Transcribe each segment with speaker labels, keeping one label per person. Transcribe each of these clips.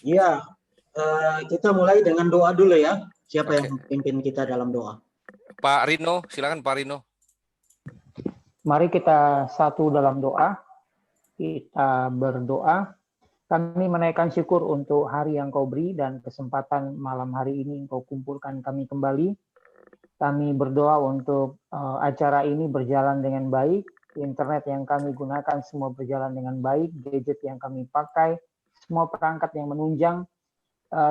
Speaker 1: Ya, kita mulai dengan doa dulu ya. Siapa
Speaker 2: Oke.
Speaker 1: yang pimpin kita dalam doa?
Speaker 2: Pak Rino, silakan Pak Rino.
Speaker 3: Mari kita satu dalam doa. Kita berdoa. Kami menaikkan syukur untuk hari yang Kau beri dan kesempatan malam hari ini Kau kumpulkan kami kembali. Kami berdoa untuk acara ini berjalan dengan baik. Internet yang kami gunakan semua berjalan dengan baik. Gadget yang kami pakai, semua perangkat yang menunjang,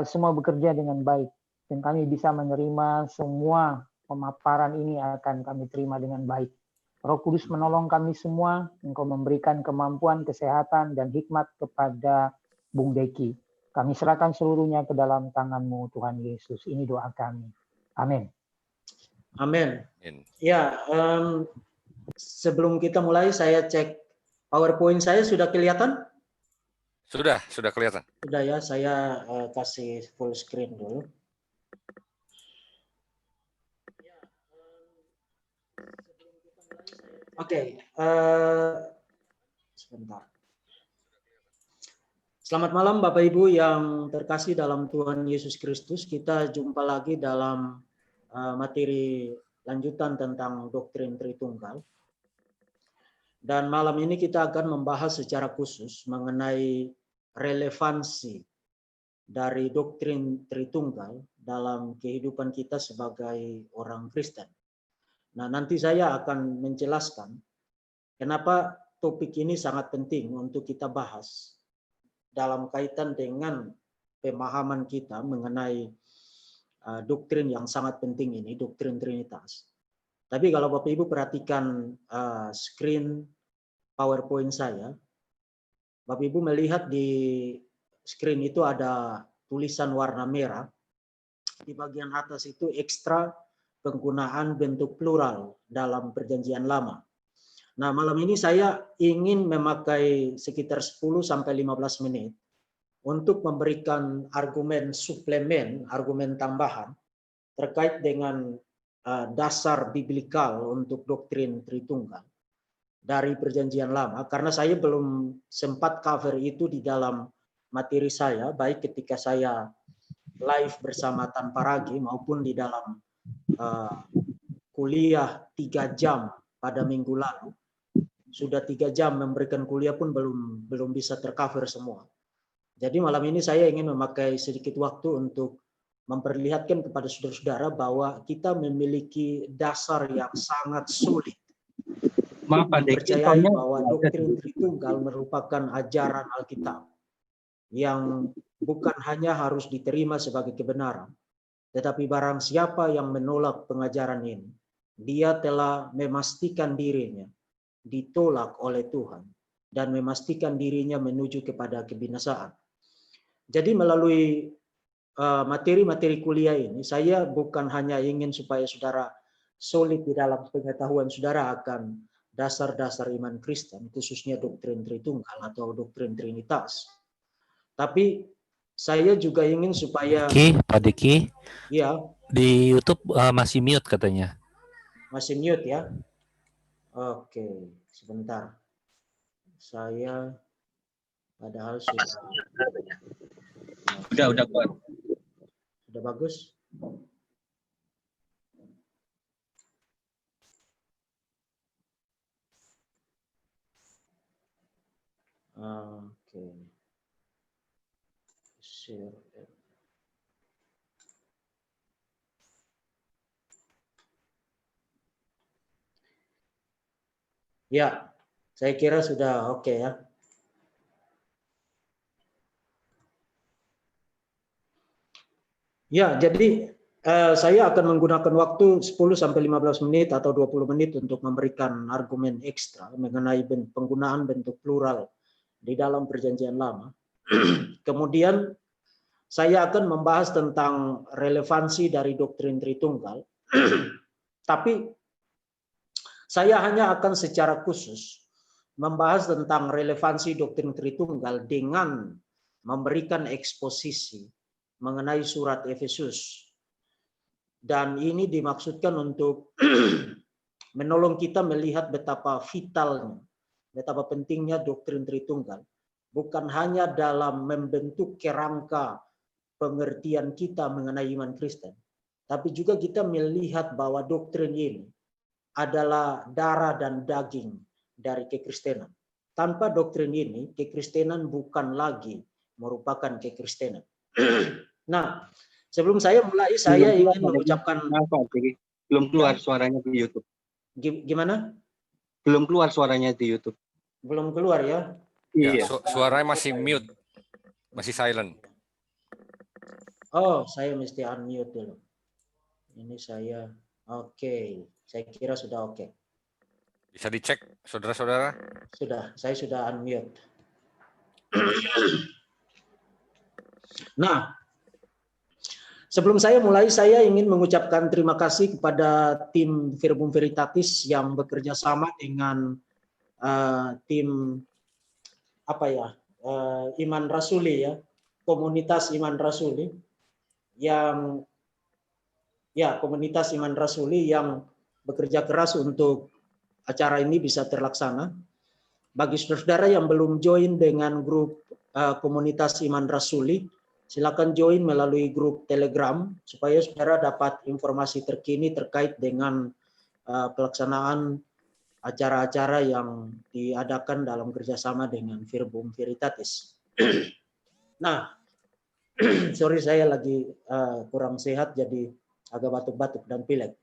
Speaker 3: semua bekerja dengan baik. Dan kami bisa menerima semua pemaparan ini akan kami terima dengan baik. Roh Kudus menolong kami semua, Engkau memberikan kemampuan, kesehatan, dan hikmat kepada Bung Deki. Kami serahkan seluruhnya ke dalam tangan-Mu, Tuhan Yesus. Ini doa kami. Amin.
Speaker 1: Amin. Ya, sebelum kita mulai, saya cek PowerPoint saya sudah kelihatan?
Speaker 2: Sudah kelihatan.
Speaker 1: Sudah ya, saya kasih full screen dulu. Oke, sebentar. Selamat malam Bapak Ibu yang terkasih dalam Tuhan Yesus Kristus. Kita jumpa lagi dalam materi lanjutan tentang doktrin Tritunggal. Dan malam ini kita akan membahas secara khusus mengenai relevansi dari doktrin Tritunggal dalam kehidupan kita sebagai orang Kristen. Nah, nanti saya akan menjelaskan kenapa topik ini sangat penting untuk kita bahas dalam kaitan dengan pemahaman kita mengenai doktrin yang sangat penting ini, doktrin Trinitas. Tapi kalau Bapak Ibu perhatikan screen PowerPoint saya, Bapak Ibu melihat di screen itu ada tulisan warna merah. Di bagian atas itu ekstra penggunaan bentuk plural dalam Perjanjian Lama. Nah, malam ini saya ingin memakai sekitar 10-15 menit untuk memberikan argumen suplemen, argumen tambahan terkait dengan dasar biblikal untuk doktrin Tritunggal dari Perjanjian Lama, karena saya belum sempat cover itu di dalam materi saya, baik ketika saya live bersama Tanpa Ragi maupun di dalam kuliah 3 jam pada minggu lalu. Sudah 3 jam memberikan kuliah pun belum bisa tercover semua. Jadi malam ini saya ingin memakai sedikit waktu untuk memperlihatkan kepada saudara-saudara bahwa kita memiliki dasar yang sangat sulit percayai bahwa doktrin Tritunggal merupakan ajaran Alkitab yang bukan hanya harus diterima sebagai kebenaran, tetapi barang siapa yang menolak pengajaran ini, dia telah memastikan dirinya ditolak oleh Tuhan dan memastikan dirinya menuju kepada kebinasaan. Jadi melalui materi-materi kuliah ini, saya bukan hanya ingin supaya saudara solid di dalam pengetahuan saudara akan dasar-dasar iman Kristen, khususnya doktrin Tritunggal atau doktrin Trinitas. Tapi saya juga ingin supaya
Speaker 4: Pak Diki,
Speaker 1: ya,
Speaker 4: di YouTube masih mute katanya.
Speaker 1: masih mute ya. Oke, sebentar. Saya padahal sudah
Speaker 5: kuat.
Speaker 1: Sudah bagus. Oke. Share. Ya, saya kira sudah oke ya. Ya, jadi saya akan menggunakan waktu 10-15 menit atau 20 menit untuk memberikan argumen ekstra mengenai penggunaan bentuk plural di dalam Perjanjian Lama. Kemudian saya akan membahas tentang relevansi dari doktrin Tritunggal. Tapi saya hanya akan secara khusus membahas tentang relevansi doktrin Tritunggal dengan memberikan eksposisi mengenai surat Efesus. Dan ini dimaksudkan untuk menolong kita melihat betapa vitalnya, betapa pentingnya doktrin Tritunggal bukan hanya dalam membentuk kerangka pengertian kita mengenai iman Kristen, tapi juga kita melihat bahwa doktrin ini adalah darah dan daging dari kekristenan. Tanpa doktrin ini, kekristenan bukan lagi merupakan kekristenan. Nah, sebelum saya mulai, saya ingin mengucapkan...
Speaker 5: Belum keluar suaranya di YouTube.
Speaker 1: Gimana?
Speaker 5: Belum keluar suaranya di YouTube.
Speaker 1: Belum keluar ya?
Speaker 2: Ya,
Speaker 5: Iya.
Speaker 2: suaranya masih mute, masih silent.
Speaker 1: Oh, saya mesti unmute dulu. Ini saya, oke. Saya kira sudah oke.
Speaker 2: Bisa dicek, saudara-saudara?
Speaker 1: Sudah, saya sudah unmute. Nah, sebelum saya mulai, saya ingin mengucapkan terima kasih kepada tim Verbum Veritatis yang bekerja sama dengan tim Iman Rasuli ya, komunitas Iman Rasuli yang komunitas Iman Rasuli yang bekerja keras untuk acara ini bisa terlaksana. Bagi saudara-saudara yang belum join dengan grup komunitas Iman Rasuli, silakan join melalui grup Telegram supaya saudara dapat informasi terkini terkait dengan pelaksanaan acara-acara yang diadakan dalam kerjasama dengan Verbum Veritatis. Nah, sorry saya lagi kurang sehat jadi agak batuk-batuk dan pilek.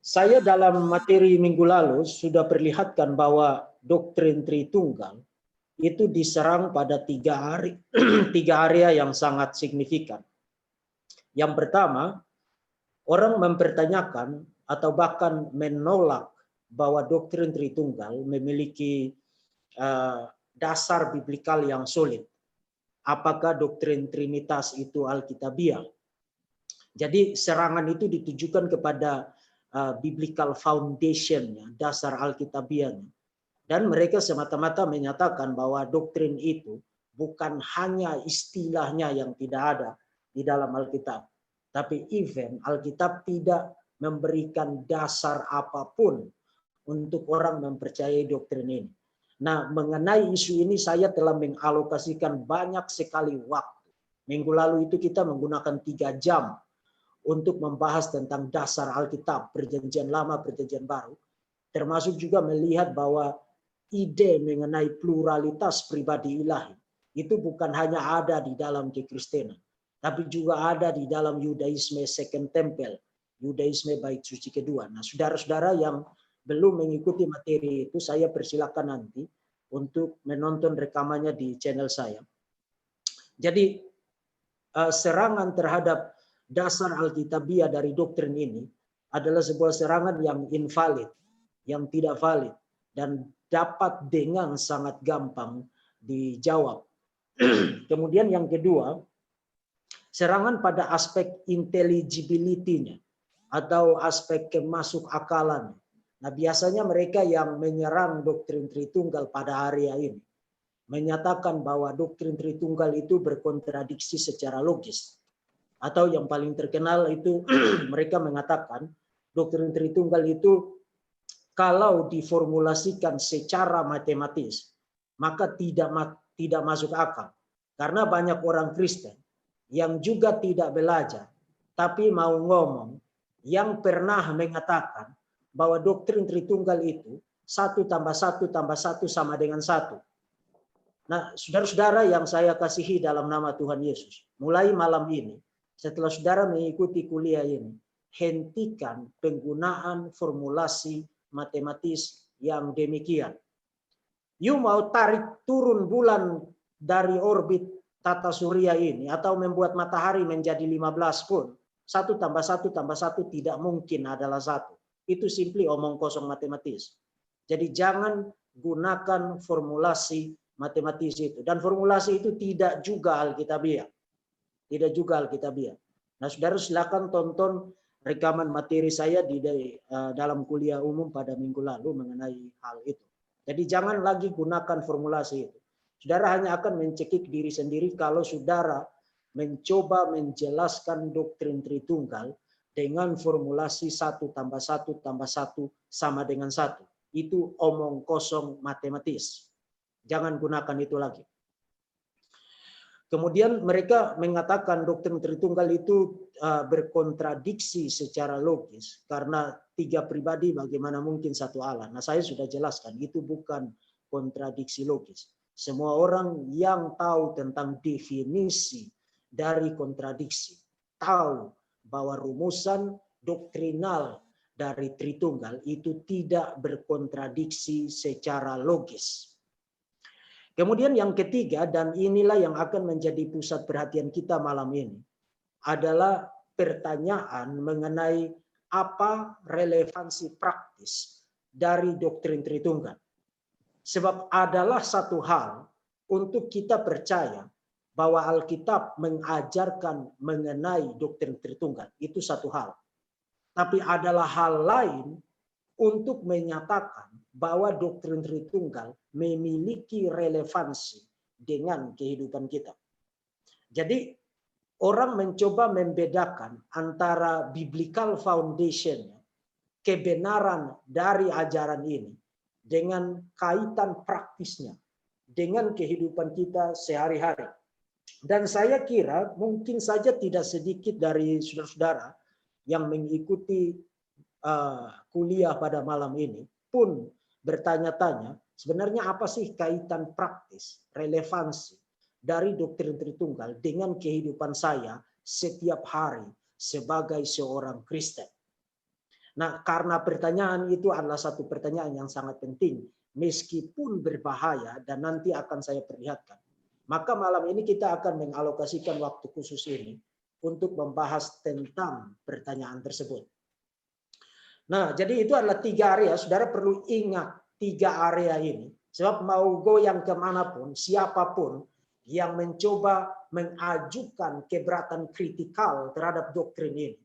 Speaker 1: Saya dalam materi minggu lalu sudah perlihatkan bahwa doktrin Tritunggal itu diserang pada tiga area yang sangat signifikan. Yang pertama, orang mempertanyakan atau bahkan menolak bahwa doktrin Tritunggal memiliki dasar biblikal yang solid. Apakah doktrin Trinitas itu Alkitabiah? Jadi serangan itu ditujukan kepada biblical foundation-nya, dasar Alkitabiahnya. Dan mereka semata-mata menyatakan bahwa doktrin itu bukan hanya istilahnya yang tidak ada di dalam Alkitab, tapi even Alkitab tidak memberikan dasar apapun untuk orang mempercayai doktrin ini. Nah, mengenai isu ini saya telah mengalokasikan banyak sekali waktu. Minggu lalu itu kita menggunakan 3 jam untuk membahas tentang dasar Alkitab, Perjanjian Lama, Perjanjian Baru, termasuk juga melihat bahwa ide mengenai pluralitas pribadi ilahi itu bukan hanya ada di dalam kekristenan, tapi juga ada di dalam Yudaisme Second Temple, Yudaisme Bait Suci Kedua. Nah, saudara-saudara yang belum mengikuti materi itu, saya persilakan nanti untuk menonton rekamannya di channel saya. Jadi, serangan terhadap dasar Alkitabiah dari doktrin ini adalah sebuah serangan yang invalid, yang tidak valid, dan dapat dengan sangat gampang dijawab. Kemudian yang kedua, serangan pada aspek intelligibility-nya atau aspek kemasuk akalan. Nah, biasanya mereka yang menyerang doktrin Tritunggal pada area ini menyatakan bahwa doktrin Tritunggal itu berkontradiksi secara logis. Atau yang paling terkenal itu mereka mengatakan doktrin Tritunggal itu kalau diformulasikan secara matematis maka tidak masuk akal. Karena banyak orang Kristen yang juga tidak belajar tapi mau ngomong yang pernah mengatakan bahwa doktrin Tritunggal itu 1 tambah 1 tambah 1 sama dengan 1. Nah, saudara-saudara yang saya kasihi dalam nama Tuhan Yesus, mulai malam ini, setelah saudara mengikuti kuliah ini, hentikan penggunaan formulasi matematis yang demikian. You mau tarik turun bulan dari orbit tata surya ini, atau membuat matahari menjadi 15 pun, 1 tambah 1 tambah 1 tidak mungkin adalah 1. Itu simply omong kosong matematis. Jadi jangan gunakan formulasi matematis itu. Dan formulasi itu tidak juga Alkitabiah. Tidak juga Alkitabiah. Nah, saudara silakan tonton rekaman materi saya di dalam kuliah umum pada minggu lalu mengenai hal itu. Jadi jangan lagi gunakan formulasi itu. Saudara hanya akan mencekik diri sendiri kalau saudara mencoba menjelaskan doktrin Tritunggal dengan formulasi 1 tambah 1 tambah 1 sama dengan 1. Itu omong kosong matematis. Jangan gunakan itu lagi. Kemudian mereka mengatakan doktrin Tritunggal itu berkontradiksi secara logis karena 3 pribadi bagaimana mungkin satu Allah. Nah, saya sudah jelaskan itu bukan kontradiksi logis. Semua orang yang tahu tentang definisi dari kontradiksi tahu bahwa rumusan doktrinal dari Tritunggal itu tidak berkontradiksi secara logis. Kemudian yang ketiga, dan inilah yang akan menjadi pusat perhatian kita malam ini, adalah pertanyaan mengenai apa relevansi praktis dari doktrin Tritunggal. Sebab adalah satu hal untuk kita percaya bahwa Alkitab mengajarkan mengenai doktrin Tritunggal. Itu satu hal. Tapi adalah hal lain untuk menyatakan bahwa doktrin Tritunggal memiliki relevansi dengan kehidupan kita. Jadi orang mencoba membedakan antara biblical foundation, kebenaran dari ajaran ini, dengan kaitan praktisnya, dengan kehidupan kita sehari-hari. Dan saya kira mungkin saja tidak sedikit dari saudara-saudara yang mengikuti kuliah pada malam ini pun bertanya-tanya sebenarnya apa sih kaitan praktis, relevansi dari doktrin Tritunggal dengan kehidupan saya setiap hari sebagai seorang Kristen. Nah, karena pertanyaan itu adalah satu pertanyaan yang sangat penting meskipun berbahaya dan nanti akan saya perlihatkan. Maka malam ini kita akan mengalokasikan waktu khusus ini untuk membahas tentang pertanyaan tersebut. Nah, jadi itu adalah 3 area. Saudara perlu ingat 3 area ini. Sebab mau goyang kemanapun, siapapun yang mencoba mengajukan keberatan kritikal terhadap doktrin ini,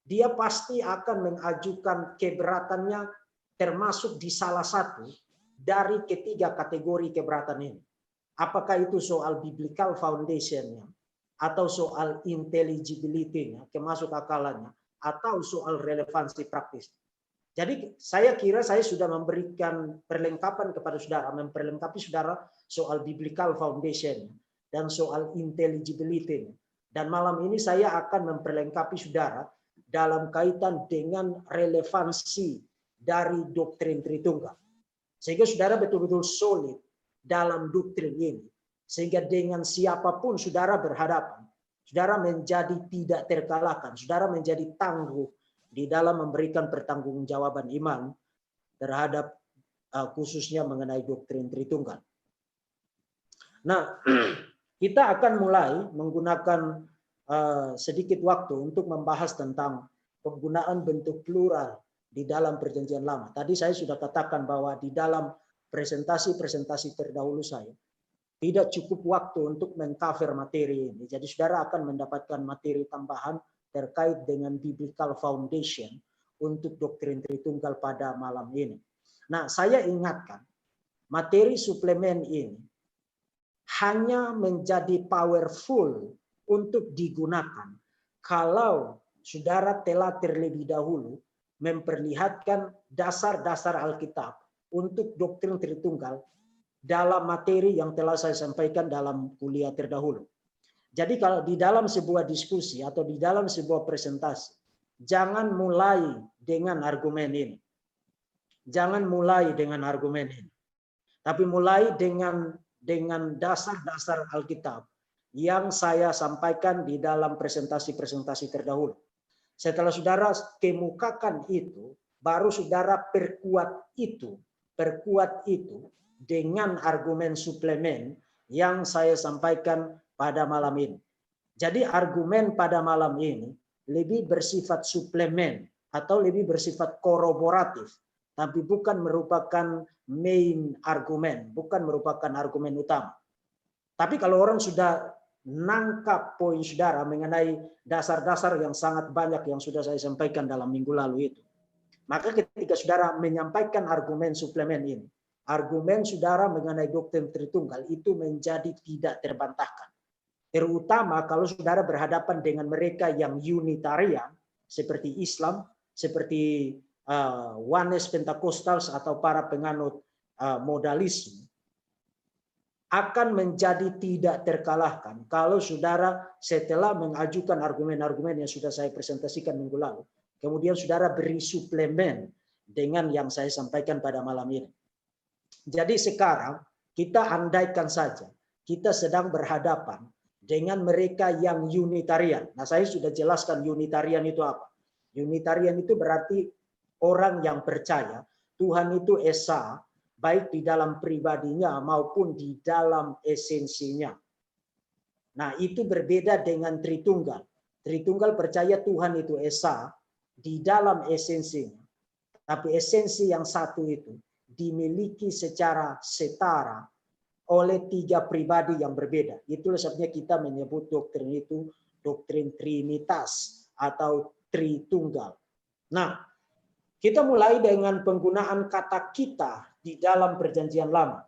Speaker 1: dia pasti akan mengajukan keberatannya termasuk di salah satu dari ketiga kategori keberatan ini. Apakah itu soal biblical foundation-nya, atau soal intelligibility-nya, kemasuk akalannya, atau soal relevansi praktis. Jadi saya kira saya sudah memberikan perlengkapan kepada saudara, memperlengkapi saudara soal biblical foundation dan soal intelligibility. Dan malam ini saya akan memperlengkapi saudara dalam kaitan dengan relevansi dari doktrin Tritunggal. Sehingga saudara betul-betul solid dalam doktrin ini. Sehingga dengan siapapun saudara berhadapan, saudara menjadi tidak terkalahkan, saudara menjadi tangguh di dalam memberikan pertanggungjawaban iman terhadap khususnya mengenai doktrin Tritunggal. Nah, kita akan mulai menggunakan sedikit waktu untuk membahas tentang penggunaan bentuk plural di dalam Perjanjian Lama. Tadi saya sudah katakan bahwa di dalam presentasi-presentasi terdahulu saya tidak cukup waktu untuk mengcover materi ini. Jadi saudara akan mendapatkan materi tambahan terkait dengan biblical foundation untuk doktrin Tritunggal pada malam ini. Nah, saya ingatkan, materi suplemen ini hanya menjadi powerful untuk digunakan kalau saudara telah terlebih dahulu memperlihatkan dasar-dasar Alkitab untuk doktrin Tritunggal dalam materi yang telah saya sampaikan dalam kuliah terdahulu. Jadi kalau di dalam sebuah diskusi atau di dalam sebuah presentasi, jangan mulai dengan argumen ini. Jangan mulai dengan argumen ini. Tapi mulai dengan dasar-dasar Alkitab yang saya sampaikan di dalam presentasi-presentasi terdahulu. Setelah saudara kemukakan itu, baru saudara perkuat itu dengan argumen suplemen yang saya sampaikan pada malam ini. Jadi argumen pada malam ini lebih bersifat suplemen atau lebih bersifat koroboratif, tapi bukan merupakan main argumen, bukan merupakan argumen utama. Tapi kalau orang sudah nangkap poin saudara mengenai dasar-dasar yang sangat banyak yang sudah saya sampaikan dalam minggu lalu itu, maka ketika saudara menyampaikan argumen suplemen ini, argumen saudara mengenai doktrin Tritunggal itu menjadi tidak terbantahkan. Terutama kalau saudara berhadapan dengan mereka yang Unitarian, seperti Islam, seperti Oneness Pentecostals atau para penganut modalisme. akan menjadi tidak terkalahkan kalau saudara setelah mengajukan argumen-argumen yang sudah saya presentasikan minggu lalu, kemudian saudara beri suplemen dengan yang saya sampaikan pada malam ini. Jadi sekarang kita andaikan saja kita sedang berhadapan dengan mereka yang Unitarian. Nah, saya sudah jelaskan Unitarian itu apa. Unitarian itu berarti orang yang percaya Tuhan itu esa, baik di dalam pribadinya maupun di dalam esensinya. Nah, itu berbeda dengan Tritunggal. Tritunggal percaya Tuhan itu esa di dalam esensinya. Tapi esensi yang satu itu dimiliki secara setara oleh tiga pribadi yang berbeda. Itulah sebabnya kita menyebut doktrin itu doktrin Trinitas atau Tritunggal. Nah, kita mulai dengan penggunaan kata kita di dalam Perjanjian Lama.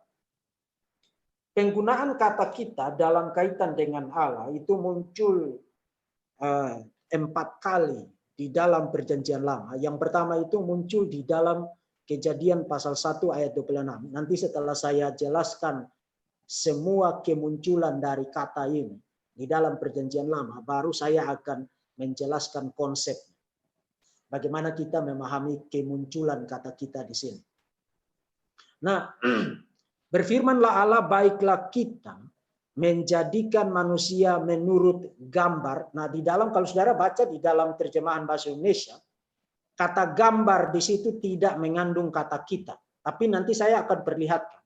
Speaker 1: Penggunaan kata kita dalam kaitan dengan Allah itu muncul 4 kali di dalam Perjanjian Lama. Yang pertama itu muncul di dalam Kejadian pasal 1 ayat 26. Nanti setelah saya jelaskan semua kemunculan dari kata ini di dalam Perjanjian Lama, baru saya akan menjelaskan konsep bagaimana kita memahami kemunculan kata kita di sini. Nah, berfirmanlah Allah, baiklah kita menjadikan manusia menurut gambar. Nah, di dalam, kalau saudara baca di dalam terjemahan bahasa Indonesia, kata gambar di situ tidak mengandung kata kita. Tapi nanti saya akan perlihatkan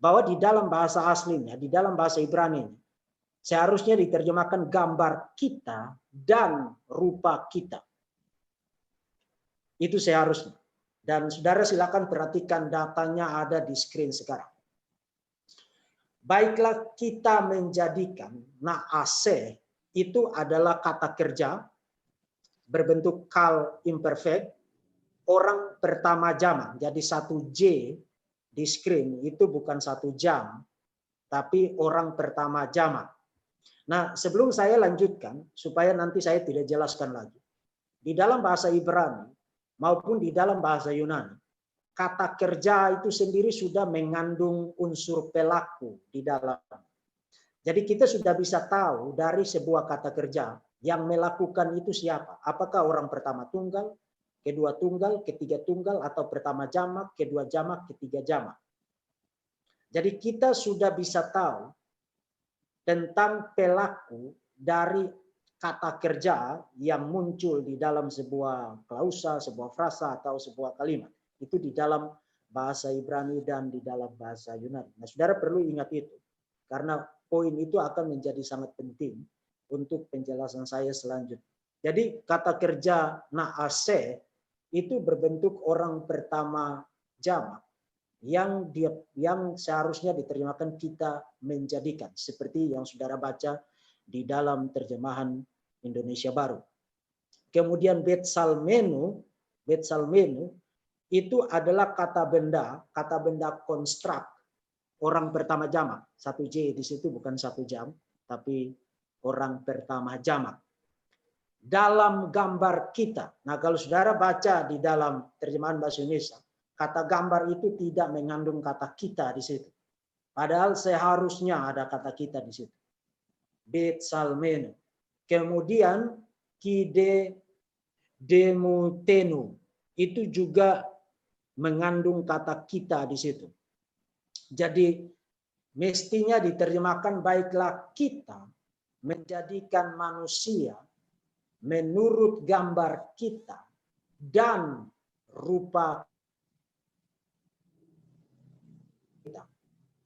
Speaker 1: bahwa di dalam bahasa aslinya, di dalam bahasa Ibrani, seharusnya diterjemahkan gambar kita dan rupa kita. Itu seharusnya. Dan saudara silakan perhatikan datanya ada di screen sekarang. Baiklah kita menjadikan, nah ase itu adalah kata kerja berbentuk kal imperfect, orang pertama jamak. Jadi 1J di screen itu bukan 1 jam, tapi orang pertama jamak. Nah, sebelum saya lanjutkan, supaya nanti saya tidak jelaskan lagi. Di dalam bahasa Ibrani maupun di dalam bahasa Yunani, kata kerja itu sendiri sudah mengandung unsur pelaku di dalam. Jadi kita sudah bisa tahu dari sebuah kata kerja yang melakukan itu siapa. Apakah orang pertama tunggal, kedua tunggal, ketiga tunggal, atau pertama jamak, kedua jamak, ketiga jamak. Jadi kita sudah bisa tahu tentang pelaku dari kata kerja yang muncul di dalam sebuah klausa, sebuah frasa, atau sebuah kalimat. Itu di dalam bahasa Ibrani dan di dalam bahasa Yunani. Nah, saudara perlu ingat itu. Karena poin itu akan menjadi sangat penting untuk penjelasan saya selanjutnya. Jadi kata kerja naase itu berbentuk orang pertama jamak yang seharusnya diterjemahkan kita menjadikan. Seperti yang saudara baca di dalam terjemahan Indonesia Baru. Kemudian betsalmenu itu adalah kata benda konstruk, orang pertama jamak. 1J di situ bukan 1 jam, tapi orang pertama jamak. Dalam gambar kita. Nah, kalau saudara baca di dalam terjemahan bahasa Indonesia, kata gambar itu tidak mengandung kata kita di situ. Padahal seharusnya ada kata kita di situ. Betsalmenu. Kemudian kide demutenu itu juga mengandung kata kita di situ. Jadi mestinya diterjemahkan baiklah kita menjadikan manusia menurut gambar kita dan rupa kita,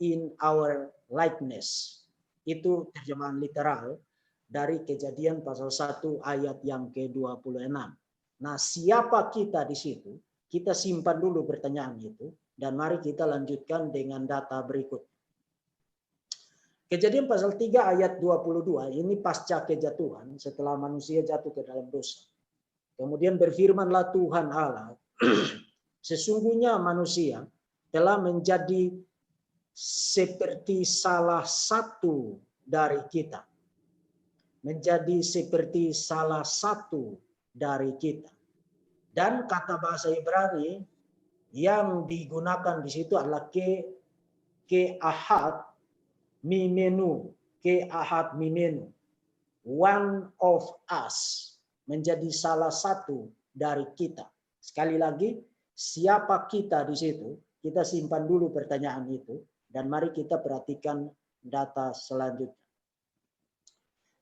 Speaker 1: in our likeness. Itu terjemahan literal dari Kejadian pasal 1 ayat yang ke-26. Nah, siapa kita di situ? Kita simpan dulu pertanyaan itu dan mari kita lanjutkan dengan data berikut. Kejadian pasal 3 ayat 22 ini pasca kejatuhan setelah manusia jatuh ke dalam dosa. Kemudian berfirmanlah Tuhan Allah, sesungguhnya manusia telah menjadi seperti salah satu dari kita. Menjadi seperti salah satu dari kita. Dan kata bahasa Ibrani yang digunakan di situ adalah ke ahad mimenu, ke ahad mimenu, one of us, menjadi salah satu dari kita. Sekali lagi, siapa kita di situ? Kita simpan dulu pertanyaan itu dan mari kita perhatikan data selanjutnya.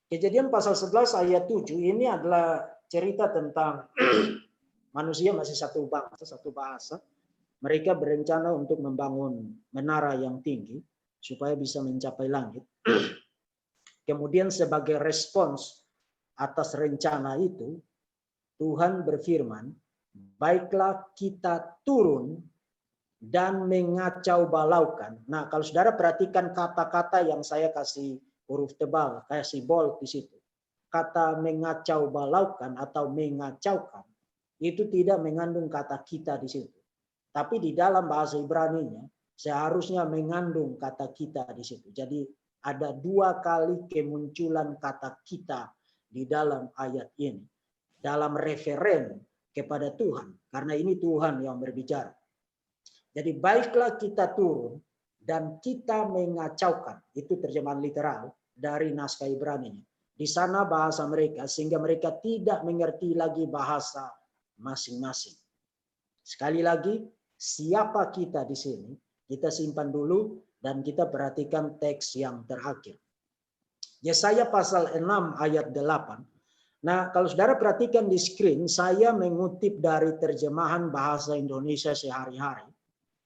Speaker 1: Kejadian pasal 11 ayat 7 ini adalah cerita tentang manusia masih satu bangsa, satu bahasa. Mereka berencana untuk membangun menara yang tinggi supaya bisa mencapai langit. Kemudian sebagai respons atas rencana itu, Tuhan berfirman, baiklah kita turun dan mengacau balaukan. Nah, kalau saudara perhatikan kata-kata yang saya kasih huruf tebal, kasih bold di situ. Kata mengacau balaukan atau mengacaukan, itu tidak mengandung kata kita di situ. Tapi di dalam bahasa Ibrani-nya seharusnya mengandung kata kita di situ. Jadi ada 2 kali kemunculan kata kita di dalam ayat ini. Dalam referen kepada Tuhan. Karena ini Tuhan yang berbicara. Jadi baiklah kita turun dan kita mengacaukan. Itu terjemahan literal dari naskah Ibrani-nya. Di sana bahasa mereka sehingga mereka tidak mengerti lagi bahasa masing-masing. Sekali lagi, siapa kita di sini? Kita simpan dulu dan kita perhatikan teks yang terakhir. Yesaya pasal 6 ayat 8. Nah, kalau saudara perhatikan di screen, saya mengutip dari terjemahan bahasa Indonesia sehari-hari.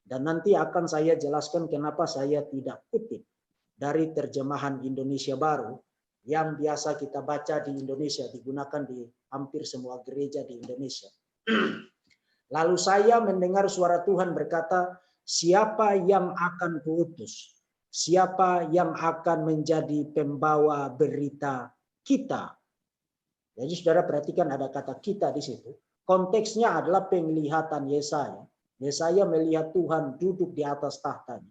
Speaker 1: Dan nanti akan saya jelaskan kenapa saya tidak kutip dari terjemahan Indonesia Baru yang biasa kita baca di Indonesia, digunakan di hampir semua gereja di Indonesia. Lalu saya mendengar suara Tuhan berkata, siapa yang akan kuutus? Siapa yang akan menjadi pembawa berita kita? Jadi saudara perhatikan ada kata kita di situ. Konteksnya adalah penglihatan Yesaya. Yesaya melihat Tuhan duduk di atas tahtanya.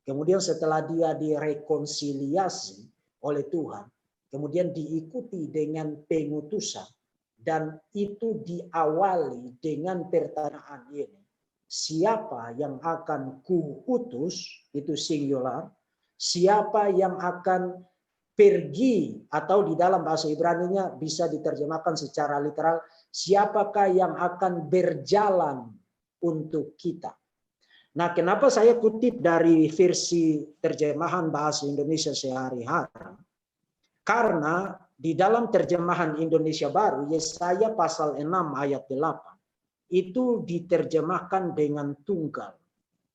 Speaker 1: Kemudian setelah dia direkonsiliasi oleh Tuhan, kemudian diikuti dengan pengutusan. Dan itu diawali dengan pertanyaan ini. Siapa yang akan kuutus, itu singular. Siapa yang akan pergi, atau di dalam bahasa Ibrani-nya bisa diterjemahkan secara literal, siapakah yang akan berjalan untuk kita. Nah, kenapa saya kutip dari versi terjemahan bahasa Indonesia sehari-hari? Karena di dalam terjemahan Indonesia Baru, Yesaya pasal 6 ayat 8, itu diterjemahkan dengan tunggal.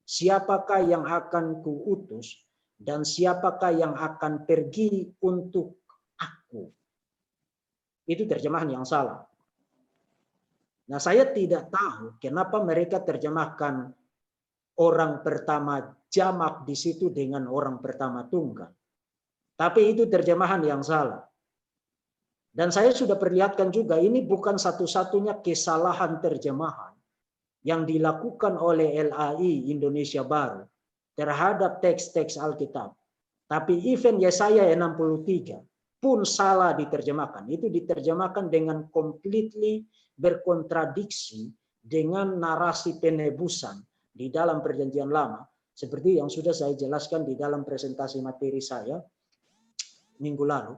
Speaker 1: Siapakah yang akan kuutus dan siapakah yang akan pergi untuk aku? Itu terjemahan yang salah. Nah, saya tidak tahu kenapa mereka terjemahkan orang pertama jamak di situ dengan orang pertama tunggal. Tapi itu terjemahan yang salah. Dan saya sudah perlihatkan juga ini bukan satu-satunya kesalahan terjemahan yang dilakukan oleh LAI Indonesia Baru terhadap teks-teks Alkitab. Tapi even Yesaya 63 pun salah diterjemahkan. Itu diterjemahkan dengan completely berkontradiksi dengan narasi penebusan di dalam Perjanjian Lama, seperti yang sudah saya jelaskan di dalam presentasi materi saya minggu lalu.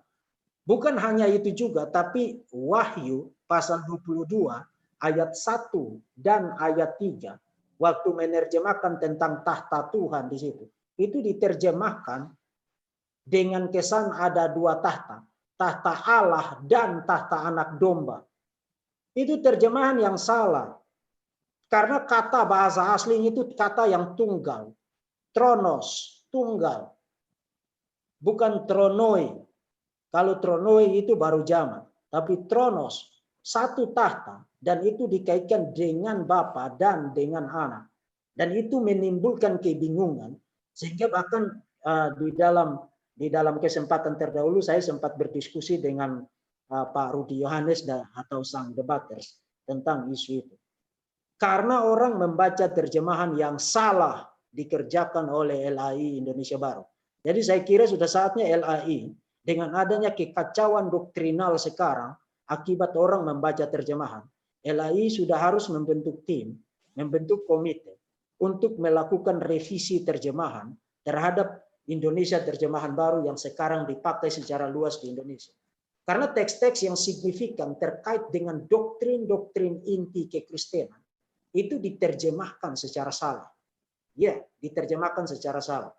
Speaker 1: Bukan hanya itu juga, tapi Wahyu pasal 22 ayat 1 dan ayat 3, waktu menerjemahkan tentang tahta Tuhan di situ, itu diterjemahkan dengan kesan ada 2 tahta, tahta Allah dan tahta anak domba. Itu terjemahan yang salah. Karena kata bahasa asli itu kata yang tunggal. Tronos, tunggal. Bukan tronoi. Kalau tronoi itu baru jamak. Tapi tronos, satu tahta. Dan itu dikaitkan dengan Bapa dan dengan anak. Dan itu menimbulkan kebingungan. Sehingga bahkan di dalam kesempatan terdahulu saya sempat berdiskusi dengan Pak Rudi Yohanes atau sang debaters tentang isu itu. Karena orang membaca terjemahan yang salah dikerjakan oleh LAI Indonesia Baru. Jadi saya kira sudah saatnya LAI dengan adanya kekacauan doktrinal sekarang akibat orang membaca terjemahan, LAI sudah harus membentuk tim, membentuk komite untuk melakukan revisi terjemahan terhadap Indonesia terjemahan baru yang sekarang dipakai secara luas di Indonesia. Karena teks-teks yang signifikan terkait dengan doktrin-doktrin inti kekristenan itu diterjemahkan secara salah. Ya, diterjemahkan secara salah.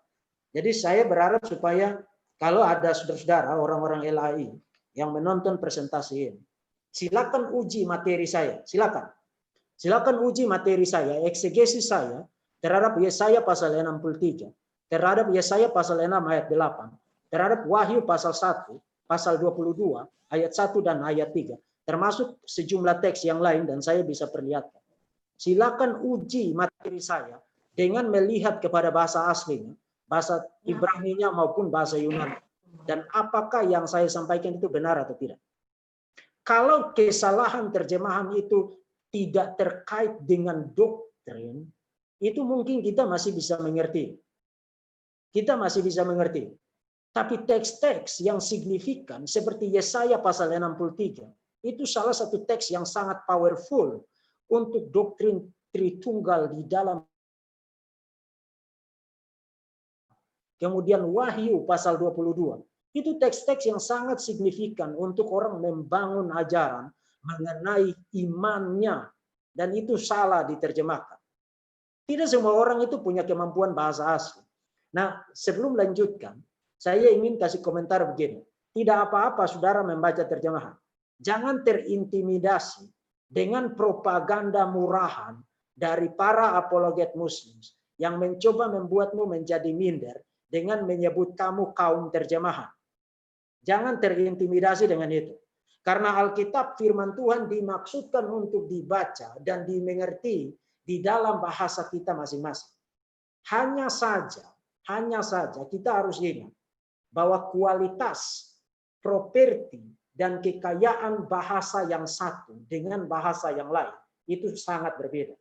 Speaker 1: Jadi saya berharap supaya kalau ada saudara-saudara orang-orang LAI yang menonton presentasi ini, silakan uji materi saya, silakan. Silakan uji materi saya, eksegesis saya terhadap Yesaya pasal 63, terhadap Yesaya pasal 6 ayat 8, terhadap Wahyu pasal 1, pasal 22, ayat 1 dan ayat 3, termasuk sejumlah teks yang lain dan saya bisa perlihatkan. Silakan uji materi saya dengan melihat kepada bahasa aslinya, bahasa Ibrani-nya maupun bahasa Yunani. Dan apakah yang saya sampaikan itu benar atau tidak. Kalau kesalahan terjemahan itu tidak terkait dengan doktrin, itu mungkin kita masih bisa mengerti. Kita masih bisa mengerti. Tapi teks-teks yang signifikan seperti Yesaya pasal 63, itu salah satu teks yang sangat powerful untuk doktrin Tritunggal di dalam. Kemudian Wahyu pasal 22, itu teks-teks yang sangat signifikan untuk orang membangun ajaran mengenai imannya, dan itu salah diterjemahkan. Tidak semua orang itu punya kemampuan bahasa asli. Nah, sebelum lanjutkan, saya ingin kasih komentar begini. Tidak apa-apa saudara membaca terjemahan. Jangan terintimidasi dengan propaganda murahan dari para apologet muslim yang mencoba membuatmu menjadi minder dengan menyebut kamu kaum terjemahan. Jangan terintimidasi dengan itu. Karena Alkitab firman Tuhan dimaksudkan untuk dibaca dan dimengerti di dalam bahasa kita masing-masing. Hanya saja kita harus ingat bahwa kualitas, properti, dan kekayaan bahasa yang satu dengan bahasa yang lain itu sangat berbeda.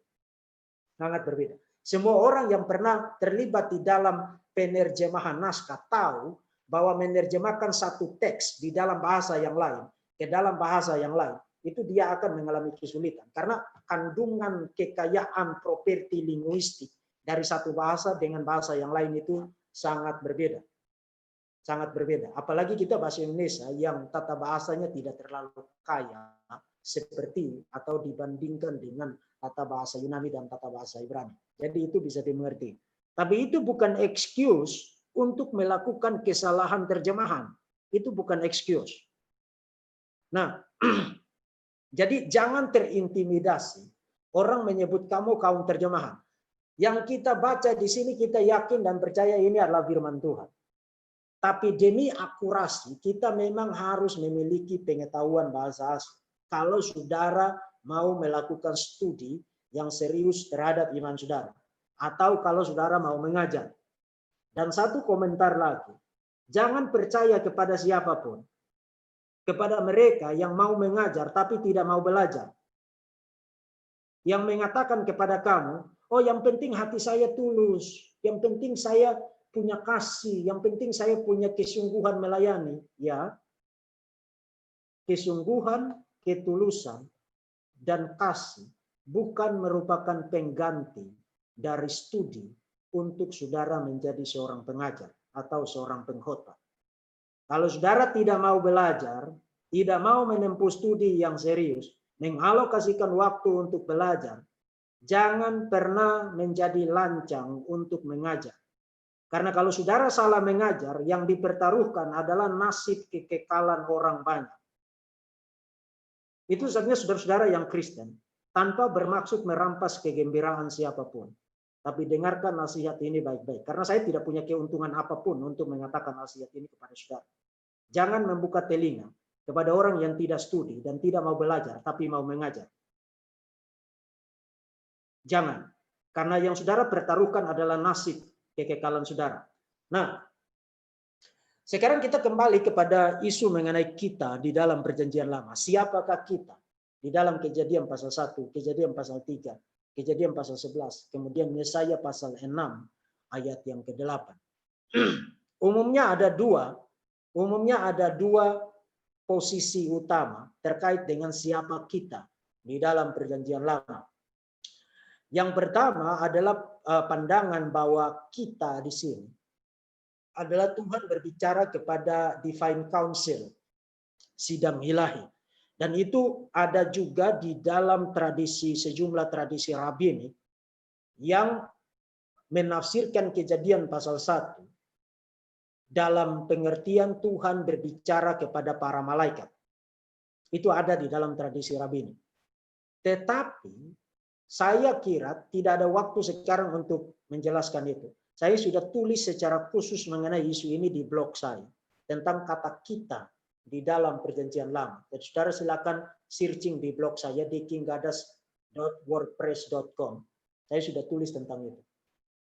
Speaker 1: Sangat berbeda. Semua orang yang pernah terlibat di dalam penerjemahan naskah tahu bahwa menerjemahkan satu teks di dalam bahasa yang lain ke dalam bahasa yang lain, itu dia akan mengalami kesulitan. Karena kandungan kekayaan properti linguistik dari satu bahasa dengan bahasa yang lain itu sangat berbeda. Sangat berbeda. Apalagi kita bahasa Indonesia yang tata bahasanya tidak terlalu kaya seperti atau dibandingkan dengan tata bahasa Yunani dan tata bahasa Ibrani. Jadi itu bisa dimengerti. Tapi itu bukan excuse untuk melakukan kesalahan terjemahan. Itu bukan excuse. Nah, jadi jangan terintimidasi. Orang menyebut kamu kaum terjemahan. Yang kita baca di sini kita yakin dan percaya ini adalah firman Tuhan. Tapi demi akurasi kita memang harus memiliki pengetahuan bahasa asli. Kalau saudara mau melakukan studi yang serius terhadap iman saudara. Atau kalau saudara mau mengajar. Dan satu komentar lagi. Jangan percaya kepada siapapun. Kepada mereka yang mau mengajar tapi tidak mau belajar. Yang mengatakan kepada kamu, oh yang penting hati saya tulus. Yang penting saya punya kasih, yang penting saya punya kesungguhan melayani, ya. Kesungguhan, ketulusan, dan kasih bukan merupakan pengganti dari studi untuk saudara menjadi seorang pengajar atau seorang pengkhotbah. Kalau saudara tidak mau belajar, tidak mau menempuh studi yang serius, mengalokasikan waktu untuk belajar, jangan pernah menjadi lancang untuk mengajar. Karena kalau saudara salah mengajar, yang dipertaruhkan adalah nasib kekekalan orang banyak. Itu sebenarnya saudara-saudara yang Kristen, tanpa bermaksud merampas kegembiraan siapapun. Tapi dengarkan nasihat ini baik-baik. Karena saya tidak punya keuntungan apapun untuk mengatakan nasihat ini kepada saudara. Jangan membuka telinga kepada orang yang tidak studi dan tidak mau belajar, tapi mau mengajar. Jangan. Karena yang saudara pertaruhkan adalah nasib kekekalan saudara. Nah, sekarang kita kembali kepada isu mengenai kita di dalam perjanjian lama. Siapakah kita? Di dalam Kejadian pasal 1, Kejadian pasal 3, Kejadian pasal 11, kemudian Yesaya pasal 6 ayat yang ke-8. Umumnya ada dua posisi utama terkait dengan siapa kita di dalam perjanjian lama. Yang pertama adalah pandangan bahwa kita di sini adalah Tuhan berbicara kepada divine council, sidang ilahi. Dan itu ada juga di dalam tradisi, sejumlah tradisi rabini yang menafsirkan Kejadian pasal 1 dalam pengertian Tuhan berbicara kepada para malaikat. Itu ada di dalam tradisi rabini. Tetapi saya kira tidak ada waktu sekarang untuk menjelaskan itu. Saya sudah tulis secara khusus mengenai isu ini di blog saya tentang kata kita di dalam Perjanjian Lama. Jadi saudara silakan searching di blog saya di kinggadas.wordpress.com. Saya sudah tulis tentang itu.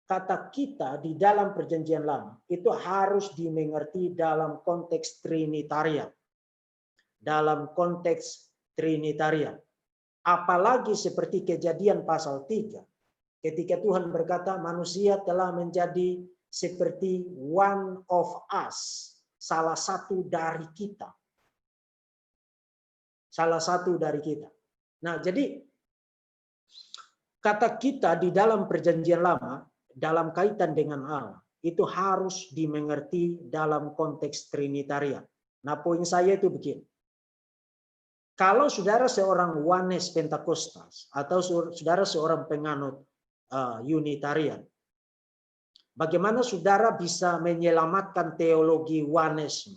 Speaker 1: Kata kita di dalam Perjanjian Lama itu harus dimengerti dalam konteks Trinitarian. Dalam konteks Trinitarian. Apalagi seperti Kejadian pasal 3. Ketika Tuhan berkata manusia telah menjadi seperti one of us. Salah satu dari kita. Salah satu dari kita. Nah, jadi kata kita di dalam Perjanjian Lama dalam kaitan dengan Allah itu harus dimengerti dalam konteks Trinitarian. Nah, poin saya itu begini. Kalau saudara seorang Oneness Pentakostas atau saudara seorang penganut Unitarian, bagaimana saudara bisa menyelamatkan teologi Oneness,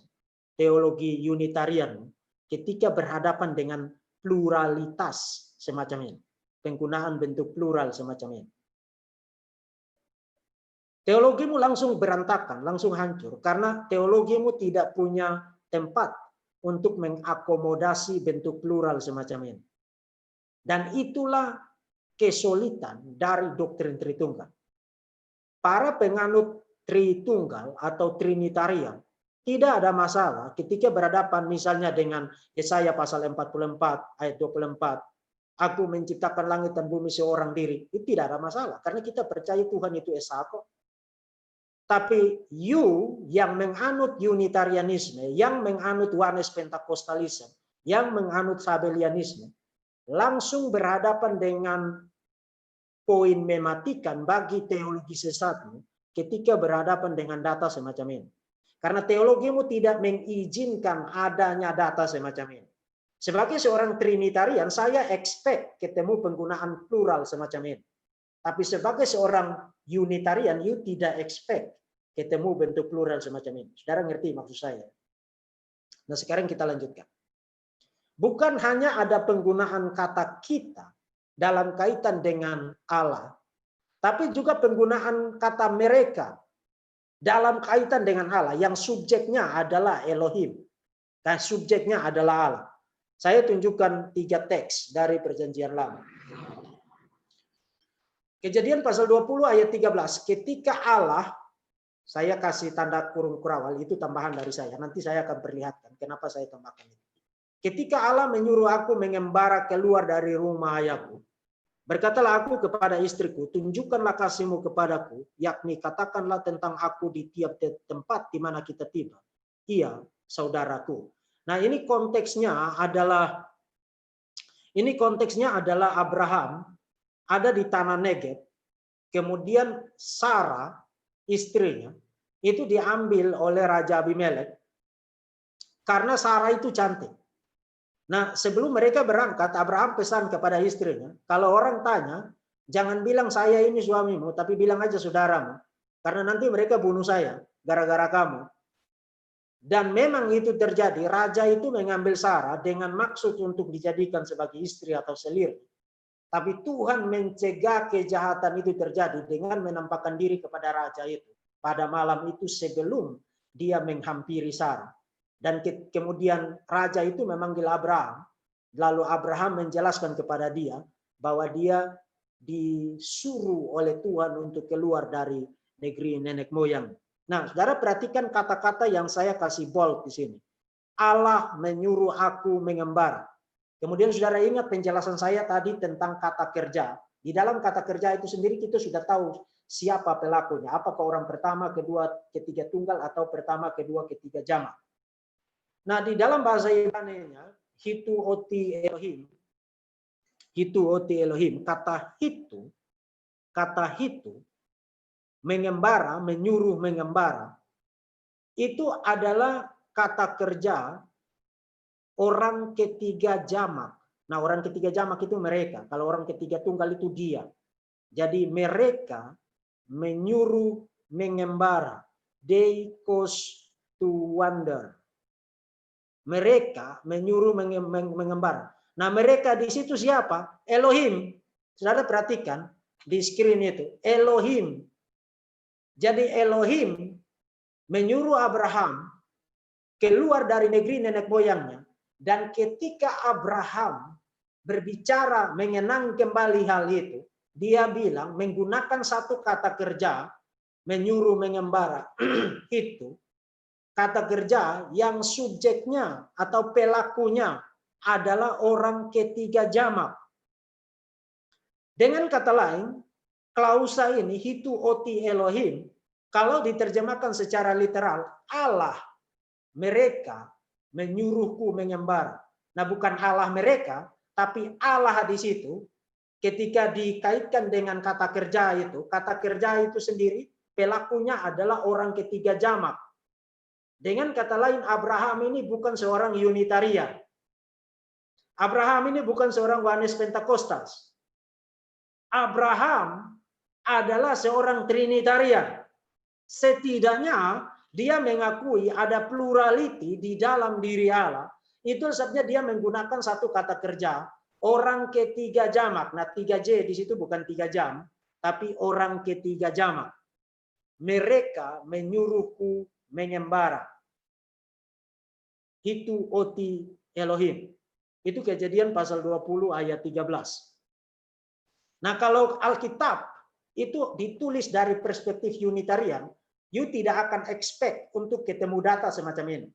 Speaker 1: teologi Unitarian ketika berhadapan dengan pluralitas semacam ini, penggunaan bentuk plural semacam ini? Teologimu langsung berantakan, langsung hancur karena teologimu tidak punya tempat untuk mengakomodasi bentuk plural semacam ini. Dan itulah kesulitan dari doktrin Tritunggal. Para penganut Tritunggal atau Trinitarian tidak ada masalah ketika berhadapan misalnya dengan Yesaya pasal 44 ayat 24. Aku menciptakan langit dan bumi seorang diri. Itu tidak ada masalah karena kita percaya Tuhan itu Esa kok. Tapi you yang menganut Unitarianisme, yang menganut Oneness Pentakostalisme, yang menganut Sabellianisme, langsung berhadapan dengan poin mematikan bagi teologi sesatmu ketika berhadapan dengan data semacam ini. Karena teologimu tidak mengizinkan adanya data semacam ini. Sebagai seorang Trinitarian, saya expect ketemu penggunaan plural semacam ini. Tapi sebagai seorang Unitarian, you tidak expect ketemu bentuk plural semacam ini. Saudara ngerti maksud saya? Nah, sekarang kita lanjutkan. Bukan hanya ada penggunaan kata kita dalam kaitan dengan Allah, tapi juga penggunaan kata mereka dalam kaitan dengan Allah yang subjeknya adalah Elohim dan subjeknya adalah Allah. Saya tunjukkan 3 teks dari Perjanjian Lama. Kejadian pasal 20 ayat 13. Ketika Allah, saya kasih tanda kurung kurawal, itu tambahan dari saya. Nanti saya akan perlihatkan kenapa saya tambahkan itu. Ketika Allah menyuruh aku mengembara keluar dari rumah ayahku, berkatalah aku kepada istriku, tunjukkanlah kasihmu kepadaku, yakni katakanlah tentang aku di tiap tempat di mana kita tiba. Iya, saudaraku. Nah, ini konteksnya adalah Abraham ada di tanah Negeb, kemudian Sarah istrinya itu diambil oleh Raja Abimelek karena Sarah itu cantik. Nah, sebelum mereka berangkat, Abraham pesan kepada istrinya, kalau orang tanya, jangan bilang saya ini suamimu, tapi bilang aja saudaramu, karena nanti mereka bunuh saya gara-gara kamu. Dan memang itu terjadi, raja itu mengambil Sarah dengan maksud untuk dijadikan sebagai istri atau selir. Tapi Tuhan mencegah kejahatan itu terjadi dengan menampakkan diri kepada raja itu pada malam itu sebelum dia menghampiri Sarah. Dan kemudian raja itu memanggil Abraham. Lalu Abraham menjelaskan kepada dia bahwa dia disuruh oleh Tuhan untuk keluar dari negeri nenek moyang. Nah, saudara perhatikan kata-kata yang saya kasih bold di sini. Allah menyuruh aku mengembara. Kemudian saudara ingat penjelasan saya tadi tentang kata kerja. Di dalam kata kerja itu sendiri kita sudah tahu siapa pelakunya. Apakah orang pertama, kedua, ketiga tunggal atau pertama, kedua, ketiga jamak. Nah, di dalam bahasa Ibrani-nya hitu oti Elohim, kata hitu mengembara, menyuruh mengembara, itu adalah kata kerja orang ketiga jamak. Nah, orang ketiga jamak itu mereka. Kalau orang ketiga tunggal itu dia. Jadi mereka menyuruh mengembara. They cause to wander. Mereka menyuruh mengembara. Nah, mereka di situ siapa? Elohim. Saudara perhatikan di screen itu. Elohim. Jadi Elohim menyuruh Abraham keluar dari negeri nenek moyangnya. Dan ketika Abraham berbicara mengenang kembali hal itu, dia bilang menggunakan satu kata kerja, menyuruh mengembara. Itu kata kerja yang subjeknya atau pelakunya adalah orang ketiga jamak. Dengan kata lain, klausa ini hitu oti Elohim, kalau diterjemahkan secara literal, Allah mereka menyuruhku mengembara. Nah, bukan Allah mereka, tapi Allah di situ ketika dikaitkan dengan kata kerja itu sendiri pelakunya adalah orang ketiga jamak. Dengan kata lain, Abraham ini bukan seorang Unitarian. Abraham ini bukan seorang Yohanes Pentakostas. Abraham adalah seorang Trinitarian. Setidaknya dia mengakui ada plurality di dalam diri Allah. Itu sebabnya dia menggunakan satu kata kerja, orang ketiga jamak. Nah, 3J di situ bukan 3 jam, tapi orang ketiga jamak. Mereka menyuruhku mengembara. Itu oti Elohim. Itu Kejadian pasal 20 ayat 13. Nah, kalau Alkitab itu ditulis dari perspektif Unitarian, you tidak akan expect untuk ketemu data semacam ini.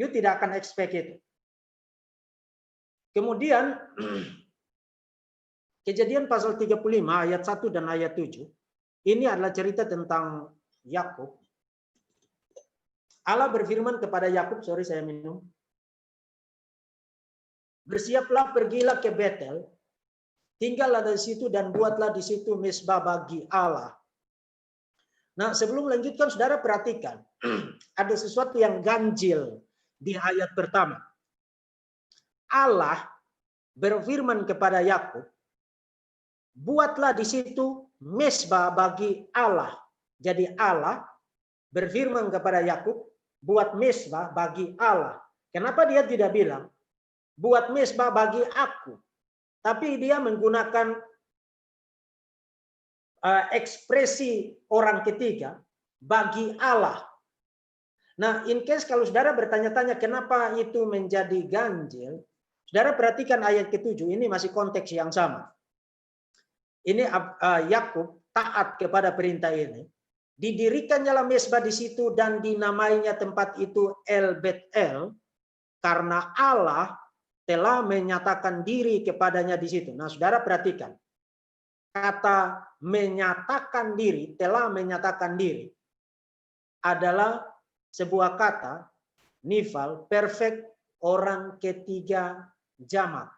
Speaker 1: You tidak akan expect itu. Kemudian Kejadian pasal 35 ayat 1 dan ayat 7. Ini adalah cerita tentang Yakub. Allah berfirman kepada Yakub, saya minum. Bersiaplah, pergilah ke Betel, tinggallah di situ dan buatlah di situ mezbah bagi Allah. Nah, sebelum melanjutkan, saudara perhatikan, ada sesuatu yang ganjil di ayat pertama. Allah berfirman kepada Yakub, buatlah di situ mezbah bagi Allah. Jadi Allah berfirman kepada Yakub, buat mezbah bagi Allah. Kenapa dia tidak bilang, buat mezbah bagi aku? Tapi dia menggunakan ekspresi orang ketiga, bagi Allah. Nah, in case kalau saudara bertanya-tanya kenapa itu menjadi ganjil, saudara perhatikan ayat ke-7, ini masih konteks yang sama. Ini Yakub taat kepada perintah ini. Didirikannya mezbah di situ dan dinamainya tempat itu El Bet-El karena Allah telah menyatakan diri kepadanya di situ. Nah, saudara perhatikan. Kata menyatakan diri, telah menyatakan diri adalah sebuah kata nifal perfect orang ketiga jamak.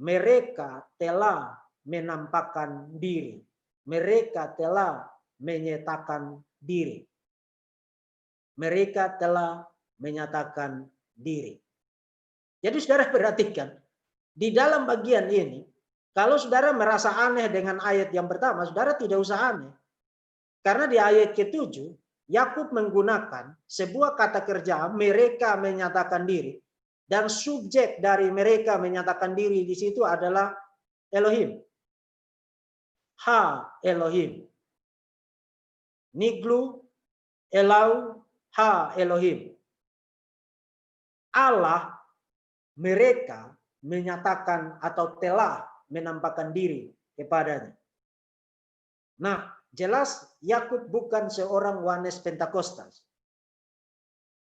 Speaker 1: Mereka telah menampakkan diri. Mereka telah menyatakan diri. Mereka telah menyatakan diri. Jadi saudara perhatikan, di dalam bagian ini, kalau saudara merasa aneh dengan ayat yang pertama, saudara tidak usah aneh. Karena di ayat ke-7, Yakub menggunakan sebuah kata kerja, mereka menyatakan diri. Dan subjek dari mereka menyatakan diri di situ adalah Elohim. Ha Elohim. Niglu, Elau, Ha Elohim. Allah, mereka menyatakan atau telah menampakkan diri kepadanya. Nah, jelas Yakub bukan seorang Yohanes Pentakostas.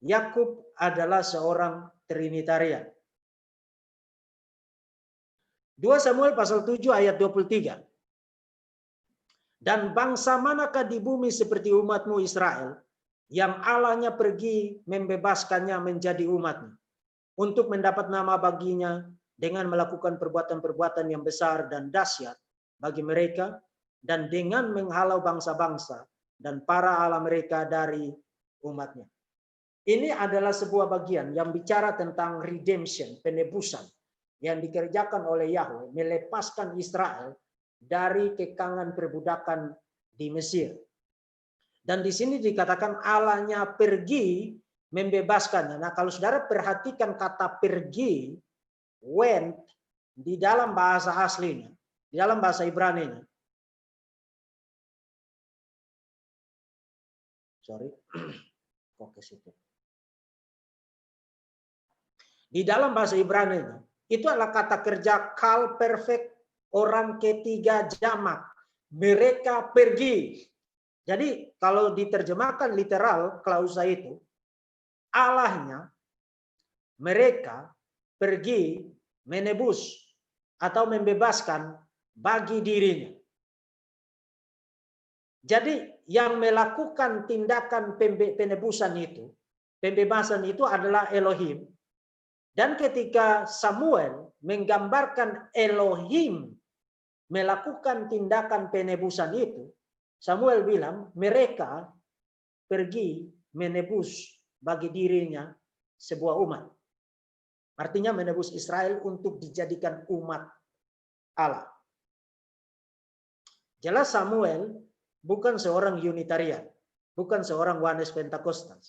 Speaker 1: Yakub adalah seorang Trinitarian. 2 Samuel pasal 7 ayat 23. Dan bangsa manakah di bumi seperti umatmu Israel, yang Allahnya pergi membebaskannya menjadi umatnya, untuk mendapat nama baginya dengan melakukan perbuatan-perbuatan yang besar dan dahsyat bagi mereka, dan dengan menghalau bangsa-bangsa dan para Allah mereka dari umatnya. Ini adalah sebuah bagian yang bicara tentang redemption, penebusan yang dikerjakan oleh Yahweh, melepaskan Israel dari kekangan perbudakan di Mesir. Dan di sini dikatakan Allahnya pergi membebaskannya. Nah, kalau saudara perhatikan kata pergi, went, di dalam bahasa aslinya, di dalam bahasa Ibrani-nya. Sorry, kok ke situ. Di dalam bahasa Ibrani-nya, itu adalah kata kerja kal perfect, orang ketiga jamak. Mereka pergi. Jadi kalau diterjemahkan literal klausa itu, Allahnya mereka pergi menebus atau membebaskan bagi dirinya. Jadi yang melakukan tindakan penebusan itu, pembebasan itu adalah Elohim. Dan ketika Samuel menggambarkan Elohim melakukan tindakan penebusan itu, Samuel bilang mereka pergi menebus bagi dirinya sebuah umat. Artinya menebus Israel untuk dijadikan umat Allah. Jelas Samuel bukan seorang Unitarian, bukan seorang Oneness Pentakostal.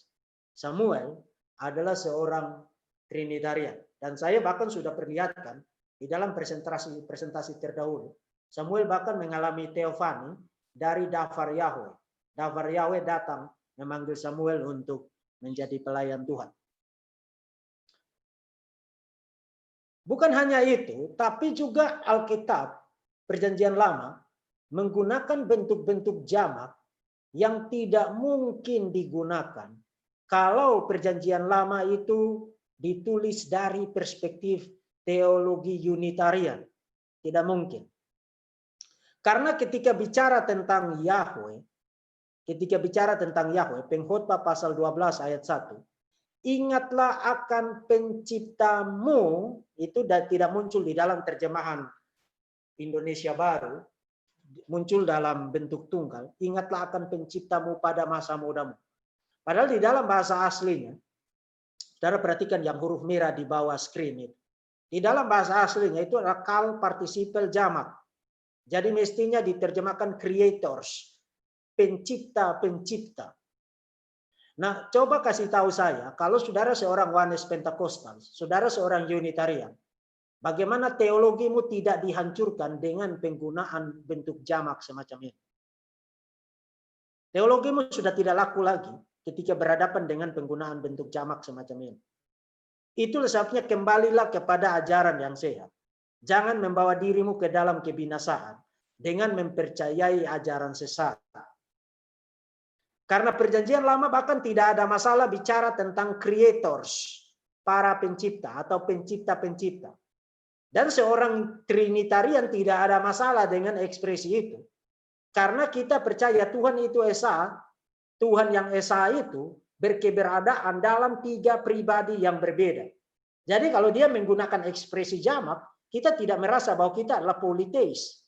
Speaker 1: Samuel adalah seorang Trinitarian. Dan saya bahkan sudah perlihatkan di dalam presentasi terdahulu, Samuel bahkan mengalami teofani dari Dafar Yahweh. Dafar Yahweh datang memanggil Samuel untuk menjadi pelayan Tuhan. Bukan hanya itu, tapi juga Alkitab Perjanjian Lama menggunakan bentuk-bentuk jamak yang tidak mungkin digunakan kalau Perjanjian Lama itu ditulis dari perspektif teologi Unitarian. Tidak mungkin. Karena ketika bicara tentang Yahweh, Pengkhotbah pasal 12 ayat 1, ingatlah akan penciptamu, itu tidak muncul di dalam terjemahan Indonesia Baru, muncul dalam bentuk tunggal, ingatlah akan penciptamu pada masa mudamu. Padahal di dalam bahasa aslinya, saudara perhatikan yang huruf merah di bawah screen itu. Di dalam bahasa aslinya itu adalah kal participle jamak. Jadi mestinya diterjemahkan creators, pencipta-pencipta. Nah, coba kasih tahu saya, kalau saudara seorang Oneness Pentakostal, saudara seorang Unitarian, bagaimana teologimu tidak dihancurkan dengan penggunaan bentuk jamak semacam ini? Teologimu sudah tidak laku lagi ketika berhadapan dengan penggunaan bentuk jamak semacam ini. Itulah sebabnya kembalilah kepada ajaran yang sehat. Jangan membawa dirimu ke dalam kebinasaan dengan mempercayai ajaran sesat. Karena Perjanjian Lama bahkan tidak ada masalah bicara tentang creators, para pencipta atau pencipta-pencipta. Dan seorang Trinitarian tidak ada masalah dengan ekspresi itu. Karena kita percaya Tuhan itu Esa, Tuhan yang Esa itu berkeberadaan dalam 3 pribadi yang berbeda. Jadi kalau dia menggunakan ekspresi jamak, kita tidak merasa bahwa kita adalah politeis.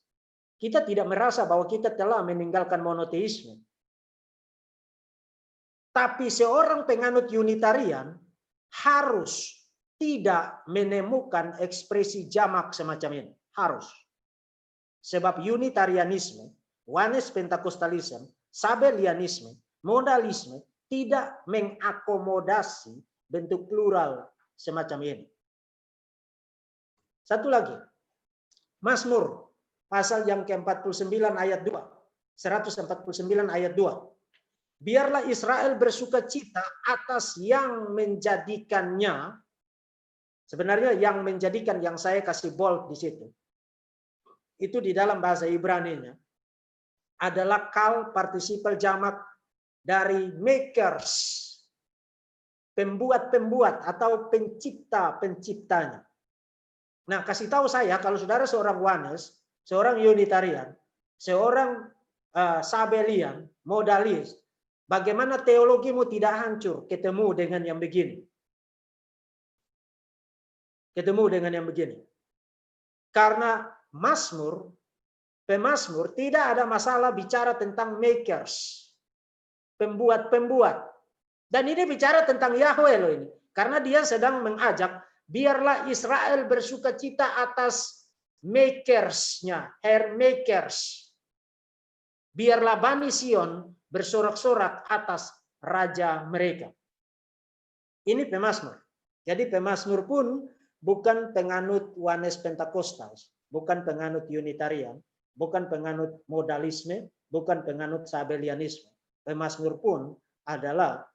Speaker 1: Kita tidak merasa bahwa kita telah meninggalkan monoteisme. Tapi seorang penganut Unitarian harus tidak menemukan ekspresi jamak semacam ini. Harus. Sebab Unitarianisme, Oneness Pentakostalisme, Sabelianisme, modalisme tidak mengakomodasi bentuk plural semacam ini. Satu lagi. Mazmur pasal yang ke-49 ayat 2. 149 ayat 2. Biarlah Israel bersukacita atas yang menjadikannya. Sebenarnya yang menjadikan yang saya kasih bold di situ. Itu di dalam bahasa Ibrani-nya adalah kal participle jamak dari makers. Pembuat-pembuat atau pencipta-penciptanya. Nah, kasih tahu saya kalau saudara seorang Oneness, seorang Unitarian, seorang Sabelian, modalis, bagaimana teologimu tidak hancur ketemu dengan yang begini? Ketemu dengan yang begini. Karena pemazmur tidak ada masalah bicara tentang makers, pembuat-pembuat. Dan ini bicara tentang Yahweh loh ini. Karena dia sedang mengajak, biarlah Israel bersukacita atas makersnya, hair makers. Biarlah Bani Sion bersorak-sorak atas raja mereka. Ini pemazmur. Jadi pemazmur pun bukan penganut Yohanes Pentakostal, bukan penganut Unitarian, bukan penganut modalisme, bukan penganut Sabelianisme. Pemazmur pun adalah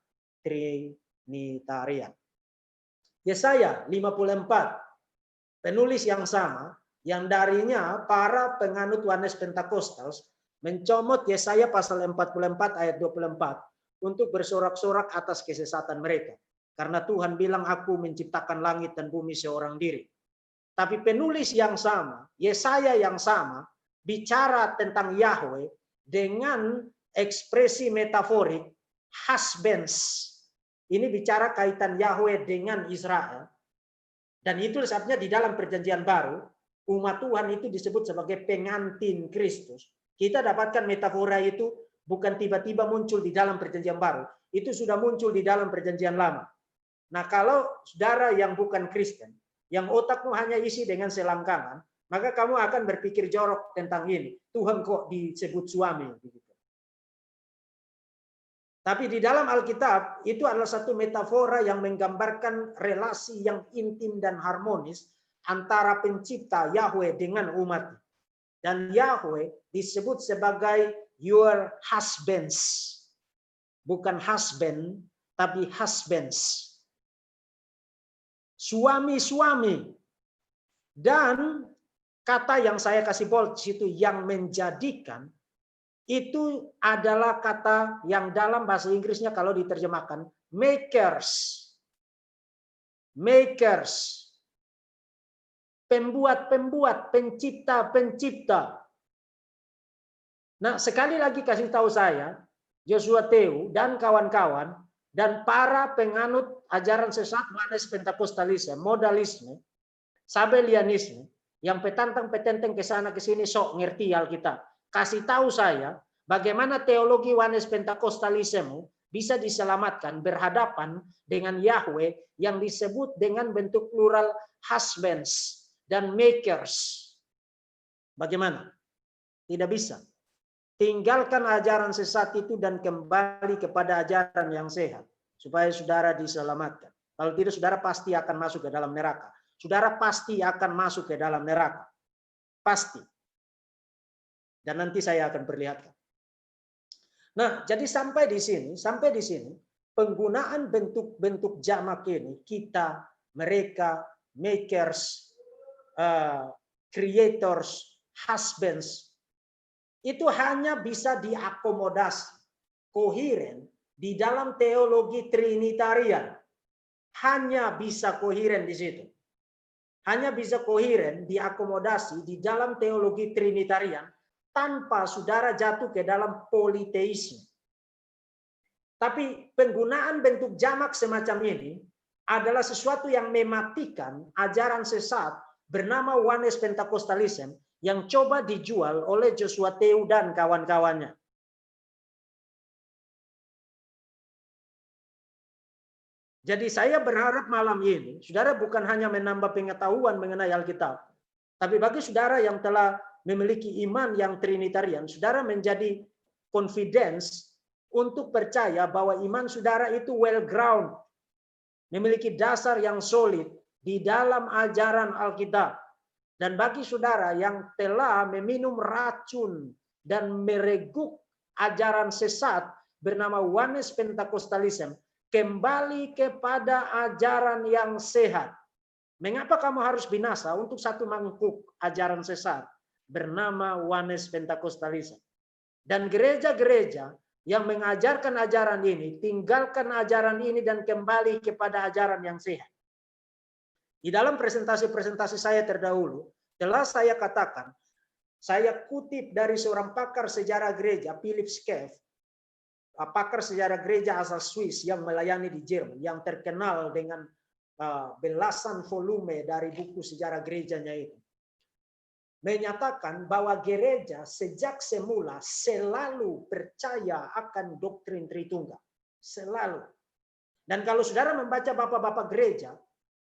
Speaker 1: Trinitarian. Yesaya 54, penulis yang sama, yang darinya para penganut Yohanes Pentakostal mencomot Yesaya pasal 44 ayat 24 untuk bersorak-sorak atas kesesatan mereka. Karena Tuhan bilang, aku menciptakan langit dan bumi seorang diri. Tapi penulis yang sama, Yesaya yang sama, bicara tentang Yahweh dengan ekspresi metaforik, husbands. Ini bicara kaitan Yahweh dengan Israel. Dan itu sebabnya di dalam perjanjian baru, umat Tuhan itu disebut sebagai pengantin Kristus. Kita dapatkan metafora itu bukan tiba-tiba muncul di dalam perjanjian baru. Itu sudah muncul di dalam perjanjian lama. Nah, kalau saudara yang bukan Kristen, yang otakmu hanya isi dengan selangkangan, maka kamu akan berpikir jorok tentang ini. Tuhan kok disebut suami? Tapi di dalam Alkitab, itu adalah satu metafora yang menggambarkan relasi yang intim dan harmonis antara pencipta Yahweh dengan umat. Dan Yahweh disebut sebagai your husbands. Bukan husband, tapi husbands. Suami-suami. Dan kata yang saya kasih bold situ, yang menjadikan, itu adalah kata yang dalam bahasa Inggrisnya kalau diterjemahkan makers. Makers. Pembuat-pembuat, pencipta-pencipta. Nah, sekali lagi kasih tahu saya, Joshua Teu dan kawan-kawan dan para penganut ajaran sesat Yohanes Pentakostalisme, modalisme, Sabelianisme, yang petantang-petenteng ke sana ke sini sok ngerti Alkitab. Kasih tahu saya bagaimana teologi Yohanes Pentakostalisme bisa diselamatkan berhadapan dengan Yahweh yang disebut dengan bentuk plural husbands dan makers. Bagaimana? Tidak bisa. Tinggalkan ajaran sesat itu dan kembali kepada ajaran yang sehat supaya saudara diselamatkan. Kalau tidak, saudara pasti akan masuk ke dalam neraka. Saudara pasti akan masuk ke dalam neraka. Pasti. Dan nanti saya akan perlihatkan. Nah, jadi sampai di sini penggunaan bentuk-bentuk jamak ini, kita, mereka, makers, creators, husbands, itu hanya bisa diakomodasi koheren di dalam teologi Trinitarian. Hanya bisa koheren di situ. Hanya bisa koheren diakomodasi di dalam teologi Trinitarian tanpa saudara jatuh ke dalam politeisme. Tapi penggunaan bentuk jamak semacam ini adalah sesuatu yang mematikan ajaran sesat bernama Yohanes Pentakostalisme yang coba dijual oleh Joshua Teu dan kawan-kawannya. Jadi saya berharap malam ini, saudara bukan hanya menambah pengetahuan mengenai Alkitab, tapi bagi saudara yang telah memiliki iman yang Trinitarian, saudara menjadi confidence untuk percaya bahwa iman saudara itu well ground, memiliki dasar yang solid di dalam ajaran Alkitab. Dan bagi saudara yang telah meminum racun dan mereguk ajaran sesat bernama Yohanes Pentakostalisme, kembali kepada ajaran yang sehat. Mengapa kamu harus binasa untuk satu mangkuk ajaran sesat bernama Yohanes Pentakostalisme? Dan gereja-gereja yang mengajarkan ajaran ini, tinggalkan ajaran ini dan kembali kepada ajaran yang sehat. Di dalam presentasi-presentasi saya terdahulu, telah saya katakan, saya kutip dari seorang pakar sejarah gereja, Philip Skeff, pakar sejarah gereja asal Swiss yang melayani di Jerman, yang terkenal dengan belasan volume dari buku sejarah gerejanya itu. Menyatakan bahwa gereja sejak semula selalu percaya akan doktrin Tritunggal. Selalu. Dan kalau saudara membaca bapak-bapak gereja,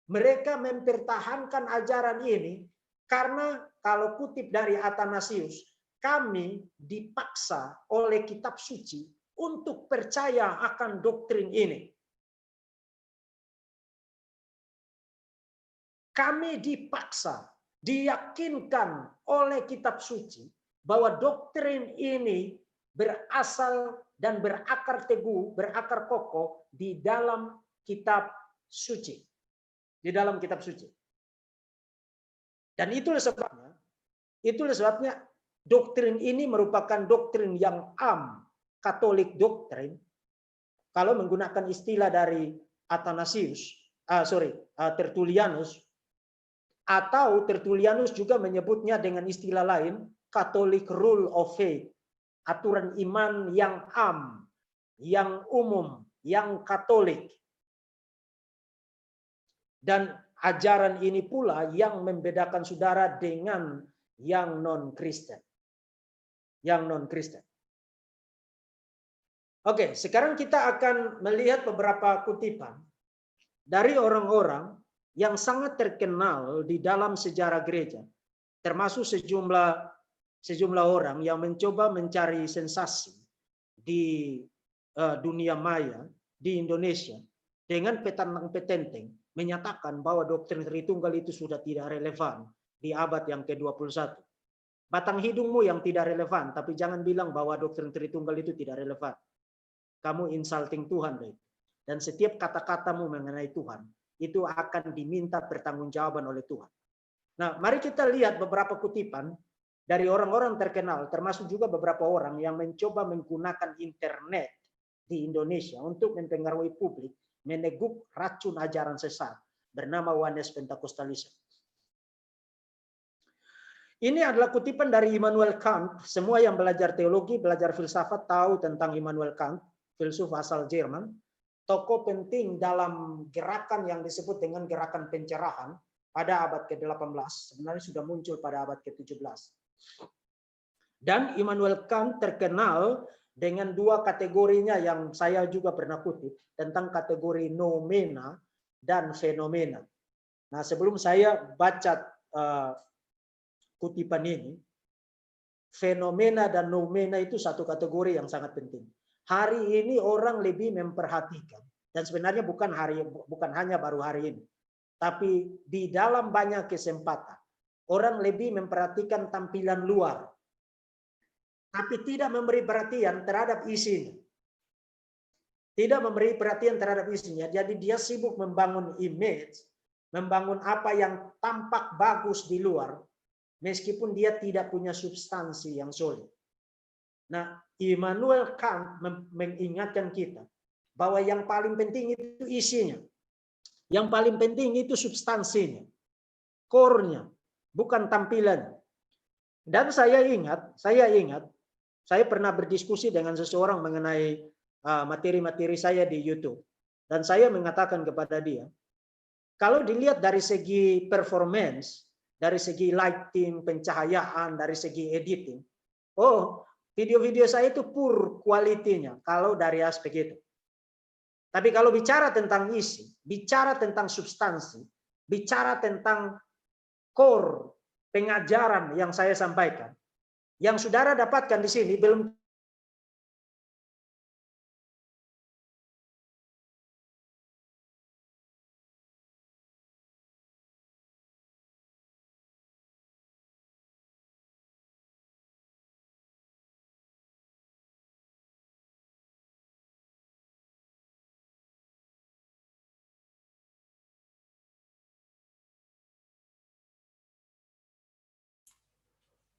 Speaker 1: mereka mempertahankan ajaran ini karena kalau kutip dari Athanasius, kami dipaksa oleh kitab suci untuk percaya akan doktrin ini. Kami dipaksa, diyakinkan oleh kitab suci bahwa doktrin ini berasal dan berakar teguh, berakar kokoh di dalam kitab suci. Di dalam kitab suci. Dan itulah sebabnya doktrin ini merupakan doktrin yang Katolik doktrin. Kalau menggunakan istilah dari Tertullianus, atau Tertullianus juga menyebutnya dengan istilah lain, Catholic Rule of Faith, aturan iman yang yang umum, yang Katolik. Dan ajaran ini pula yang membedakan saudara dengan yang non-Kristen. Yang non-Kristen. Oke, sekarang kita akan melihat beberapa kutipan dari orang-orang yang sangat terkenal di dalam sejarah gereja, termasuk sejumlah orang yang mencoba mencari sensasi di dunia maya, di Indonesia, dengan petentang-petenteng menyatakan bahwa doktrin Tritunggal itu sudah tidak relevan di abad yang ke-21. Batang hidungmu yang tidak relevan, tapi jangan bilang bahwa doktrin Tritunggal itu tidak relevan. Kamu insulting Tuhan, baik. Dan setiap kata-katamu mengenai Tuhan itu akan diminta pertanggungjawaban oleh Tuhan. Nah, mari kita lihat beberapa kutipan dari orang-orang terkenal, termasuk juga beberapa orang yang mencoba menggunakan internet di Indonesia untuk mempengaruhi publik, meneguk racun ajaran sesat bernama Oneness Pentecostalism. Ini adalah kutipan dari Immanuel Kant. Semua yang belajar teologi, belajar filsafat tahu tentang Immanuel Kant, filsuf asal Jerman. Tokoh penting dalam gerakan yang disebut dengan gerakan pencerahan pada abad ke-18, sebenarnya sudah muncul pada abad ke-17. Dan Immanuel Kant terkenal dengan dua kategorinya yang saya juga pernah kutip, tentang kategori noumena dan fenomena. Nah, sebelum saya baca kutipan ini, fenomena dan noumena itu satu kategori yang sangat penting. Hari ini orang lebih memperhatikan, dan sebenarnya bukan hanya baru hari ini, tapi di dalam banyak kesempatan orang lebih memperhatikan tampilan luar, tapi tidak memberi perhatian terhadap isinya. Tidak memberi perhatian terhadap isinya, jadi dia sibuk membangun image, membangun apa yang tampak bagus di luar, meskipun dia tidak punya substansi yang solid. Nah, Immanuel Kant mengingatkan kita bahwa yang paling penting itu isinya. Yang paling penting itu substansinya, core-nya, bukan tampilan. Dan saya ingat, saya pernah berdiskusi dengan seseorang mengenai materi-materi saya di YouTube. Dan saya mengatakan kepada dia, kalau dilihat dari segi performance, dari segi lighting, pencahayaan, dari segi editing, video-video saya itu poor quality-nya kalau dari aspek itu. Tapi kalau bicara tentang isi, bicara tentang substansi, bicara tentang core pengajaran yang saya sampaikan, yang saudara dapatkan di sini belum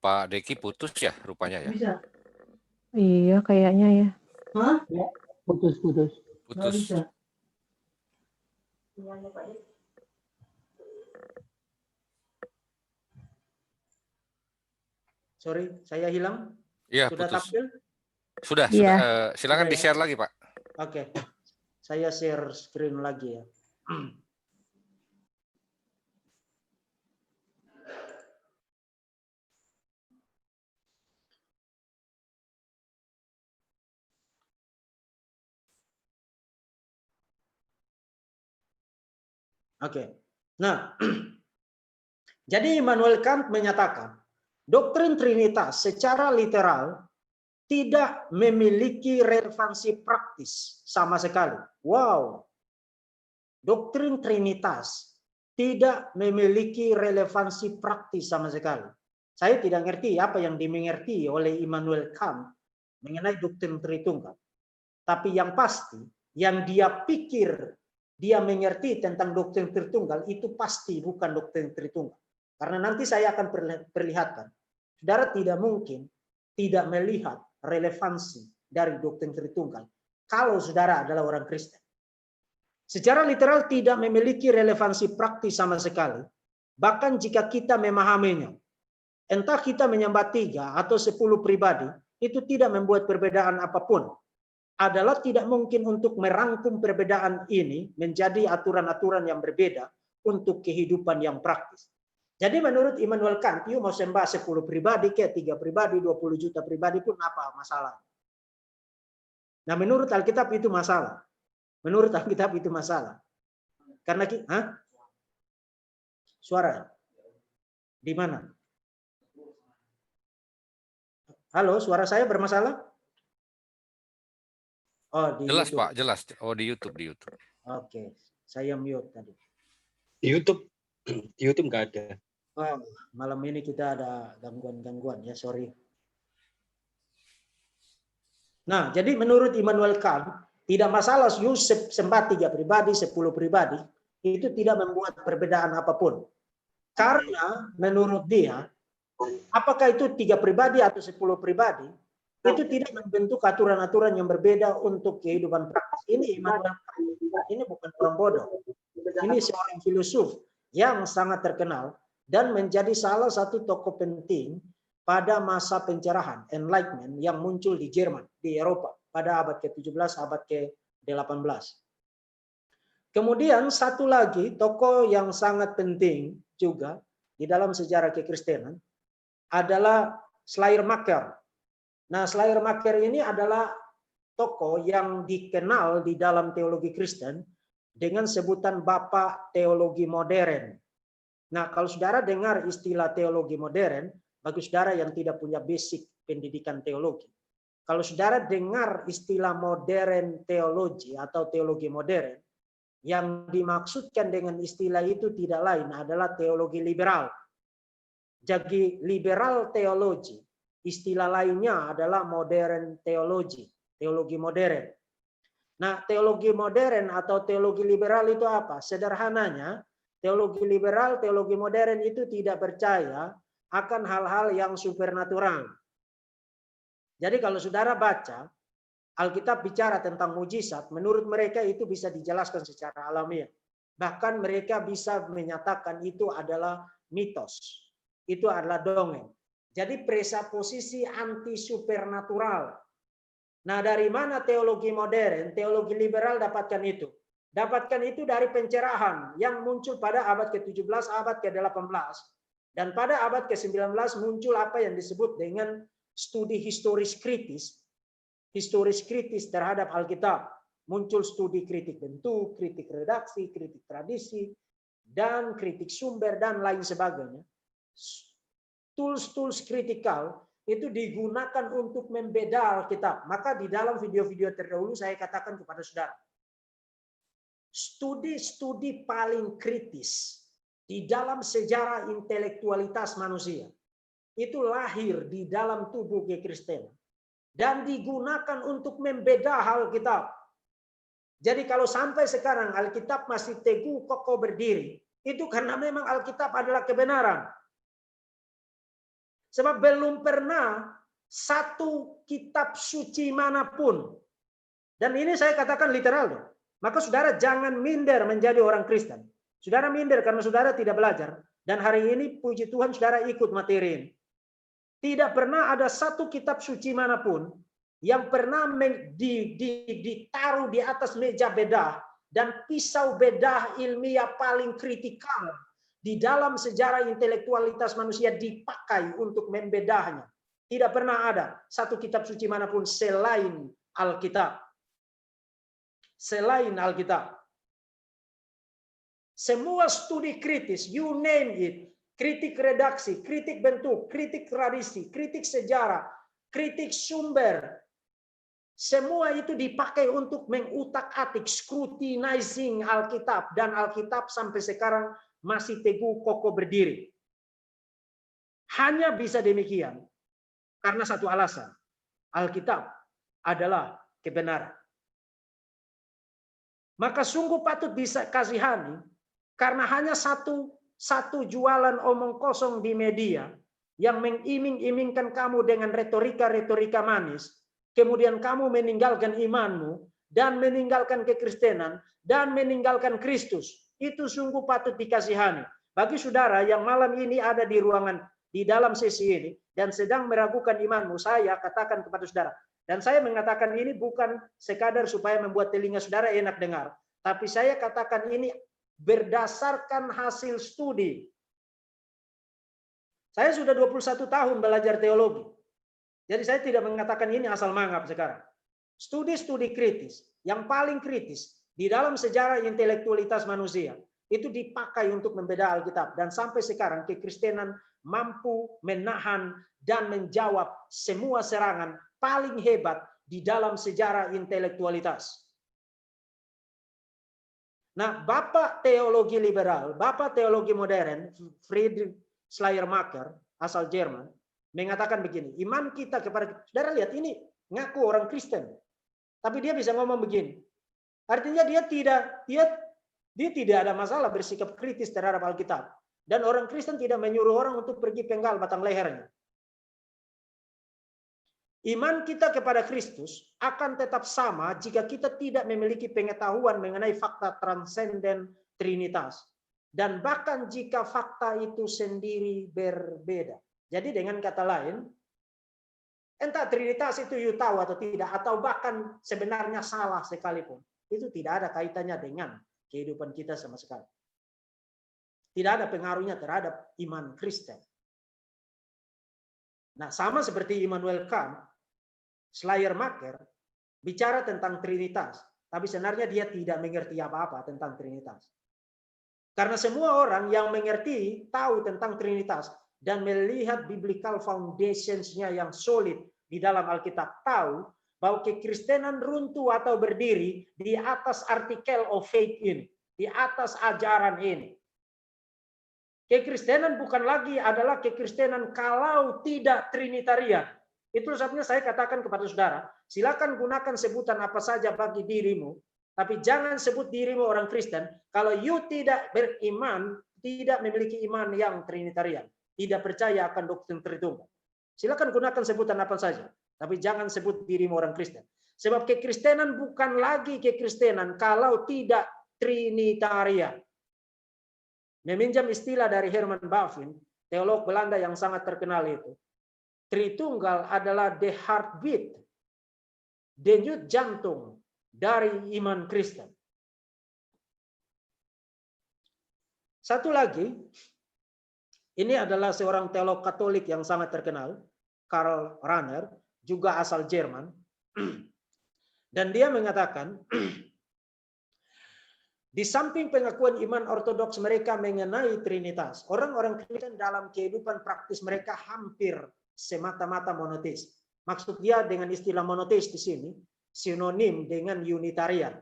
Speaker 2: Pak Deki putus ya rupanya ya.
Speaker 1: bisa.
Speaker 6: Iya, kayaknya ya.
Speaker 1: Hah?
Speaker 3: Ya, putus-putus.
Speaker 1: Nggak
Speaker 2: Putus.
Speaker 1: bisa. Sorry, saya hilang.
Speaker 2: Iya,
Speaker 1: Sudah
Speaker 2: putus.
Speaker 1: tampil?
Speaker 2: Sudah.
Speaker 6: Iya.
Speaker 2: Silakan
Speaker 1: Sudah ya?
Speaker 2: di-share lagi, Pak.
Speaker 1: Oke. Saya share screen lagi ya. Oke. Nah, jadi Immanuel Kant menyatakan doktrin Trinitas secara literal tidak memiliki relevansi praktis sama sekali. Wow. Doktrin Trinitas tidak memiliki relevansi praktis sama sekali. Saya tidak ngerti apa yang dimengerti oleh Immanuel Kant mengenai doktrin Tritunggal. Tapi yang pasti, yang dia pikir, dia mengerti tentang doktrin Tritunggal, itu pasti bukan doktrin Tritunggal. Karena nanti saya akan perlihatkan. Saudara tidak mungkin tidak melihat relevansi dari doktrin Tritunggal kalau saudara adalah orang Kristen. Secara literal tidak memiliki relevansi praktis sama sekali. Bahkan jika kita memahaminya, entah kita menyembah 3 atau 10 pribadi, itu tidak membuat perbedaan apapun. Adalah tidak mungkin untuk merangkum perbedaan ini menjadi aturan-aturan yang berbeda untuk kehidupan yang praktis. Jadi menurut Immanuel Kant, you mau sembah 10 pribadi, kayak 3 pribadi, 20 juta pribadi pun apa masalah. Nah menurut Alkitab itu masalah. Menurut Alkitab itu masalah. Karena suara di mana? Halo, suara saya bermasalah? Oh, di
Speaker 2: Jelas
Speaker 1: YouTube.
Speaker 2: Pak, jelas. Oh di YouTube, di YouTube.
Speaker 1: Oke, saya mute tadi.
Speaker 5: Di YouTube nggak ada.
Speaker 1: Oh, malam ini kita ada gangguan-gangguan ya, sorry. Nah, jadi menurut Immanuel Kant, tidak masalah Yusuf sembah 3 pribadi, 10 pribadi, itu tidak membuat perbedaan apapun. Karena menurut dia, apakah itu 3 pribadi atau 10 pribadi, itu tidak membentuk aturan-aturan yang berbeda untuk kehidupan praktis. Ini Immanuel Kant, ini bukan orang bodoh. Ini seorang filosof yang sangat terkenal dan menjadi salah satu tokoh penting pada masa pencerahan, Enlightenment, yang muncul di Jerman, di Eropa, pada abad ke-17, abad ke-18. Kemudian satu lagi tokoh yang sangat penting juga di dalam sejarah kekristenan adalah Schleiermacher. Nah, Schleiermacher ini adalah tokoh yang dikenal di dalam teologi Kristen dengan sebutan Bapak Teologi Modern. Nah, kalau saudara dengar istilah teologi modern, bagi saudara yang tidak punya basic pendidikan teologi, kalau saudara dengar istilah modern teologi atau teologi modern, yang dimaksudkan dengan istilah itu tidak lain adalah teologi liberal. Jadi liberal teologi, istilah lainnya adalah modern teologi, teologi modern. Nah, teologi modern atau teologi liberal itu apa? Sederhananya, teologi liberal, teologi modern itu tidak percaya akan hal-hal yang supernatural. Jadi kalau saudara baca, Alkitab bicara tentang mujizat, menurut mereka itu bisa dijelaskan secara alamiah. Bahkan mereka bisa menyatakan itu adalah mitos. Itu adalah dongeng. Jadi presuposisi anti supernatural. Nah, dari mana teologi modern, teologi liberal dapatkan itu? Dapatkan itu dari pencerahan yang muncul pada abad ke-17, abad ke-18. Dan pada abad ke-19 muncul apa yang disebut dengan studi historis kritis terhadap Alkitab. Muncul studi kritik bentuk, kritik redaksi, kritik tradisi, dan kritik sumber, dan lain sebagainya. Tools-tools kritikal itu digunakan untuk membeda Alkitab. Maka di dalam video-video terdahulu saya katakan kepada saudara, studi-studi paling kritis di dalam sejarah intelektualitas manusia itu lahir di dalam tubuh kekristenan dan digunakan untuk membeda Alkitab. Jadi kalau sampai sekarang Alkitab masih teguh kokoh berdiri, itu karena memang Alkitab adalah kebenaran. Sebab belum pernah satu kitab suci manapun, dan ini saya katakan literal loh, maka saudara jangan minder menjadi orang Kristen. Saudara minder karena saudara tidak belajar, dan hari ini puji Tuhan saudara ikut materi ini. Tidak pernah ada satu kitab suci manapun yang pernah ditaruh di atas meja bedah dan pisau bedah ilmiah paling kritikal di dalam sejarah intelektualitas manusia dipakai untuk membedahnya. Tidak pernah ada satu kitab suci manapun selain Alkitab. Selain Alkitab. Semua studi kritis, you name it, kritik redaksi, kritik bentuk, kritik tradisi, kritik sejarah, kritik sumber, semua itu dipakai untuk mengutak-atik, scrutinizing Alkitab, dan Alkitab sampai sekarang masih teguh kokoh berdiri. Hanya bisa demikian karena satu alasan, Alkitab adalah kebenaran. Maka sungguh patut bisa kasihani karena hanya satu jualan omong kosong di media yang mengiming-imingkan kamu dengan retorika-retorika manis, kemudian kamu meninggalkan imanmu dan meninggalkan kekristenan dan meninggalkan Kristus. Itu sungguh patut dikasihani. Bagi saudara yang malam ini ada di ruangan di dalam sesi ini dan sedang meragukan imanmu, saya katakan kepada saudara, dan saya mengatakan ini bukan sekadar supaya membuat telinga saudara enak dengar, tapi saya katakan ini berdasarkan hasil studi. Saya sudah 21 tahun belajar teologi. Jadi saya tidak mengatakan ini asal mangap sekarang. Studi-studi kritis, yang paling kritis di dalam sejarah intelektualitas manusia, itu dipakai untuk membeda Alkitab. Dan sampai sekarang kekristenan mampu menahan dan menjawab semua serangan paling hebat di dalam sejarah intelektualitas. Nah, Bapak teologi liberal, Bapak teologi modern, Friedrich Schleiermacher, asal Jerman, mengatakan begini, iman kita kepada, saudara lihat ini ngaku orang Kristen, tapi dia bisa ngomong begini. Artinya dia tidak ada masalah bersikap kritis terhadap Alkitab. Dan orang Kristen tidak menyuruh orang untuk pergi penggal batang lehernya. Iman kita kepada Kristus akan tetap sama jika kita tidak memiliki pengetahuan mengenai fakta transenden Trinitas. Dan bahkan jika fakta itu sendiri berbeda. Jadi dengan kata lain, entah Trinitas itu you tahu atau tidak, atau bahkan sebenarnya salah sekalipun, itu tidak ada kaitannya dengan kehidupan kita sama sekali. Tidak ada pengaruhnya terhadap iman Kristen. Nah, sama seperti Immanuel Kant, Schleiermacher bicara tentang Trinitas, tapi sebenarnya dia tidak mengerti apa-apa tentang Trinitas. Karena semua orang yang mengerti, tahu tentang Trinitas, dan melihat biblical foundationsnya yang solid di dalam Alkitab, tahu bahwa kekristenan runtuh atau berdiri di atas artikel of faith ini, di atas ajaran ini. Kekristenan bukan lagi adalah kekristenan kalau tidak Trinitarian. Itu sebabnya saya katakan kepada saudara, silakan gunakan sebutan apa saja bagi dirimu, tapi jangan sebut dirimu orang Kristen kalau you tidak beriman, tidak memiliki iman yang Trinitarian, tidak percaya akan doktrin Tritunggal. Silakan gunakan sebutan apa saja, tapi jangan sebut dirimu orang Kristen. Sebab kekristenan bukan lagi kekristenan kalau tidak Trinitarian. Meminjam istilah dari Herman Bavinck, teolog Belanda yang sangat terkenal itu, Tritunggal adalah the heartbeat, denyut jantung dari iman Kristen. Satu lagi, ini adalah seorang teolog Katolik yang sangat terkenal, Karl Rahner, juga asal Jerman. Dan dia mengatakan, di samping pengakuan iman ortodoks mereka mengenai Trinitas, orang-orang Kristen dalam kehidupan praktis mereka hampir semata-mata monoteis. Maksud dia dengan istilah monoteis di sini sinonim dengan Unitarian.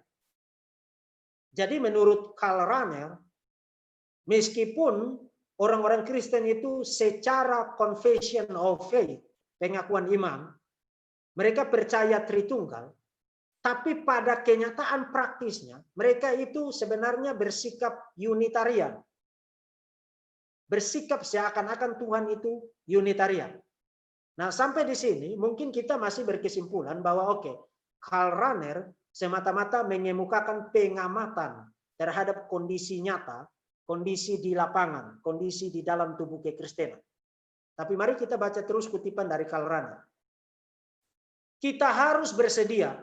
Speaker 1: Jadi menurut Karl Rahner, meskipun orang-orang Kristen itu secara confession of faith, pengakuan iman, mereka percaya Tritunggal, tapi pada kenyataan praktisnya mereka itu sebenarnya bersikap Unitarian. Bersikap seakan-akan Tuhan itu Unitarian. Nah, sampai di sini mungkin kita masih berkesimpulan bahwa Karl Rahner semata-mata mengemukakan pengamatan terhadap kondisi nyata, kondisi di lapangan, kondisi di dalam tubuh kekristenan. Tapi mari kita baca terus kutipan dari Karl Rahner. Kita harus bersedia,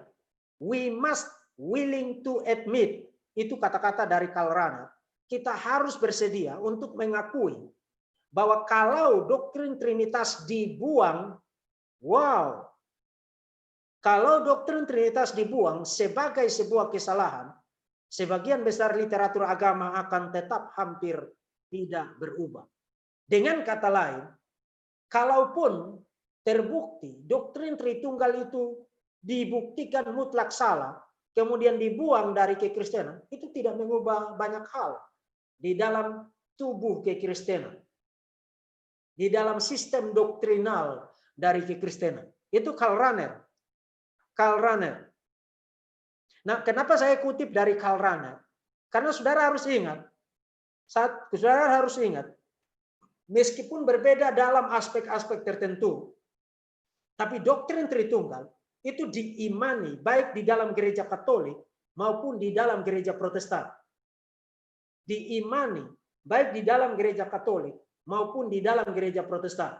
Speaker 1: we must willing to admit, itu kata-kata dari Karl Rahner. Kita harus bersedia untuk mengakui bahwa kalau doktrin Trinitas dibuang, kalau doktrin Trinitas dibuang sebagai sebuah kesalahan, sebagian besar literatur agama akan tetap hampir tidak berubah. Dengan kata lain, kalaupun terbukti doktrin Tritunggal itu dibuktikan mutlak salah, kemudian dibuang dari kekristenan, itu tidak mengubah banyak hal di dalam tubuh kekristenan, di dalam sistem doktrinal dari kekristenan. Itu Karl Rahner. Karl Rahner. Nah, kenapa saya kutip dari Karl Rahner? Karena saudara harus ingat, meskipun berbeda dalam aspek-aspek tertentu, tapi doktrin Tritunggal itu diimani baik di dalam gereja Katolik maupun di dalam gereja Protestan. Diimani baik di dalam gereja Katolik maupun di dalam gereja Protestan.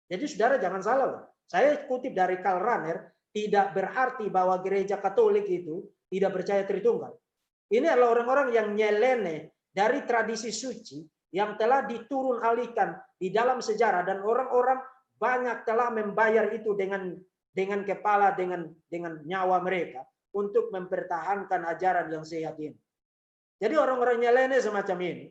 Speaker 1: Jadi saudara jangan salah loh. Saya kutip dari Karl Rahner, tidak berarti bahwa gereja Katolik itu tidak percaya Tritunggal. Ini adalah orang-orang yang nyeleneh dari tradisi suci yang telah diturun alihkan di dalam sejarah, dan orang-orang banyak telah membayar itu dengan kepala, dengan nyawa mereka untuk mempertahankan ajaran yang sehat ini. Jadi orang-orang nyeleneh semacam ini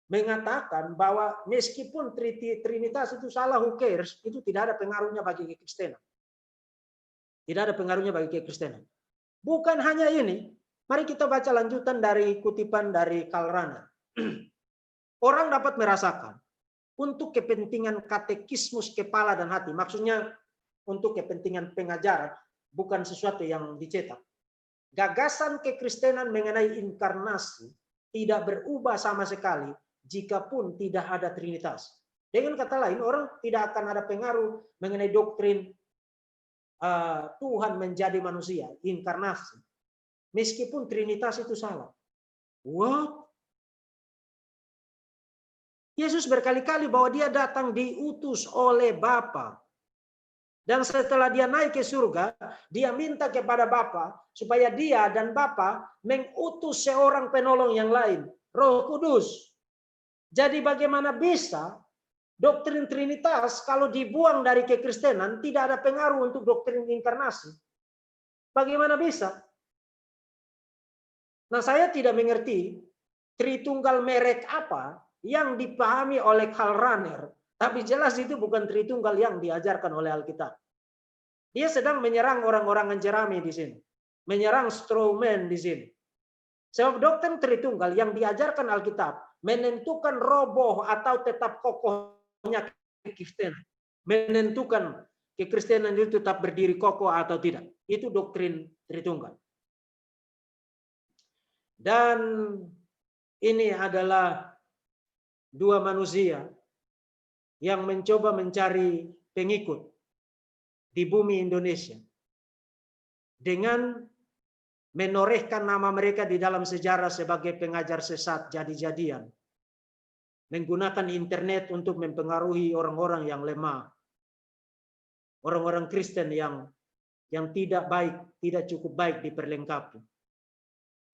Speaker 1: mengatakan bahwa meskipun Trinitas itu salah, who cares, itu tidak ada pengaruhnya bagi kekristenan. Tidak ada pengaruhnya bagi kekristenan. Bukan hanya ini, mari kita baca lanjutan dari kutipan dari Karl Rahner. Orang dapat merasakan untuk kepentingan katekismus kepala dan hati, maksudnya untuk kepentingan pengajaran, bukan sesuatu yang dicetak. Gagasan kekristenan mengenai inkarnasi tidak berubah sama sekali jikapun tidak ada Trinitas. Dengan kata lain, orang tidak akan ada pengaruh mengenai doktrin Tuhan menjadi manusia, inkarnasi, meskipun Trinitas itu salah. What? Yesus berkali-kali bahwa dia datang diutus oleh Bapa. Dan setelah dia naik ke surga, dia minta kepada Bapa supaya dia dan Bapa mengutus seorang penolong yang lain, Roh Kudus. Jadi bagaimana bisa doktrin Trinitas kalau dibuang dari kekristenan tidak ada pengaruh untuk doktrin inkarnasi? Bagaimana bisa? Nah, saya tidak mengerti Tritunggal merek apa yang dipahami oleh Karl Rahner, tapi jelas itu bukan Tritunggal yang diajarkan oleh Alkitab. Dia sedang menyerang orang-orang Jerami di sini, menyerang strawman di sini. Sebab doktrin Tritunggal yang diajarkan Alkitab menentukan roboh atau tetap kokohnya kekristenan, menentukan kekristenan itu tetap berdiri kokoh atau tidak. Itu doktrin Tritunggal. Dan ini adalah dua manusia yang mencoba mencari pengikut di bumi Indonesia dengan menorehkan nama mereka di dalam sejarah sebagai pengajar sesat jadi-jadian, menggunakan internet untuk mempengaruhi orang-orang yang lemah, orang-orang Kristen yang tidak baik, tidak cukup baik diperlengkapi,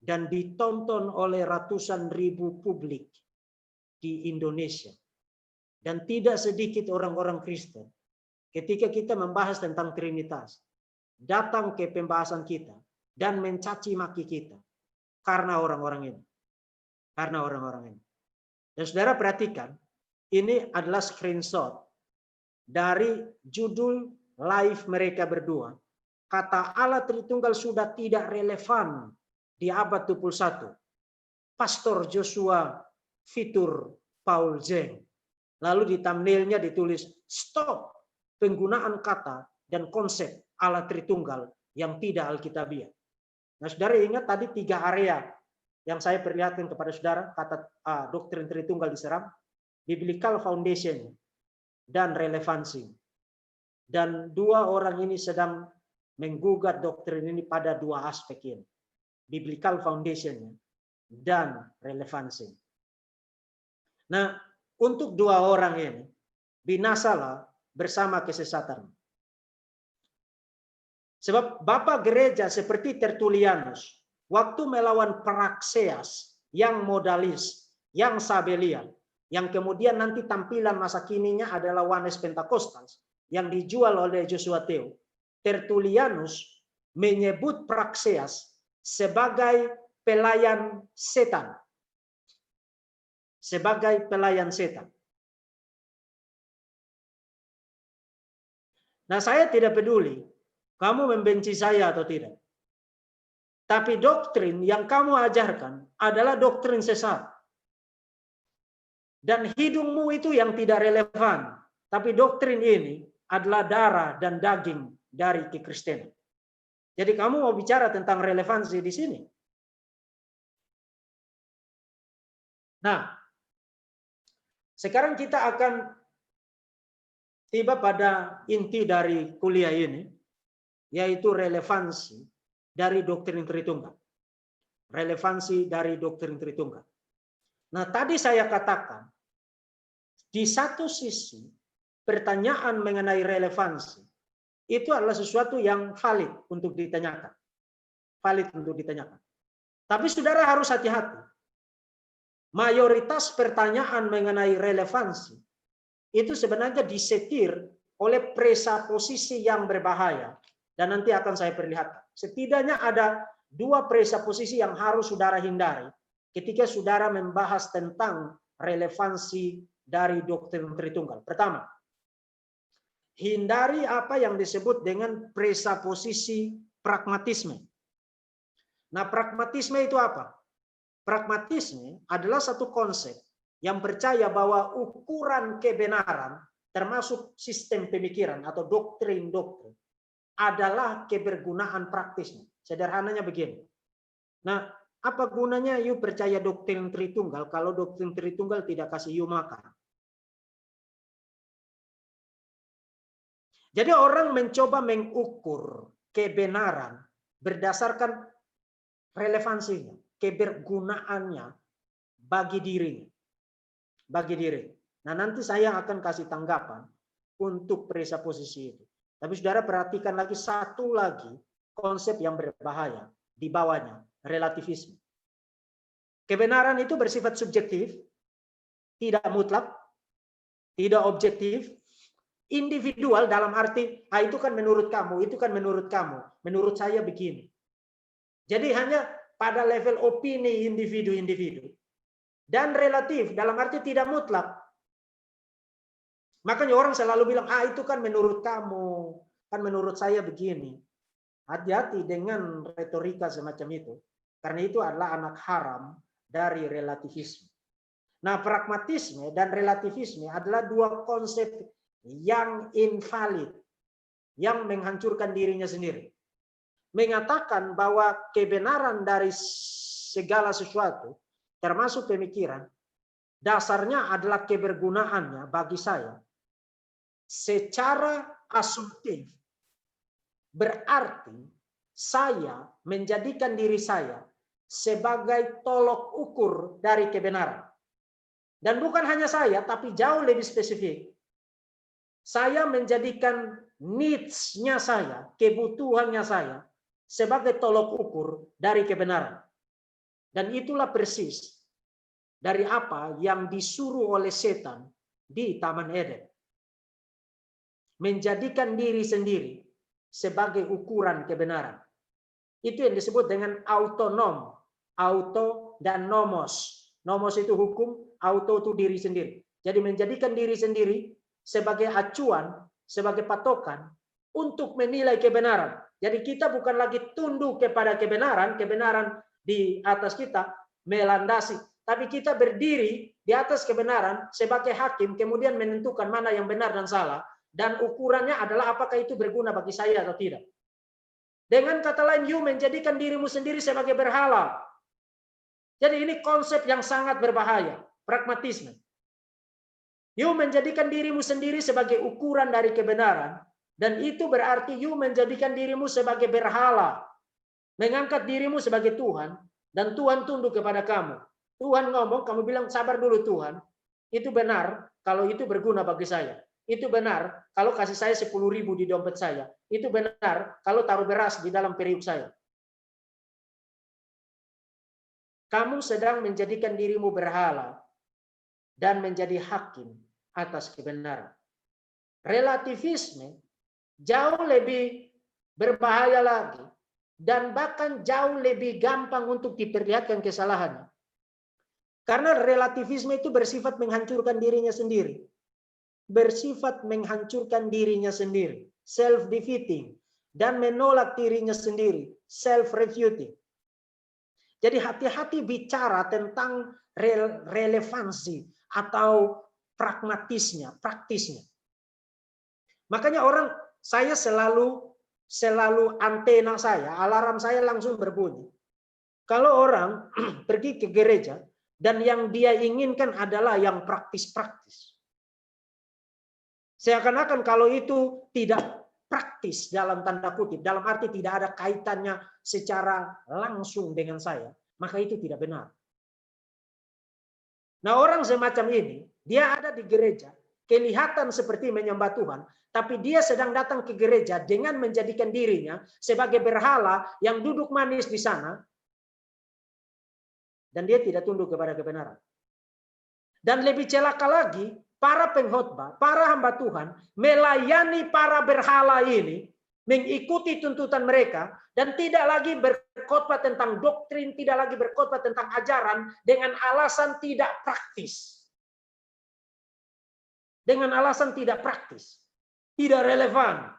Speaker 1: dan ditonton oleh ratusan ribu publik di Indonesia. Dan tidak sedikit orang-orang Kristen, ketika kita membahas tentang Trinitas, datang ke pembahasan kita dan mencaci maki kita karena orang-orang ini. Karena orang-orang ini. Dan saudara perhatikan, ini adalah screenshot dari judul live mereka berdua. Kata Allah Tritunggal sudah tidak relevan di abad 21. Pastor Joshua Fitur Paul Zeng. Lalu di thumbnailnya ditulis stop penggunaan kata dan konsep Allah Tritunggal yang tidak alkitabiah. Nah, saudara ingat tadi 3 area yang saya perlihatkan kepada saudara, kata doktrin Tritunggal diserang, biblical foundation dan relevansi. Dan 2 orang ini sedang menggugat doktrin ini pada 2 aspek ini, biblical foundation dan relevansi. Nah, untuk 2 orang ini binasalah bersama kesesatan. Sebab bapak gereja seperti Tertullianus waktu melawan Praxeas yang modalis, yang sabelian, yang kemudian nanti tampilan masa kininya adalah Oneness Pentecostals yang dijual oleh Joshua Theo. Tertullianus menyebut Praxeas sebagai pelayan setan. Sebagai pelayan setan. Nah, saya tidak peduli kamu membenci saya atau tidak. Tapi doktrin yang kamu ajarkan adalah doktrin sesat. Dan hidungmu itu yang tidak relevan. Tapi doktrin ini adalah darah dan daging dari kekristenan. Jadi kamu mau bicara tentang relevansi di sini. Nah, sekarang kita akan tiba pada inti dari kuliah ini, yaitu relevansi dari doktrin Tritunggal. Relevansi dari doktrin Tritunggal. Nah, tadi saya katakan, di satu sisi, pertanyaan mengenai relevansi, itu adalah sesuatu yang valid untuk ditanyakan. Valid untuk ditanyakan. Tapi saudara harus hati-hati. Mayoritas pertanyaan mengenai relevansi, itu sebenarnya disetir oleh presaposisi yang berbahaya. Dan nanti akan saya perlihatkan. Setidaknya ada 2 presaposisi yang harus saudara hindari ketika saudara membahas tentang relevansi dari doktrin Tritunggal. Pertama, hindari apa yang disebut dengan presaposisi pragmatisme. Nah, pragmatisme itu apa? Pragmatisme adalah satu konsep yang percaya bahwa ukuran kebenaran termasuk sistem pemikiran atau doktrin-doktrin adalah kebergunaan praktisnya. Sederhananya begini. Nah, apa gunanya you percaya doktrin Tritunggal kalau doktrin Tritunggal tidak kasih you makan? Jadi orang mencoba mengukur kebenaran berdasarkan relevansinya, kebergunaannya bagi dirinya. Bagi diri. Nah, nanti saya akan kasih tanggapan untuk presaposisi itu. Tapi saudara perhatikan lagi satu lagi konsep yang berbahaya di bawahnya, relativisme. Kebenaran itu bersifat subjektif, tidak mutlak, tidak objektif, individual dalam arti, itu kan menurut kamu, itu kan menurut kamu, menurut saya begini. Jadi hanya pada level opini individu-individu. Dan relatif dalam arti tidak mutlak. Makanya orang selalu bilang, itu kan menurut kamu, kan menurut saya begini. Hati-hati dengan retorika semacam itu. Karena itu adalah anak haram dari relativisme. Nah, pragmatisme dan relativisme adalah 2 konsep yang invalid, yang menghancurkan dirinya sendiri. Mengatakan bahwa kebenaran dari segala sesuatu, termasuk pemikiran, dasarnya adalah kebergunaannya bagi saya secara asumtif. Berarti saya menjadikan diri saya sebagai tolok ukur dari kebenaran. Dan bukan hanya saya, tapi jauh lebih spesifik. Saya menjadikan needs-nya saya, kebutuhannya saya, sebagai tolok ukur dari kebenaran. Dan itulah persis dari apa yang disuruh oleh setan di Taman Eden. Menjadikan diri sendiri sebagai ukuran kebenaran. Itu yang disebut dengan autonom. Auto dan nomos. Nomos itu hukum, auto itu diri sendiri. Jadi menjadikan diri sendiri sebagai acuan, sebagai patokan untuk menilai kebenaran. Jadi kita bukan lagi tunduk kepada kebenaran, kebenaran di atas kita melandasi, tapi kita berdiri di atas kebenaran sebagai hakim, kemudian menentukan mana yang benar dan salah, dan ukurannya adalah apakah itu berguna bagi saya atau tidak. Dengan kata lain, you menjadikan dirimu sendiri sebagai berhala. Jadi ini konsep yang sangat berbahaya, pragmatisme. You menjadikan dirimu sendiri sebagai ukuran dari kebenaran, dan itu berarti you menjadikan dirimu sebagai berhala, mengangkat dirimu sebagai Tuhan, dan Tuhan tunduk kepada kamu. Tuhan ngomong, kamu bilang sabar dulu Tuhan, itu benar kalau itu berguna bagi saya. Itu benar kalau kasih saya 10.000 di dompet saya. Itu benar kalau taruh beras di dalam periuk saya. Kamu sedang menjadikan dirimu berhala dan menjadi hakim atas kebenaran. Relativisme jauh lebih berbahaya lagi dan bahkan jauh lebih gampang untuk diperlihatkan kesalahannya. Karena relativisme itu bersifat menghancurkan dirinya sendiri. Bersifat menghancurkan dirinya sendiri, self-defeating, dan menolak dirinya sendiri, self-refuting. Jadi hati-hati bicara tentang relevansi atau pragmatisnya, praktisnya. Makanya saya selalu antena saya, alarm saya langsung berbunyi. Kalau orang pergi ke gereja dan yang dia inginkan adalah yang praktis-praktis. Seakan-akan kalau itu tidak praktis dalam tanda kutip, dalam arti tidak ada kaitannya secara langsung dengan saya, maka itu tidak benar. Nah, orang semacam ini, dia ada di gereja, kelihatan seperti menyembah Tuhan, tapi dia sedang datang ke gereja dengan menjadikan dirinya sebagai berhala yang duduk manis di sana, dan dia tidak tunduk kepada kebenaran. Dan lebih celaka lagi, para pengkhotbah, para hamba Tuhan melayani para berhala ini, mengikuti tuntutan mereka, dan tidak lagi berkhotbah tentang doktrin, tidak lagi berkhotbah tentang ajaran dengan alasan tidak praktis. Dengan alasan tidak praktis, tidak relevan.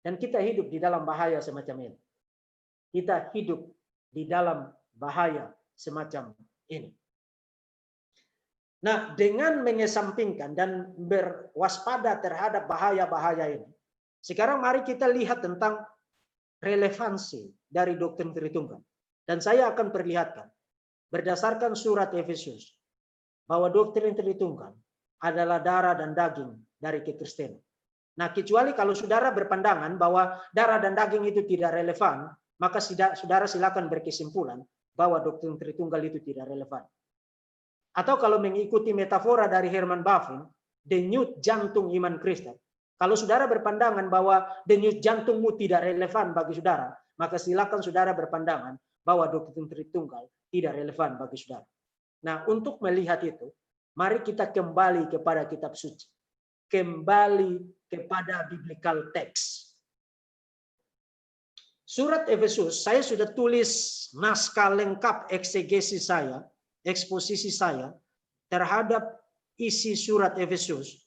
Speaker 1: Dan kita hidup di dalam bahaya semacam ini. Kita hidup di dalam bahaya semacam ini. Nah, dengan mengesampingkan dan berwaspada terhadap bahaya-bahaya ini, sekarang mari kita lihat tentang relevansi dari doktrin Tritunggal. Dan saya akan perlihatkan berdasarkan surat Efesus bahwa doktrin Tritunggal adalah darah dan daging dari kekristenan. Nah, kecuali kalau saudara berpandangan bahwa darah dan daging itu tidak relevan, maka saudara silakan berkesimpulan bahwa doktrin Tritunggal itu tidak relevan. Atau kalau mengikuti metafora dari Herman Bavinck, denyut jantung iman Kristen. Kalau saudara berpandangan bahwa denyut jantungmu tidak relevan bagi saudara, maka silakan saudara berpandangan bahwa doktrin Tritunggal tidak relevan bagi saudara. Nah, untuk melihat itu, mari kita kembali kepada kitab suci. Kembali kepada biblical text. Surat Efesus, saya sudah tulis naskah lengkap eksegesis saya, eksposisi saya terhadap isi surat Efesus.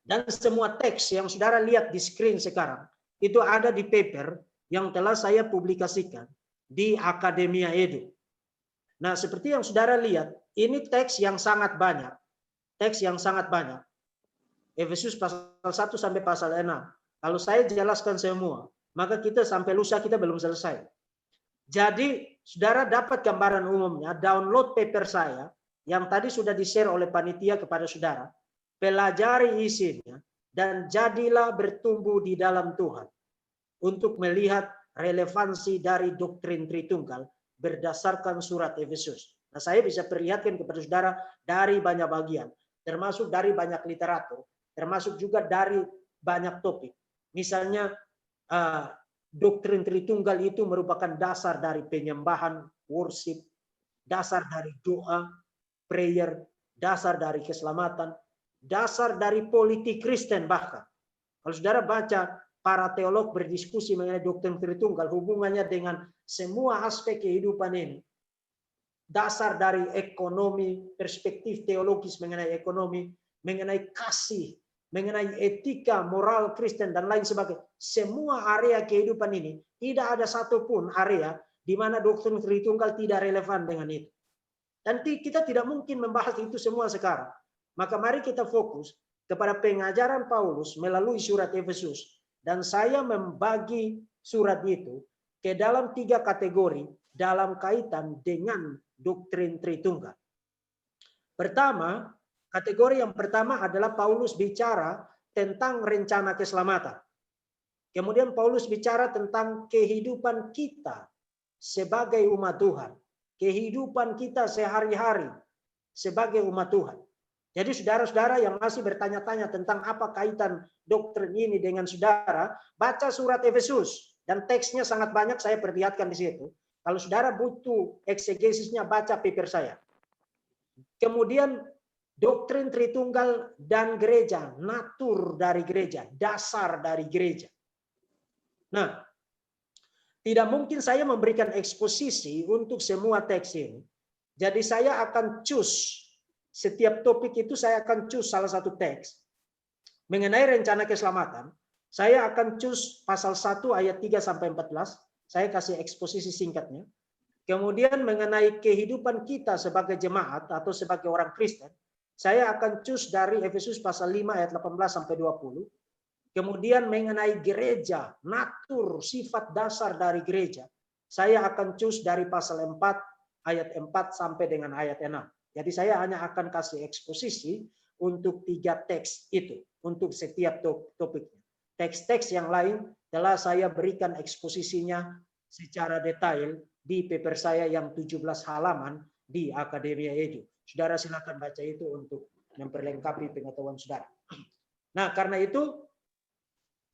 Speaker 1: Dan semua teks yang saudara lihat di screen sekarang, itu ada di paper yang telah saya publikasikan di Akademia Edu. Nah, seperti yang saudara lihat, ini teks yang sangat banyak. Teks yang sangat banyak. Efesus pasal 1 sampai pasal 6. Kalau saya jelaskan semua, maka kita sampai lusa kita belum selesai. Jadi, saudara dapat gambaran umumnya, download paper saya, yang tadi sudah di-share oleh panitia kepada saudara, pelajari isinya, dan jadilah bertumbuh di dalam Tuhan, untuk melihat relevansi dari doktrin Tritunggal berdasarkan surat Efesus. Nah, saya bisa perlihatkan kepada saudara dari banyak bagian, termasuk dari banyak literatur, termasuk juga dari banyak topik. Misalnya, doktrin Tritunggal itu merupakan dasar dari penyembahan, worship, dasar dari doa, prayer, dasar dari keselamatan, dasar dari politik Kristen bahkan. Kalau saudara baca para teolog berdiskusi mengenai doktrin Tritunggal, hubungannya dengan semua aspek kehidupan ini. Dasar dari ekonomi, perspektif teologis mengenai ekonomi, mengenai kasih, mengenai etika, moral Kristen, dan lain sebagainya. Semua area kehidupan ini, tidak ada satupun area di mana doktrin Tritunggal tidak relevan dengan itu. Dan kita tidak mungkin membahas itu semua sekarang. Maka mari kita fokus kepada pengajaran Paulus melalui surat Efesus. Dan saya membagi surat itu ke dalam 3 kategori dalam kaitan dengan doktrin Tritunggal. Pertama, kategori yang pertama adalah Paulus bicara tentang rencana keselamatan. Kemudian Paulus bicara tentang kehidupan kita sebagai umat Tuhan. Kehidupan kita sehari-hari sebagai umat Tuhan. Jadi saudara-saudara yang masih bertanya-tanya tentang apa kaitan doktrin ini dengan saudara, baca surat Efesus. Dan teksnya sangat banyak, saya perlihatkan di situ. Kalau saudara butuh eksegesisnya, baca paper saya. Kemudian doktrin Tritunggal dan gereja, natur dari gereja, dasar dari gereja. Nah, tidak mungkin saya memberikan eksposisi untuk semua teks ini. Jadi saya akan choose, setiap topik itu saya akan choose salah satu teks. Mengenai rencana keselamatan, saya akan choose pasal 1 ayat 3 sampai 14. Saya kasih eksposisi singkatnya. Kemudian mengenai kehidupan kita sebagai jemaat atau sebagai orang Kristen, saya akan choose dari Efesus pasal 5 ayat 18 sampai 20. Kemudian mengenai gereja, natur, sifat dasar dari gereja, saya akan choose dari pasal 4 ayat 4 sampai dengan ayat 6. Jadi saya hanya akan kasih eksposisi untuk 3 teks itu, untuk setiap topiknya. Teks-teks yang lain telah saya berikan eksposisinya secara detail di paper saya yang 17 halaman di Akademia Edu. Saudara silakan baca itu untuk memperlengkapi pengetahuan saudara. Nah, karena itu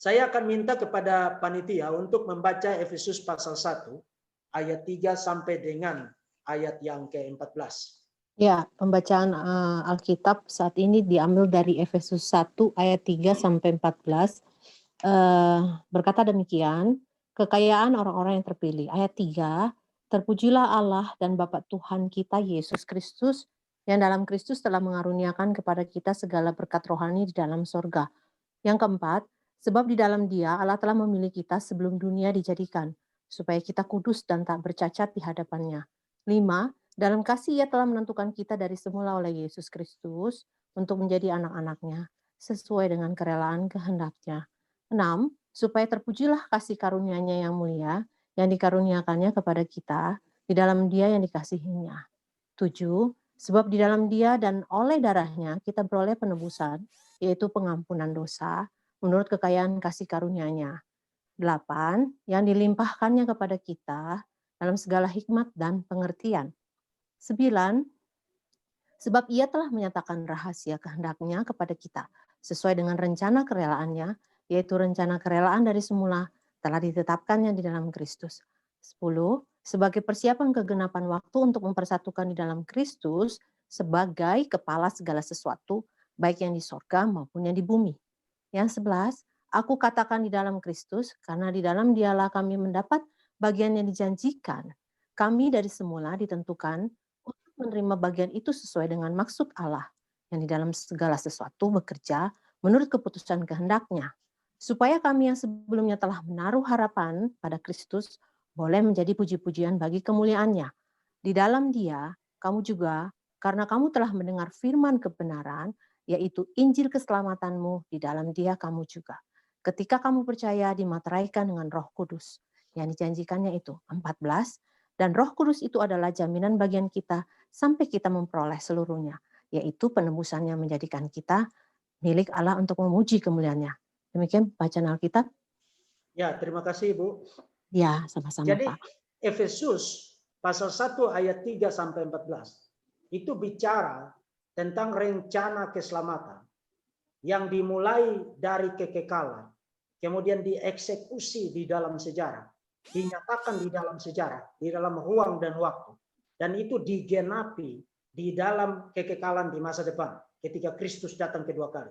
Speaker 1: saya akan minta kepada panitia untuk membaca Efesus pasal 1 ayat 3 sampai dengan ayat yang ke-14.
Speaker 6: Ya, pembacaan Alkitab saat ini diambil dari Efesus 1 ayat 3 sampai 14. Berkata demikian, kekayaan orang-orang yang terpilih. Ayat 3, terpujilah Allah dan Bapa Tuhan kita Yesus Kristus, yang dalam Kristus telah mengaruniakan kepada kita segala berkat rohani di dalam sorga. Yang keempat, sebab di dalam Dia Allah telah memilih kita sebelum dunia dijadikan, supaya kita kudus dan tak bercacat di hadapan-Nya. 5, dalam kasih Ia telah menentukan kita dari semula oleh Yesus Kristus untuk menjadi anak-anak-Nya, sesuai dengan kerelaan kehendak-Nya. 6, supaya terpujilah kasih karunia-Nya yang mulia, yang dikaruniakannya kepada kita, di dalam Dia yang dikasihi-Nya. 7, sebab di dalam Dia dan oleh darah-Nya kita beroleh penebusan, yaitu pengampunan dosa, menurut kekayaan kasih karunia-Nya. 8, yang dilimpahkannya kepada kita dalam segala hikmat dan pengertian. 9, sebab Ia telah menyatakan rahasia kehendak-Nya kepada kita, sesuai dengan rencana kerelaan-Nya, yaitu rencana kerelaan dari semula telah ditetapkannya di dalam Kristus. 10, sebagai persiapan kegenapan waktu untuk mempersatukan di dalam Kristus sebagai kepala segala sesuatu, baik yang di sorga maupun yang di bumi. Yang 11, aku katakan di dalam Kristus, karena di dalam Dialah kami mendapat bagian yang dijanjikan. Kami dari semula ditentukan untuk menerima bagian itu sesuai dengan maksud Allah, yang di dalam segala sesuatu bekerja menurut keputusan kehendak-Nya, supaya kami yang sebelumnya telah menaruh harapan pada Kristus boleh menjadi puji-pujian bagi kemuliaan-Nya. Di dalam Dia, kamu juga, karena kamu telah mendengar firman kebenaran, yaitu Injil keselamatanmu, di dalam Dia kamu juga. Ketika kamu percaya, dimateraikan dengan Roh Kudus. Yang dijanjikannya itu 14, dan Roh Kudus itu adalah jaminan bagian kita sampai kita memperoleh seluruhnya, yaitu penebusannya menjadikan kita milik Allah untuk memuji kemuliaan-Nya. Demikian bacaan Alkitab.
Speaker 1: Ya, terima kasih Ibu.
Speaker 6: Ya, sama-sama
Speaker 1: Jadi
Speaker 6: Pak.
Speaker 1: Efesus pasal 1 ayat 3 sampai 14 itu bicara tentang rencana keselamatan yang dimulai dari kekekalan, kemudian dieksekusi di dalam sejarah, dinyatakan di dalam sejarah, di dalam ruang dan waktu, dan itu digenapi di dalam kekekalan di masa depan ketika Kristus datang kedua kali.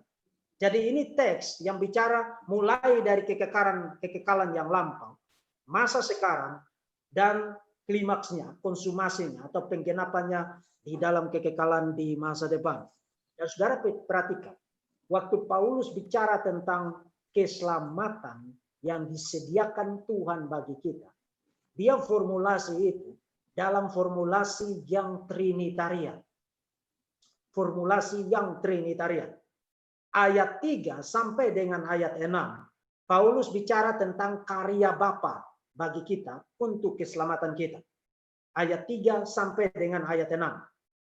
Speaker 1: Jadi ini teks yang bicara mulai dari kekekalan yang lampau, masa sekarang, dan klimaksnya, konsumasinya atau penggenapannya di dalam kekekalan di masa depan. Dan saudara perhatikan, waktu Paulus bicara tentang keselamatan yang disediakan Tuhan bagi kita, dia formulasi itu dalam formulasi yang trinitarian. Formulasi yang trinitarian. Ayat 3 sampai dengan ayat 6, Paulus bicara tentang karya Bapa bagi kita untuk keselamatan kita. Ayat 3 sampai dengan ayat 6.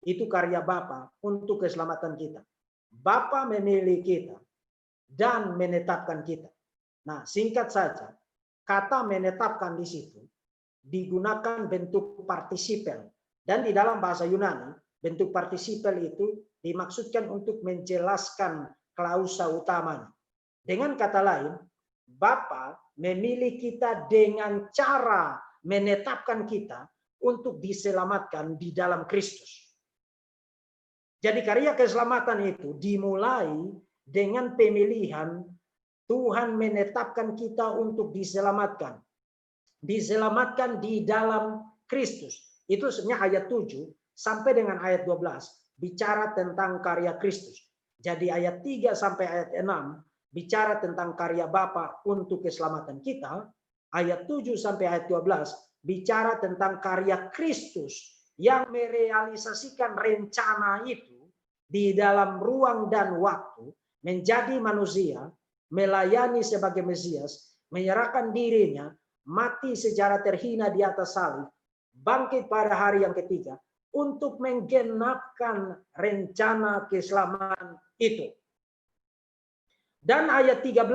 Speaker 1: Itu karya Bapa untuk keselamatan kita. Bapa memilih kita dan menetapkan kita. Nah, singkat saja, kata menetapkan di situ digunakan bentuk partisipel. Dan di dalam bahasa Yunani, bentuk partisipel itu dimaksudkan untuk menjelaskan klausa utamanya. Dengan kata lain, Bapa memilih kita dengan cara menetapkan kita untuk diselamatkan di dalam Kristus. Jadi karya keselamatan itu dimulai dengan pemilihan Tuhan menetapkan kita untuk diselamatkan. Diselamatkan di dalam Kristus. Itu sebenarnya ayat 7 sampai dengan ayat 12 bicara tentang karya Kristus. Jadi ayat 3 sampai ayat 6 bicara tentang karya Bapa untuk keselamatan kita. Ayat 7 sampai ayat 12 bicara tentang karya Kristus yang merealisasikan rencana itu di dalam ruang dan waktu, menjadi manusia, melayani sebagai Mesias, menyerahkan dirinya, mati secara terhina di atas salib, bangkit pada hari yang ketiga, untuk menggenapkan rencana keselamatan itu. Dan ayat 13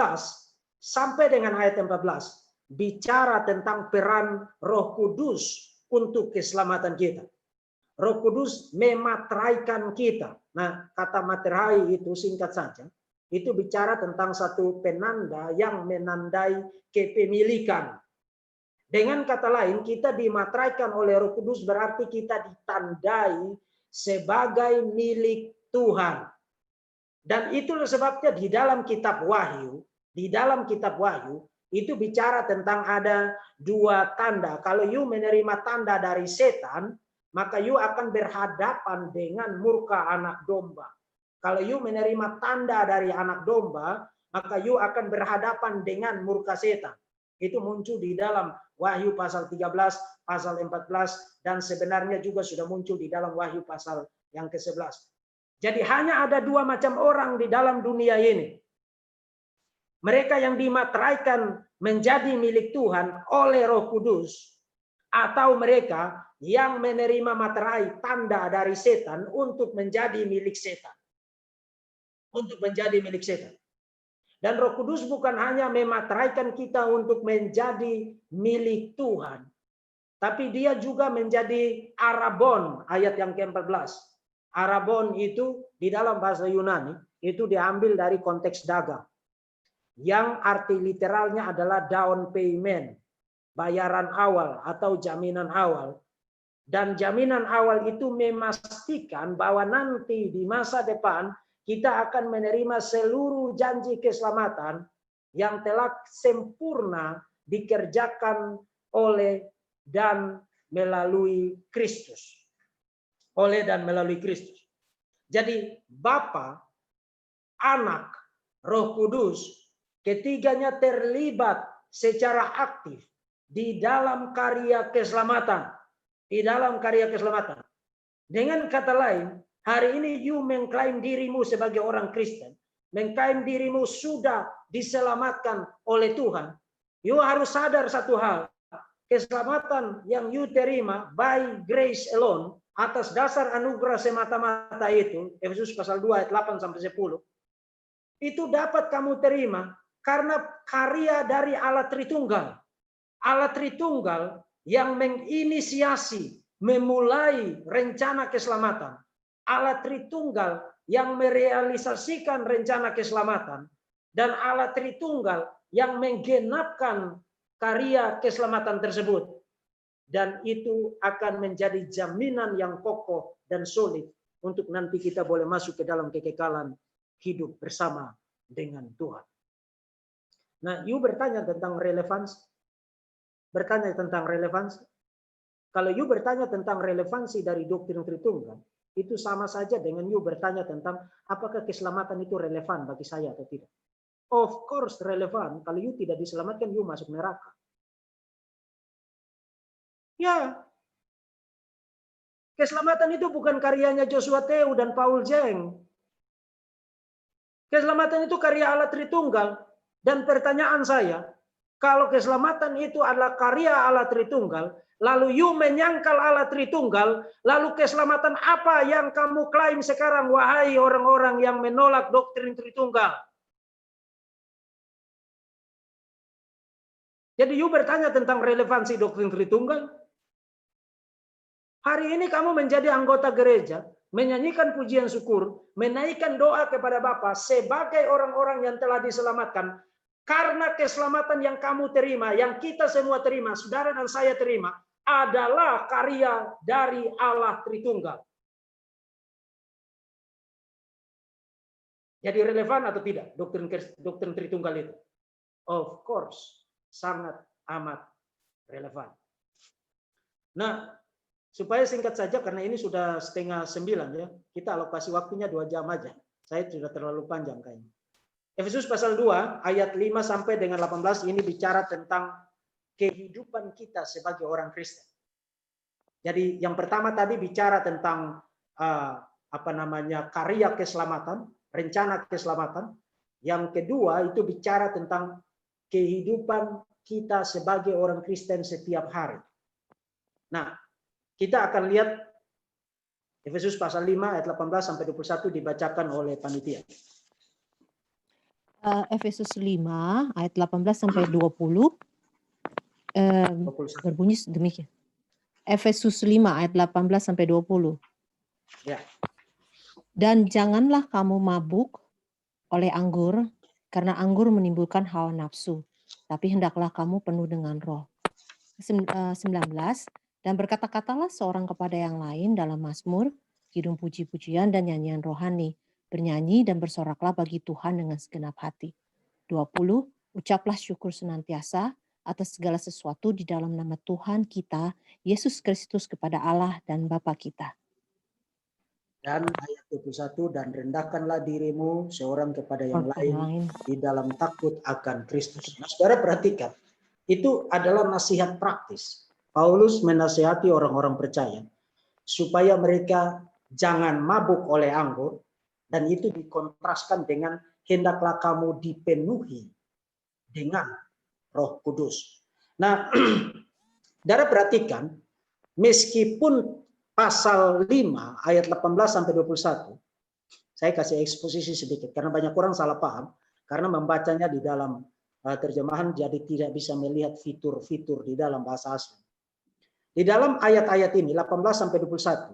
Speaker 1: sampai dengan ayat 14 bicara tentang peran Roh Kudus untuk keselamatan kita. Roh Kudus memateraikan kita. Nah, kata materai itu singkat saja, itu bicara tentang satu penanda yang menandai kepemilikan. Dengan kata lain, kita dimateraikan oleh Roh Kudus berarti kita ditandai sebagai milik Tuhan. Dan itulah sebabnya di dalam kitab Wahyu, itu bicara tentang ada dua tanda. Kalau you menerima tanda dari setan, maka you akan berhadapan dengan murka anak domba. Kalau you menerima tanda dari anak domba, maka you akan berhadapan dengan murka setan. Itu muncul di dalam Wahyu pasal 13, pasal 14, dan sebenarnya juga sudah muncul di dalam Wahyu pasal yang ke-11. Jadi hanya ada dua macam orang di dalam dunia ini. Mereka yang dimateraikan menjadi milik Tuhan oleh Roh Kudus, atau mereka yang menerima materai tanda dari setan untuk menjadi milik setan. Untuk menjadi milik setan. Dan Roh Kudus bukan hanya memateraikan kita untuk menjadi milik Tuhan, tapi dia juga menjadi arabon, ayat yang ke-14. Arabon itu di dalam bahasa Yunani itu diambil dari konteks dagang. Yang arti literalnya adalah down payment, bayaran awal atau jaminan awal. Dan jaminan awal itu memastikan bahwa nanti di masa depan kita akan menerima seluruh janji keselamatan yang telah sempurna dikerjakan oleh dan melalui Kristus. Oleh dan melalui Kristus. Jadi Bapa, Anak, Roh Kudus, ketiganya terlibat secara aktif di dalam karya keselamatan. Di dalam karya keselamatan. Dengan kata lain, hari ini you mengklaim dirimu sebagai orang Kristen. Mengklaim dirimu sudah diselamatkan oleh Tuhan. You harus sadar satu hal. Keselamatan yang you terima by grace alone, atas dasar anugerah semata-mata itu, Efesus pasal 2 ayat 8 sampai 10, itu dapat kamu terima karena karya dari Allah Tritunggal. Allah Tritunggal yang menginisiasi, memulai rencana keselamatan. Allah Tritunggal yang merealisasikan rencana keselamatan. Dan Allah Tritunggal yang menggenapkan karya keselamatan tersebut. Dan itu akan menjadi jaminan yang kokoh dan solid untuk nanti kita boleh masuk ke dalam kekekalan hidup bersama dengan Tuhan. Nah, you bertanya tentang relevansi. Bertanya tentang relevansi. Kalau you bertanya tentang relevansi dari doktrin Tritunggal, itu sama saja dengan you bertanya tentang apakah keselamatan itu relevan bagi saya atau tidak. Of course relevan. Kalau you tidak diselamatkan, you masuk neraka. Ya, keselamatan itu bukan karyanya Joshua Teu dan Paul Jeng. Keselamatan itu karya Allah Tritunggal. Dan pertanyaan saya, kalau keselamatan itu adalah karya Allah Tritunggal, lalu you menyangkal Allah Tritunggal, lalu keselamatan apa yang kamu klaim sekarang, wahai orang-orang yang menolak doktrin Tritunggal? Jadi you bertanya tentang relevansi doktrin Tritunggal? Hari ini kamu menjadi anggota gereja, menyanyikan pujian syukur, menaikkan doa kepada Bapa sebagai orang-orang yang telah diselamatkan. Karena keselamatan yang kamu terima, yang kita semua terima, saudara dan saya terima, adalah karya dari Allah Tritunggal. Jadi relevan atau tidak doktrin Tritunggal itu? Of course, sangat amat relevan. Nah, supaya singkat saja karena ini sudah 8:30 ya, kita alokasi waktunya 2 jam aja. Saya sudah terlalu panjang kayaknya. Efesus pasal 2 ayat 5 sampai dengan 18 ini bicara tentang kehidupan kita sebagai orang Kristen. Jadi yang pertama tadi bicara tentang karya keselamatan, rencana keselamatan. Yang kedua itu bicara tentang kehidupan kita sebagai orang Kristen setiap hari. Nah, kita akan lihat Efesus pasal 5 ayat 18 sampai 21 dibacakan oleh panitia.
Speaker 6: Efesus 5 ayat 18 sampai 20 berbunyi demikian. Efesus 5 ayat 18 sampai 20.
Speaker 1: Ya.
Speaker 6: Dan janganlah kamu mabuk oleh anggur, karena anggur menimbulkan hawa nafsu, tapi hendaklah kamu penuh dengan Roh. 19. Dan berkata-katalah seorang kepada yang lain dalam mazmur, kidung puji-pujian dan nyanyian rohani, bernyanyi dan bersoraklah bagi Tuhan dengan segenap hati. 20. Ucaplah syukur senantiasa atas segala sesuatu di dalam nama Tuhan kita, Yesus Kristus kepada Allah dan Bapa kita.
Speaker 1: Dan ayat 21, dan rendahkanlah dirimu seorang kepada yang lain di dalam takut akan Kristus. Nah, saudara perhatikan, itu adalah nasihat praktis. Paulus menasihati orang-orang percaya supaya mereka jangan mabuk oleh anggur, dan itu dikontraskan dengan hendaklah kamu dipenuhi dengan Roh Kudus. Nah, saudara perhatikan, meskipun pasal 5 ayat 18 sampai 21, saya kasih eksposisi sedikit karena banyak orang salah paham karena membacanya di dalam terjemahan jadi tidak bisa melihat fitur-fitur di dalam bahasa asli. Di dalam ayat-ayat ini 18 sampai 21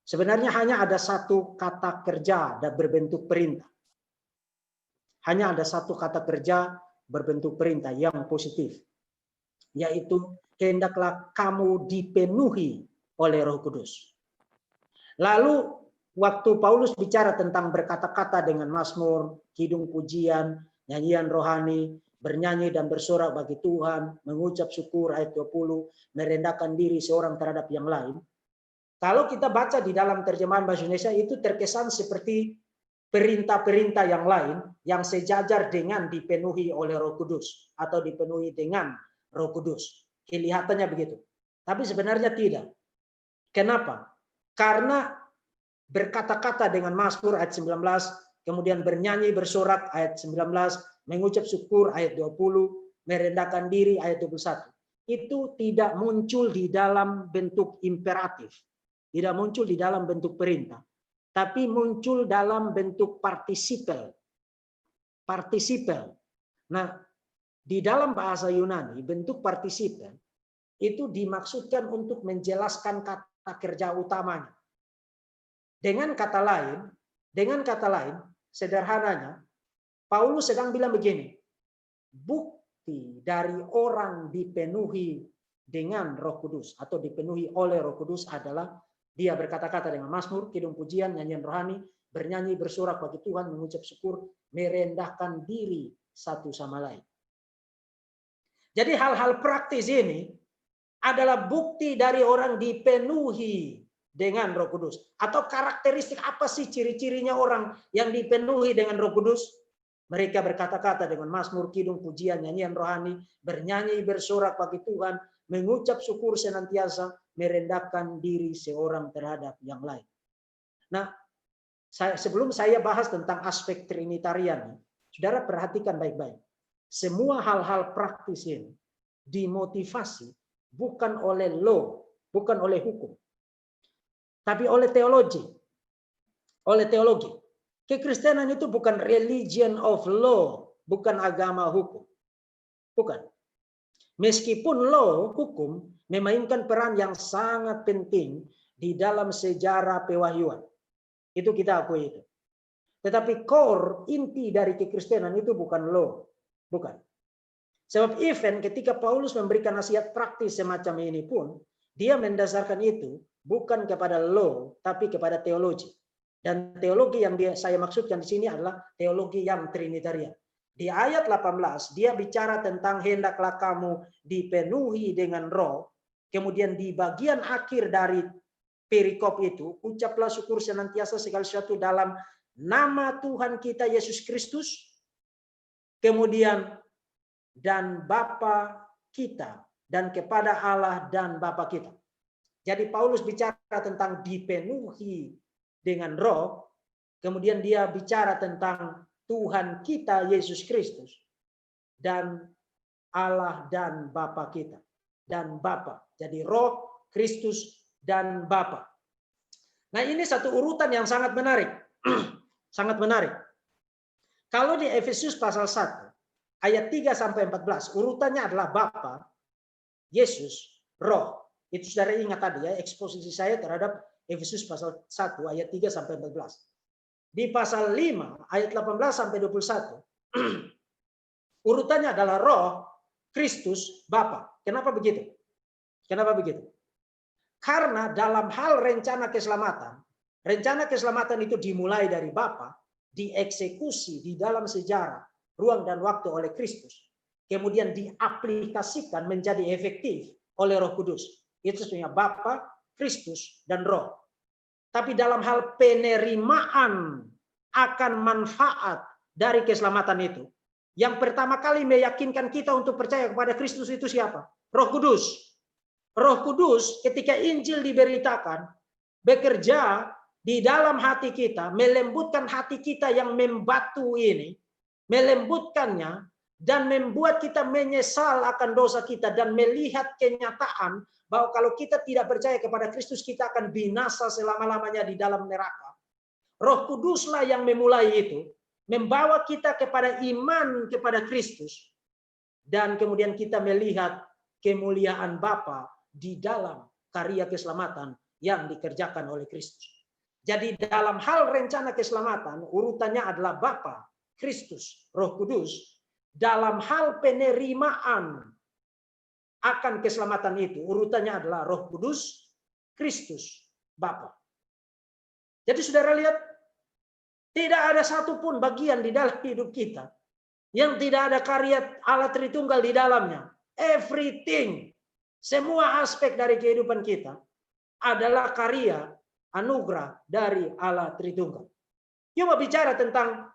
Speaker 1: sebenarnya hanya ada satu kata kerja dan berbentuk perintah. Hanya ada satu kata kerja berbentuk perintah yang positif, yaitu hendaklah kamu dipenuhi oleh Roh Kudus. Lalu waktu Paulus bicara tentang berkata-kata dengan mazmur, kidung pujian, nyanyian rohani, bernyanyi dan bersorak bagi Tuhan, mengucap syukur ayat 20, merendahkan diri seorang terhadap yang lain. Kalau kita baca di dalam terjemahan bahasa Indonesia itu terkesan seperti perintah-perintah yang lain yang sejajar dengan dipenuhi oleh Roh Kudus atau dipenuhi dengan Roh Kudus. Kelihatannya begitu. Tapi sebenarnya tidak. Kenapa? Karena berkata-kata dengan mazmur ayat 19, kemudian bernyanyi bersorak ayat 19, mengucap syukur ayat 20, merendahkan diri ayat 21. Itu tidak muncul di dalam bentuk imperatif, tidak muncul di dalam bentuk perintah, tapi muncul dalam bentuk partisipel. Partisipel. Nah, di dalam bahasa Yunani bentuk partisipel itu dimaksudkan untuk menjelaskan kata kerja utamanya. Dengan kata lain, sederhananya, Paulus sedang bilang begini, bukti dari orang dipenuhi dengan Roh Kudus atau dipenuhi oleh Roh Kudus adalah dia berkata-kata dengan mazmur, kidung pujian, nyanyian rohani, bernyanyi, bersorak bagi Tuhan, mengucap syukur, merendahkan diri satu sama lain. Jadi hal-hal praktis ini adalah bukti dari orang dipenuhi dengan Roh Kudus. Atau karakteristik apa sih ciri-cirinya orang yang dipenuhi dengan Roh Kudus? Mereka berkata-kata dengan mazmur, kidung pujian, nyanyian rohani, bernyanyi, bersorak bagi Tuhan, mengucap syukur senantiasa, merendahkan diri seorang terhadap yang lain. Nah, sebelum saya bahas tentang aspek Trinitarian, saudara perhatikan baik-baik. Semua hal-hal praktis ini dimotivasi bukan oleh law, bukan oleh hukum, tapi oleh teologi. Oleh teologi. Kekristenan itu bukan religion of law, bukan agama hukum. Bukan. Meskipun law, hukum, memainkan peran yang sangat penting di dalam sejarah pewahyuan. Itu kita akui itu. Tetapi core, inti dari kekristenan itu bukan law. Bukan. Sebab even ketika Paulus memberikan nasihat praktis semacam ini pun, dia mendasarkan itu bukan kepada law, tapi kepada teologi. Dan teologi yang saya maksudkan di sini adalah teologi yang Trinitarian. Di ayat 18 dia bicara tentang hendaklah kamu dipenuhi dengan roh. Kemudian di bagian akhir dari perikop itu, ucaplah syukur senantiasa segala sesuatu dalam nama Tuhan kita Yesus Kristus. Kemudian dan Bapa kita, dan kepada Allah dan Bapa kita. Jadi Paulus bicara tentang dipenuhi dengan roh. Kemudian dia bicara tentang Tuhan kita Yesus Kristus dan Allah dan Bapa kita dan Bapa. Jadi Roh, Kristus dan Bapa. Nah, ini satu urutan yang sangat menarik. Sangat menarik. Kalau di Efesus pasal 1 ayat 3 sampai 14 urutannya adalah Bapa, Yesus, Roh. Itu saudara ingat tadi ya, eksposisi saya terhadap Efesus pasal 1 ayat 3 sampai 14. Di pasal 5 ayat 18 sampai 21 urutannya adalah Roh, Kristus, Bapa. Kenapa begitu? Kenapa begitu? Karena dalam hal rencana keselamatan itu dimulai dari Bapa, dieksekusi di dalam sejarah, ruang dan waktu oleh Kristus, kemudian diaplikasikan menjadi efektif oleh Roh Kudus. Itu sebenarnya Bapa, Kristus, dan Roh. Tapi dalam hal penerimaan akan manfaat dari keselamatan itu, yang pertama kali meyakinkan kita untuk percaya kepada Kristus itu siapa? Roh Kudus. Roh Kudus ketika Injil diberitakan, bekerja di dalam hati kita, melembutkan hati kita yang membatu ini, melembutkannya, dan membuat kita menyesal akan dosa kita, dan melihat kenyataan bahwa kalau kita tidak percaya kepada Kristus, kita akan binasa selama-lamanya di dalam neraka. Roh Kuduslah yang memulai itu, membawa kita kepada iman kepada Kristus, dan kemudian kita melihat kemuliaan Bapa di dalam karya keselamatan yang dikerjakan oleh Kristus. Jadi dalam hal rencana keselamatan, urutannya adalah Bapa, Kristus, Roh Kudus. Dalam hal penerimaan akan keselamatan itu, urutannya adalah Roh Kudus, Kristus, Bapa. Jadi saudara lihat, tidak ada satupun bagian di dalam hidup kita yang tidak ada karya Allah Tritunggal di dalamnya. Everything, semua aspek dari kehidupan kita adalah karya anugerah dari Allah Tritunggal. Cuma bicara tentang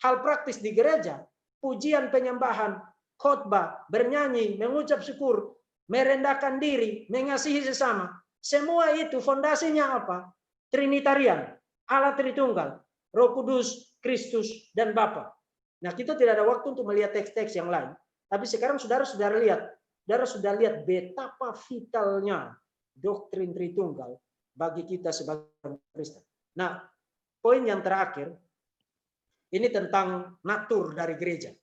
Speaker 1: hal praktis di gereja, pujian, penyembahan, khotbah, bernyanyi, mengucap syukur, merendahkan diri, mengasihi sesama. Semua itu fondasinya apa? Trinitarian, Allah Tritunggal, Roh Kudus, Kristus, dan Bapa. Nah, kita tidak ada waktu untuk melihat teks-teks yang lain. Tapi sekarang saudara sudah lihat betapa vitalnya doktrin Tritunggal bagi kita sebagai Kristen. Nah, poin yang terakhir, ini tentang natur dari gereja.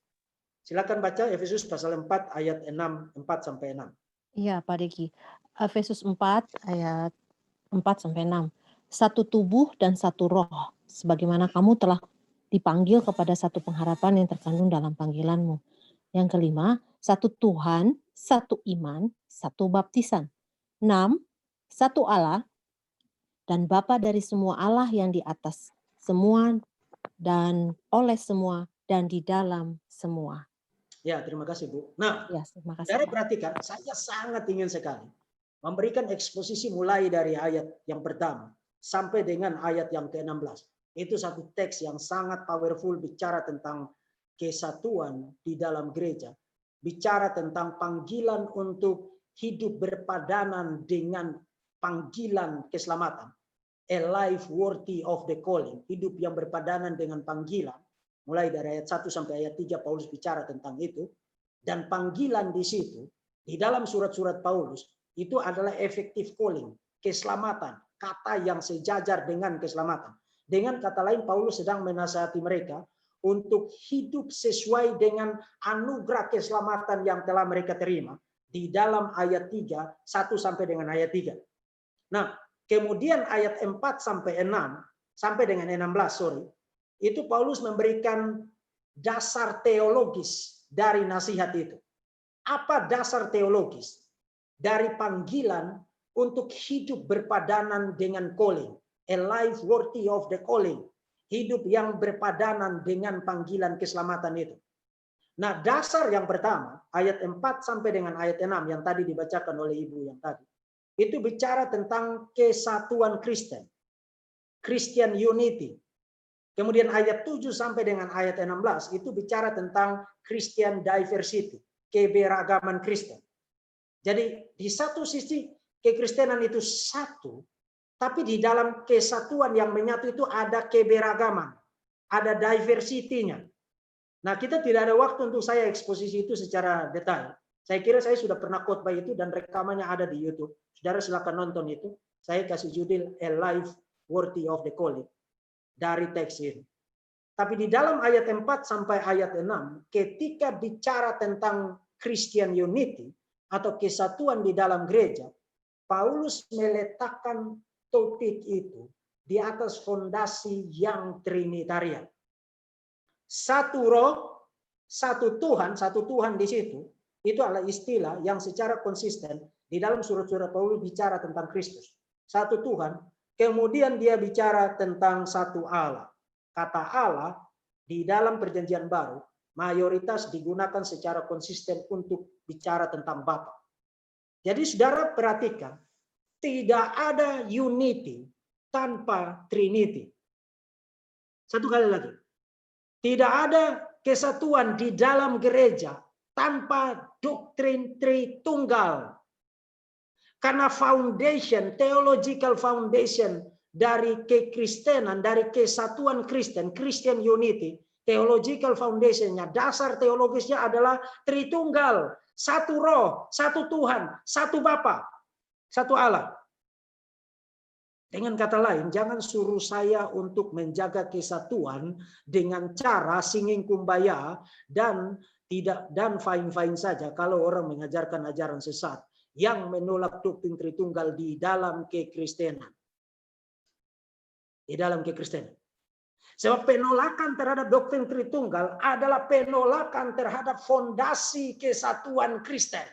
Speaker 1: Silakan baca Efesus pasal 4 ayat 4 sampai 6.
Speaker 6: Iya, Pak Deki. Efesus 4 ayat 4 sampai 6. Satu tubuh dan satu roh, sebagaimana kamu telah dipanggil kepada satu pengharapan yang terkandung dalam panggilanmu. Yang kelima, satu Tuhan, satu iman, satu baptisan. 6, satu Allah dan Bapa dari semua Allah yang di atas semua dan oleh semua dan di dalam semua.
Speaker 1: Ya, terima kasih Bu. Nah,
Speaker 6: Ya, terima kasih.
Speaker 1: saudara
Speaker 6: Pak.
Speaker 1: perhatikan, saya sangat ingin sekali memberikan eksposisi mulai dari ayat yang pertama sampai dengan ayat yang ke-16. Itu satu teks yang sangat powerful, bicara tentang kesatuan di dalam gereja, bicara tentang panggilan untuk hidup berpadanan dengan panggilan keselamatan, a life worthy of the calling, hidup yang berpadanan dengan panggilan. Mulai dari ayat 1 sampai ayat 3 Paulus bicara tentang itu, dan panggilan di situ di dalam surat-surat Paulus itu adalah effective calling, keselamatan, kata yang sejajar dengan keselamatan. Dengan kata lain, Paulus sedang menasihati mereka untuk hidup sesuai dengan anugerah keselamatan yang telah mereka terima di dalam ayat 3, 1 sampai dengan ayat 3. Nah, kemudian ayat 4 sampai 6 sampai dengan 16, itu Paulus memberikan dasar teologis dari nasihat itu. Apa dasar teologis dari panggilan untuk hidup berpadanan dengan calling, a life worthy of the calling, hidup yang berpadanan dengan panggilan keselamatan itu. Nah, dasar yang pertama, ayat 4 sampai dengan ayat 6 yang tadi dibacakan oleh Ibu yang tadi, itu bicara tentang kesatuan Kristen, Christian unity. Kemudian ayat 7 sampai dengan ayat 16 itu bicara tentang Christian diversity, keberagaman Kristen. Jadi di satu sisi kekristenan itu satu, tapi di dalam kesatuan yang menyatu itu ada keberagaman, ada diversity-nya. Nah, kita tidak ada waktu untuk saya eksposisi itu secara detail. Saya kira saya sudah pernah khotbah itu dan rekamannya ada di YouTube. Saudara silakan nonton itu. Saya kasih judul A Life Worthy of the Calling dari teks ini. Tapi di dalam ayat 4 sampai ayat 6, ketika bicara tentang Christian unity atau kesatuan di dalam gereja, Paulus meletakkan topik itu di atas fondasi yang trinitarian. Satu roh, satu Tuhan di situ, itu adalah istilah yang secara konsisten di dalam surat-surat Paulus bicara tentang Kristus. Satu Tuhan, kemudian dia bicara tentang satu Allah. Kata Allah di dalam perjanjian baru mayoritas digunakan secara konsisten untuk bicara tentang Bapa. Jadi saudara perhatikan, tidak ada unity tanpa Trinity. Satu kali lagi. Tidak ada kesatuan di dalam gereja tanpa doktrin Tritunggal. Karena foundation, theological foundation dari kekristenan, dari kesatuan Kristen, Christian unity, theological foundationnya, dasar teologisnya adalah Tritunggal. Satu roh, satu Tuhan, satu Bapa, satu Allah. Dengan kata lain, jangan suruh saya untuk menjaga kesatuan dengan cara singing kumbaya dan fine-fine saja kalau orang mengajarkan ajaran sesat yang menolak doktrin Tritunggal di dalam kekristenan. Di dalam kekristenan. Sebab penolakan terhadap doktrin Tritunggal adalah penolakan terhadap fondasi kesatuan Kristen.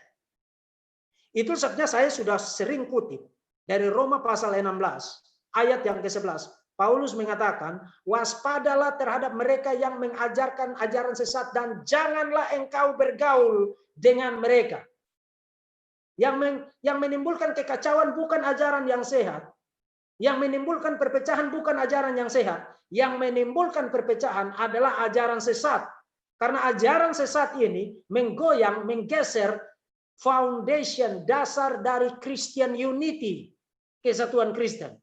Speaker 1: Itu sebabnya saya sudah sering kutip dari Roma pasal 16 ayat yang ke-11. Paulus mengatakan, waspadalah terhadap mereka yang mengajarkan ajaran sesat dan janganlah engkau bergaul dengan mereka. Yang menimbulkan kekacauan bukan ajaran yang sehat. Yang menimbulkan perpecahan bukan ajaran yang sehat. Yang menimbulkan perpecahan adalah ajaran sesat. Karena ajaran sesat ini menggoyang, menggeser foundation dasar dari Christian unity, kesatuan Kristen.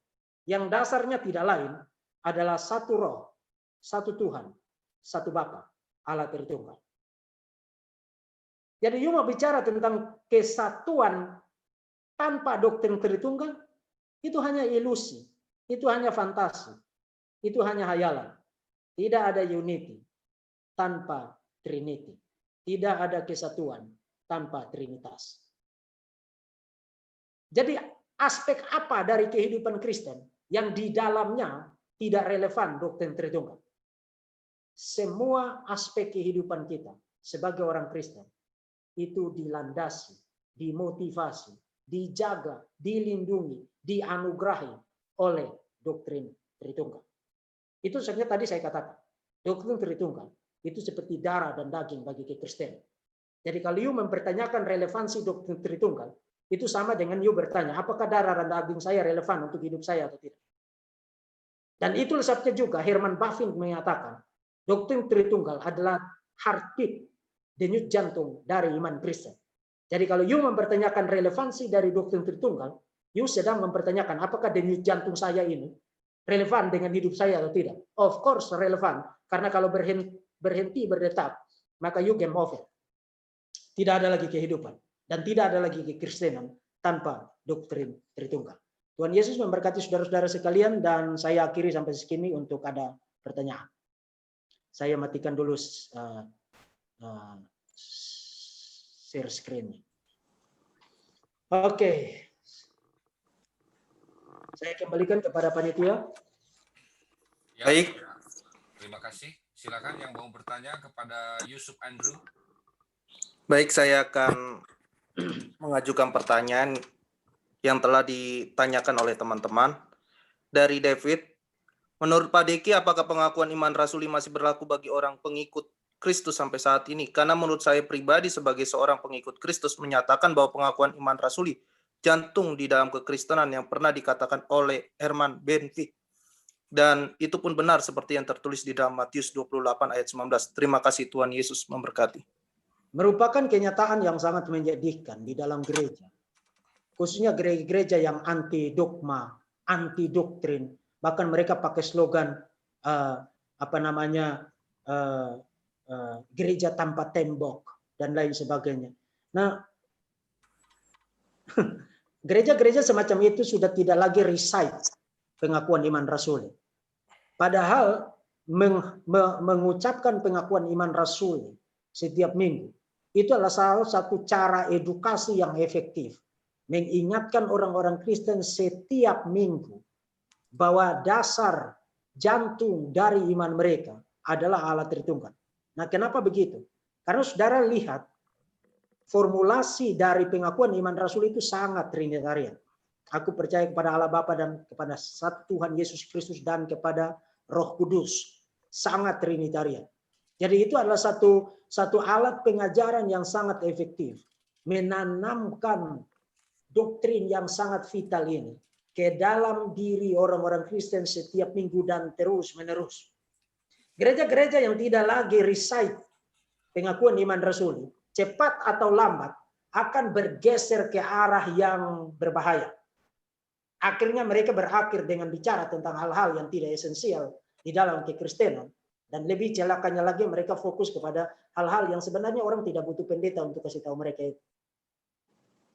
Speaker 1: Yang dasarnya tidak lain adalah satu roh, satu Tuhan, satu Bapa, Allah Tritunggal. Jadi you mau bicara tentang kesatuan tanpa doktrin Tritunggal, itu hanya ilusi, itu hanya fantasi, itu hanya hayalan. Tidak ada unity tanpa Trinity. Tidak ada kesatuan tanpa Trinitas. Jadi aspek apa dari kehidupan Kristen yang di dalamnya tidak relevan doktrin Tritunggal? Semua aspek kehidupan kita sebagai orang Kristen itu dilandasi, dimotivasi, dijaga, dilindungi, dianugerahi oleh doktrin Tritunggal. Itu sebenarnya tadi saya katakan, doktrin Tritunggal itu seperti darah dan daging bagi kekristenan. Jadi kalau you mempertanyakan relevansi doktrin Tritunggal, itu sama dengan you bertanya, apakah darah dan daging saya relevan untuk hidup saya atau tidak? Dan itu sebabnya juga Herman Bavinck mengatakan, doktrin Tritunggal adalah heartbeat, denyut jantung dari iman Kristen. Jadi kalau you mempertanyakan relevansi dari doktrin Tritunggal, you sedang mempertanyakan apakah denyut jantung saya ini relevan dengan hidup saya atau tidak. Of course relevan, karena kalau berhenti berdetak, maka you game over. Tidak ada lagi kehidupan dan tidak ada lagi kekristenan tanpa doktrin Tritunggal. Tuhan Yesus memberkati saudara-saudara sekalian dan saya akhiri sampai sini untuk ada pertanyaan. Saya matikan dulu share screen. Oke. Saya kembalikan kepada panitia.
Speaker 2: Ya,
Speaker 5: Baik.
Speaker 2: Terima kasih. Silakan yang mau bertanya kepada Yusuf Andrew.
Speaker 7: Baik, saya akan mengajukan pertanyaan yang telah ditanyakan oleh teman-teman. Dari David, menurut Pak Deki, apakah pengakuan iman rasuli masih berlaku bagi orang pengikut Kristus sampai saat ini. Karena menurut saya pribadi sebagai seorang pengikut Kristus menyatakan bahwa pengakuan iman rasuli jantung di dalam kekristenan yang pernah dikatakan oleh Herman Benvik. Dan itu pun benar seperti yang tertulis di dalam Matius 28 ayat 19. Terima kasih, Tuhan Yesus memberkati.
Speaker 1: Merupakan kenyataan yang sangat menyedihkan di dalam gereja. Khususnya gereja-gereja yang anti dogma, anti doktrin, bahkan mereka pakai slogan gereja tanpa tembok dan lain sebagainya. Nah, gereja-gereja semacam itu sudah tidak lagi recite pengakuan iman rasuli. Padahal mengucapkan pengakuan iman rasuli setiap minggu itu adalah salah satu cara edukasi yang efektif, mengingatkan orang-orang Kristen setiap minggu bahwa dasar jantung dari iman mereka adalah Allah Tritunggal. Nah, kenapa begitu? Karena saudara lihat formulasi dari pengakuan iman rasul itu sangat trinitarian. Aku percaya kepada Allah Bapa dan kepada satu Tuhan Yesus Kristus dan kepada Roh Kudus. Sangat trinitarian. Jadi itu adalah satu alat pengajaran yang sangat efektif. Menanamkan doktrin yang sangat vital ini ke dalam diri orang-orang Kristen setiap minggu dan terus-menerus. Gereja-gereja yang tidak lagi recite pengakuan iman rasuli, cepat atau lambat akan bergeser ke arah yang berbahaya. Akhirnya mereka berakhir dengan bicara tentang hal-hal yang tidak esensial di dalam kekristenan. Dan lebih celakanya lagi mereka fokus kepada hal-hal yang sebenarnya orang tidak butuh pendeta untuk kasih tahu mereka itu.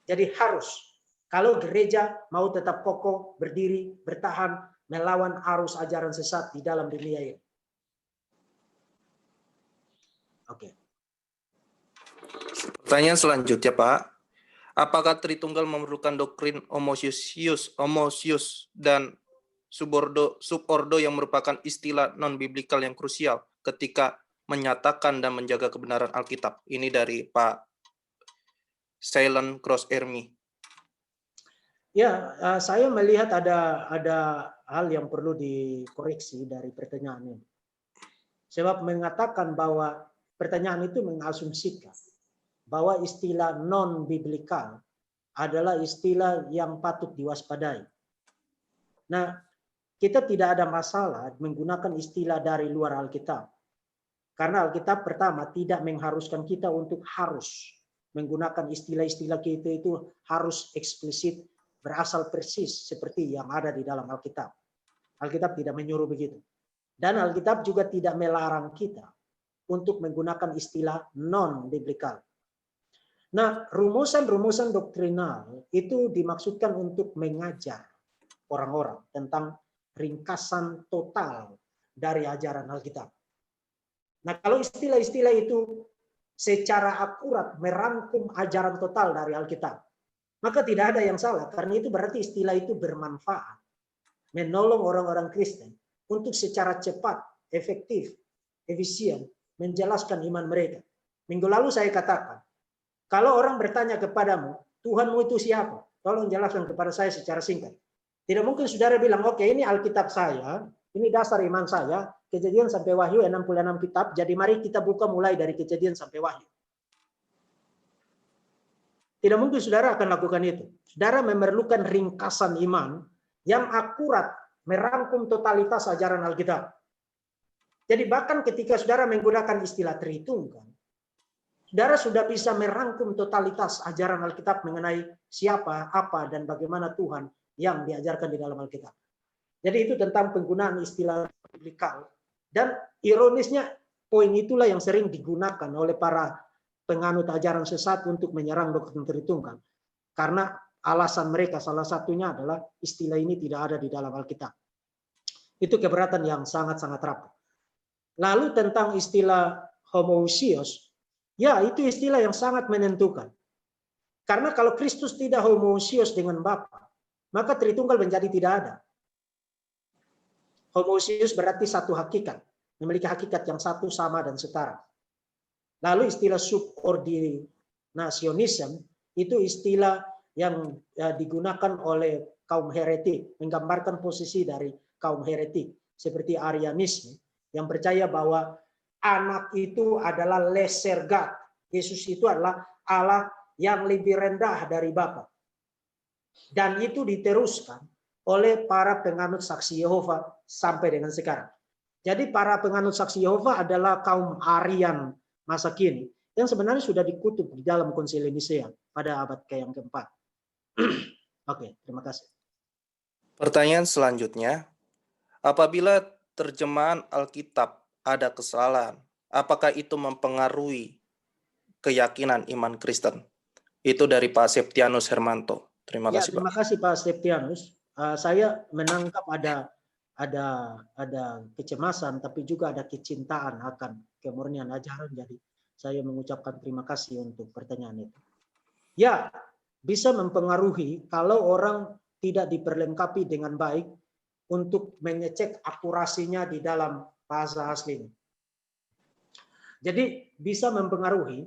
Speaker 1: Jadi harus, kalau gereja mau tetap kokoh, berdiri, bertahan, melawan arus ajaran sesat di dalam dunia ini. Oke.
Speaker 7: Pertanyaan selanjutnya, Pak. Apakah Tritunggal memerlukan doktrin homousios dan subordo yang merupakan istilah non-biblikal yang krusial ketika menyatakan dan menjaga kebenaran Alkitab? Ini dari Pak Silent Cross Ermi.
Speaker 1: Ya, saya melihat ada hal yang perlu dikoreksi dari pertanyaan ini. Sebab mengatakan bahwa pertanyaan itu mengasumsikan bahwa istilah non-biblikal adalah istilah yang patut diwaspadai. Nah, kita tidak ada masalah menggunakan istilah dari luar Alkitab. Karena Alkitab pertama tidak mengharuskan kita untuk harus menggunakan istilah-istilah kita itu harus eksplisit berasal persis seperti yang ada di dalam Alkitab. Alkitab tidak menyuruh begitu. Dan Alkitab juga tidak melarang kita untuk menggunakan istilah non-biblikal. Nah, rumusan-rumusan doktrinal itu dimaksudkan untuk mengajar orang-orang tentang ringkasan total dari ajaran Alkitab. Nah, kalau istilah-istilah itu secara akurat merangkum ajaran total dari Alkitab, maka tidak ada yang salah, karena itu berarti istilah itu bermanfaat, menolong orang-orang Kristen untuk secara cepat, efektif, efisien, menjelaskan iman mereka. Minggu lalu saya katakan, kalau orang bertanya kepadamu, Tuhanmu itu siapa? Tolong jelaskan kepada saya secara singkat. Tidak mungkin saudara bilang, oke, ini Alkitab saya, ini dasar iman saya, Kejadian sampai Wahyu 66 kitab, jadi mari kita buka mulai dari Kejadian sampai Wahyu. Tidak mungkin saudara akan lakukan itu. Saudara memerlukan ringkasan iman yang akurat, merangkum totalitas ajaran Alkitab. Jadi bahkan ketika saudara menggunakan istilah Tritunggal, saudara sudah bisa merangkum totalitas ajaran Alkitab mengenai siapa, apa, dan bagaimana Tuhan yang diajarkan di dalam Alkitab. Jadi itu tentang penggunaan istilah biblikal. Dan ironisnya, poin itulah yang sering digunakan oleh para penganut ajaran sesat untuk menyerang doktrin Tritunggal. Karena alasan mereka salah satunya adalah istilah ini tidak ada di dalam Alkitab. Itu keberatan yang sangat-sangat rapuh. Lalu tentang istilah homousios, ya itu istilah yang sangat menentukan. Karena kalau Kristus tidak homousios dengan Bapa, maka Tritunggal menjadi tidak ada. Homousios berarti satu hakikat, memiliki hakikat yang satu, sama, dan setara. Lalu istilah subordinationism itu istilah yang digunakan oleh kaum heretik, menggambarkan posisi dari kaum heretik seperti Arianisme yang percaya bahwa anak itu adalah lesser God. Yesus itu adalah Allah yang lebih rendah dari Bapa. Dan itu diteruskan oleh para penganut saksi Yehova sampai dengan sekarang. Jadi para penganut saksi Yehova adalah kaum Arian masa kini yang sebenarnya sudah dikutuk di dalam Konsili Nisea pada abad yang keempat. Oke, terima kasih.
Speaker 7: Pertanyaan selanjutnya, apabila terjemahan Alkitab ada kesalahan, apakah itu mempengaruhi keyakinan iman Kristen? Itu dari Pak Septianus Hermanto. Terima kasih, Pak.
Speaker 1: Terima kasih Pak Septianus. Saya menangkap ada kecemasan, tapi juga ada kecintaan akan kemurnian ajaran. Jadi saya mengucapkan terima kasih untuk pertanyaan itu. Ya, bisa mempengaruhi kalau orang tidak diperlengkapi dengan baik untuk mengecek akurasinya di dalam bahasa aslinya. Jadi bisa mempengaruhi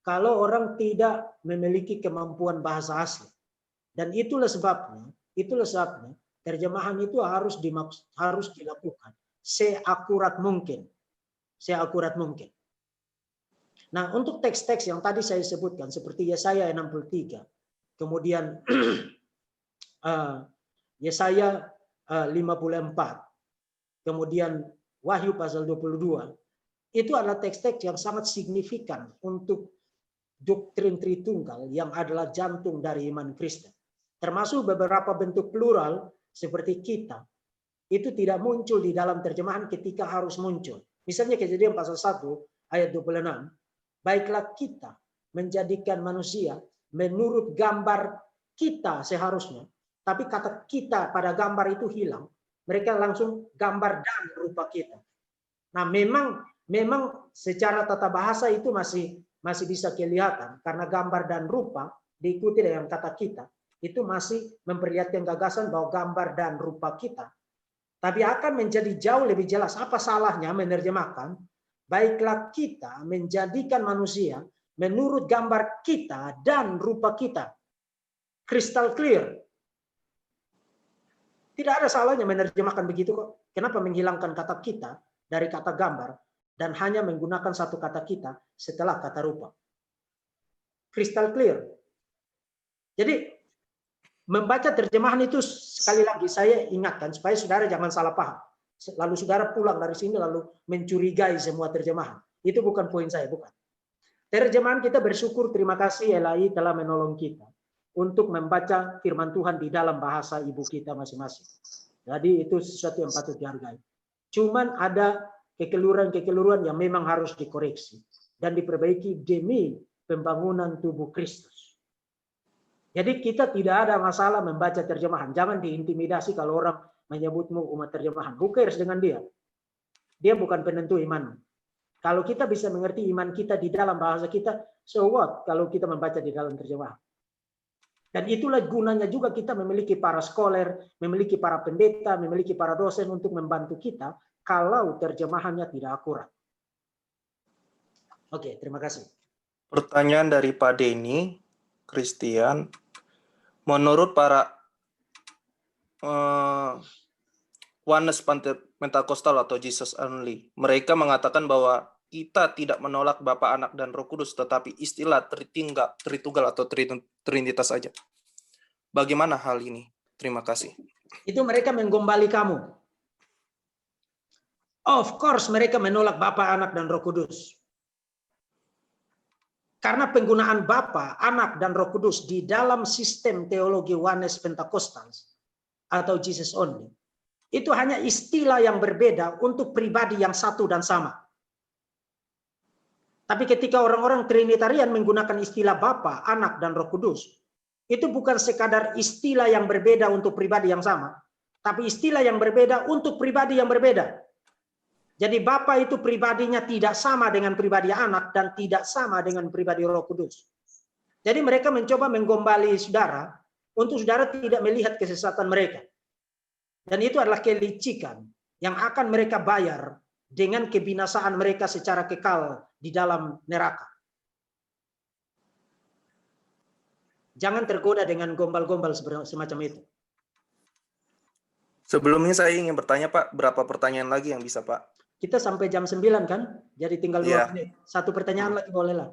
Speaker 1: kalau orang tidak memiliki kemampuan bahasa asli. Dan itulah sebabnya terjemahan itu harus dilakukan seakurat mungkin. Seakurat mungkin. Nah, untuk teks-teks yang tadi saya sebutkan seperti Yesaya 63, kemudian Yesaya 54, kemudian Wahyu pasal 22, itu adalah teks-teks yang sangat signifikan untuk doktrin Tritunggal yang adalah jantung dari iman Kristen. Termasuk beberapa bentuk plural seperti kita, itu tidak muncul di dalam terjemahan ketika harus muncul. Misalnya Kejadian pasal 1 ayat 26, baiklah kita menjadikan manusia menurut gambar kita seharusnya, tapi kata kita pada gambar itu hilang. Mereka langsung gambar dan rupa kita. Nah, memang secara tata bahasa itu masih bisa kelihatan karena gambar dan rupa diikuti dengan kata kita. Itu masih memperlihatkan gagasan bahwa gambar dan rupa kita. Tapi akan menjadi jauh lebih jelas apa salahnya menerjemahkan, baiklah kita menjadikan manusia menurut gambar kita dan rupa kita. Crystal clear. Tidak ada salahnya menerjemahkan begitu kok. Kenapa menghilangkan kata kita dari kata gambar dan hanya menggunakan satu kata kita setelah kata rupa? Crystal clear. Jadi membaca terjemahan itu sekali lagi saya ingatkan supaya saudara jangan salah paham. Lalu saudara pulang dari sini lalu mencurigai semua terjemahan. Itu bukan poin saya, bukan. Terjemahan kita bersyukur, terima kasih Elai telah menolong kita untuk membaca firman Tuhan di dalam bahasa ibu kita masing-masing. Jadi itu sesuatu yang patut dihargai. Cuman ada kekeliruan-kekeliruan yang memang harus dikoreksi dan diperbaiki demi pembangunan tubuh Kristus. Jadi kita tidak ada masalah membaca terjemahan. Jangan diintimidasi kalau orang menyebutmu umat terjemahan. Who cares dengan dia? Dia bukan penentu iman. Kalau kita bisa mengerti iman kita di dalam bahasa kita, so what kalau kita membaca di dalam terjemahan? Dan itulah gunanya juga kita memiliki para scholar, memiliki para pendeta, memiliki para dosen untuk membantu kita kalau terjemahannya tidak akurat. Oke, terima kasih.
Speaker 7: Pertanyaan dari Pak Denny Christian, menurut para Oneness Pentakostal atau Jesus Only, mereka mengatakan bahwa kita tidak menolak Bapa, Anak, dan Roh Kudus, tetapi istilah Tritunggal atau Trinitas saja. Bagaimana hal ini? Terima kasih.
Speaker 1: Itu mereka menggombali kamu. Of course mereka menolak Bapa, Anak, dan Roh Kudus. Karena penggunaan Bapa, Anak, dan Roh Kudus di dalam sistem teologi Oneness Pentakostal atau Jesus Only, itu hanya istilah yang berbeda untuk pribadi yang satu dan sama. Tapi ketika orang-orang Trinitarian menggunakan istilah Bapa, Anak, dan Roh Kudus, itu bukan sekadar istilah yang berbeda untuk pribadi yang sama, tapi istilah yang berbeda untuk pribadi yang berbeda. Jadi Bapa itu pribadinya tidak sama dengan pribadi Anak dan tidak sama dengan pribadi Roh Kudus. Jadi mereka mencoba menggombali saudara untuk saudara tidak melihat kesesatan mereka. Dan itu adalah kelicikan yang akan mereka bayar dengan kebinasaan mereka secara kekal di dalam neraka. Jangan tergoda dengan gombal-gombal semacam itu.
Speaker 7: Sebelumnya saya ingin bertanya, Pak, berapa pertanyaan lagi yang bisa, Pak?
Speaker 1: Kita sampai jam 9 kan? Jadi tinggal 2
Speaker 7: Iya.
Speaker 1: menit. Satu pertanyaan lagi boleh lah.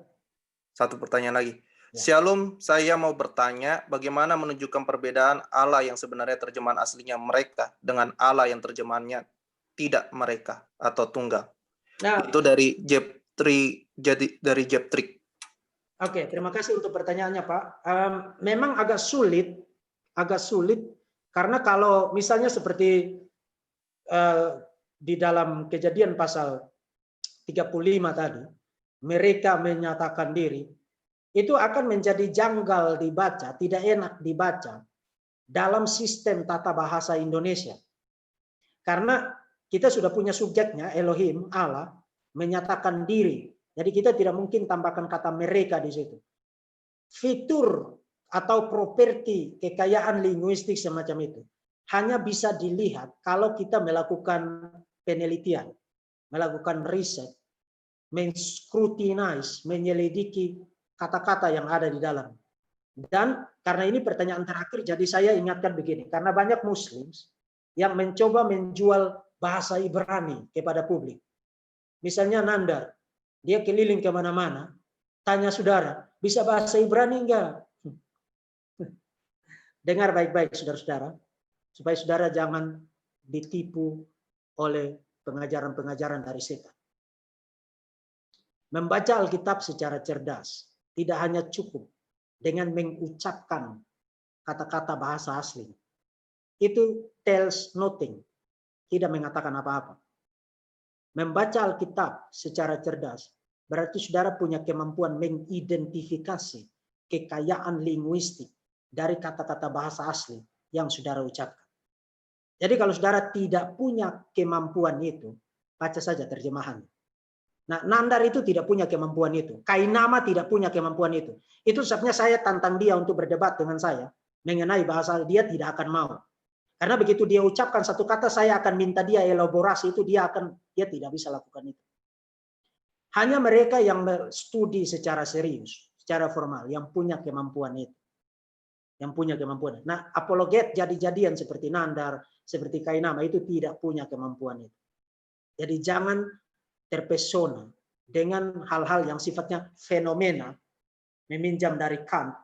Speaker 7: Satu pertanyaan lagi.
Speaker 1: Ya.
Speaker 7: Shalom, saya mau bertanya bagaimana menunjukkan perbedaan Allah yang sebenarnya terjemahan aslinya mereka dengan Allah yang terjemahannya tidak mereka atau tunggal.
Speaker 1: Nah,
Speaker 7: Itu dari Jeptri, jadi dari Jeptrik.
Speaker 1: Oke, terima kasih untuk pertanyaannya, Pak. Memang agak sulit karena kalau misalnya seperti di dalam Kejadian pasal 35 tadi, mereka menyatakan diri, itu akan menjadi janggal dibaca, tidak enak dibaca dalam sistem tata bahasa Indonesia. Karena kita sudah punya subjeknya, Elohim, Allah, menyatakan diri. Jadi kita tidak mungkin tambahkan kata mereka di situ. Fitur atau properti kekayaan linguistik semacam itu hanya bisa dilihat kalau kita melakukan penelitian, melakukan riset, men-scrutinize, menyelidiki kata-kata yang ada di dalam. Dan karena ini pertanyaan terakhir, jadi saya ingatkan begini, karena banyak Muslim yang mencoba menjual bahasa Ibrani kepada publik. Misalnya Nandar, dia keliling kemana-mana, tanya saudara, bisa bahasa Ibrani enggak? Dengar baik-baik saudara-saudara, supaya saudara jangan ditipu oleh pengajaran-pengajaran dari setan. Membaca Alkitab secara cerdas tidak hanya cukup dengan mengucapkan kata-kata bahasa asli. Itu tells nothing, tidak mengatakan apa-apa. Membaca Alkitab secara cerdas berarti saudara punya kemampuan mengidentifikasi kekayaan linguistik dari kata-kata bahasa asli yang saudara ucapkan. Jadi kalau saudara tidak punya kemampuan itu, baca saja terjemahan. Nah, Nandar itu tidak punya kemampuan itu. Kainama tidak punya kemampuan itu. Itu sebabnya saya tantang dia untuk berdebat dengan saya mengenai bahasa, dia tidak akan mau. Karena begitu dia ucapkan satu kata, saya akan minta dia elaborasi itu, dia tidak bisa lakukan itu. Hanya mereka yang studi secara serius, secara formal, yang punya kemampuan itu. Yang punya kemampuan. Nah, apologet jadi-jadian seperti Nandar, seperti Kainama itu tidak punya kemampuan itu. Jadi jangan terpesona dengan hal-hal yang sifatnya fenomena, meminjam dari Kant.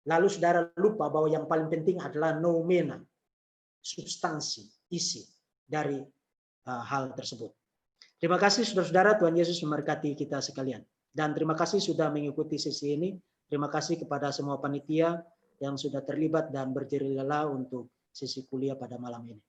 Speaker 1: Lalu saudara lupa bahwa yang paling penting adalah noumena, substansi, isi dari hal tersebut. Terima kasih saudara-saudara, Tuhan Yesus memberkati kita sekalian. Dan terima kasih sudah mengikuti sesi ini. Terima kasih kepada semua panitia yang sudah terlibat dan berjeri lelah untuk sesi kuliah pada malam ini.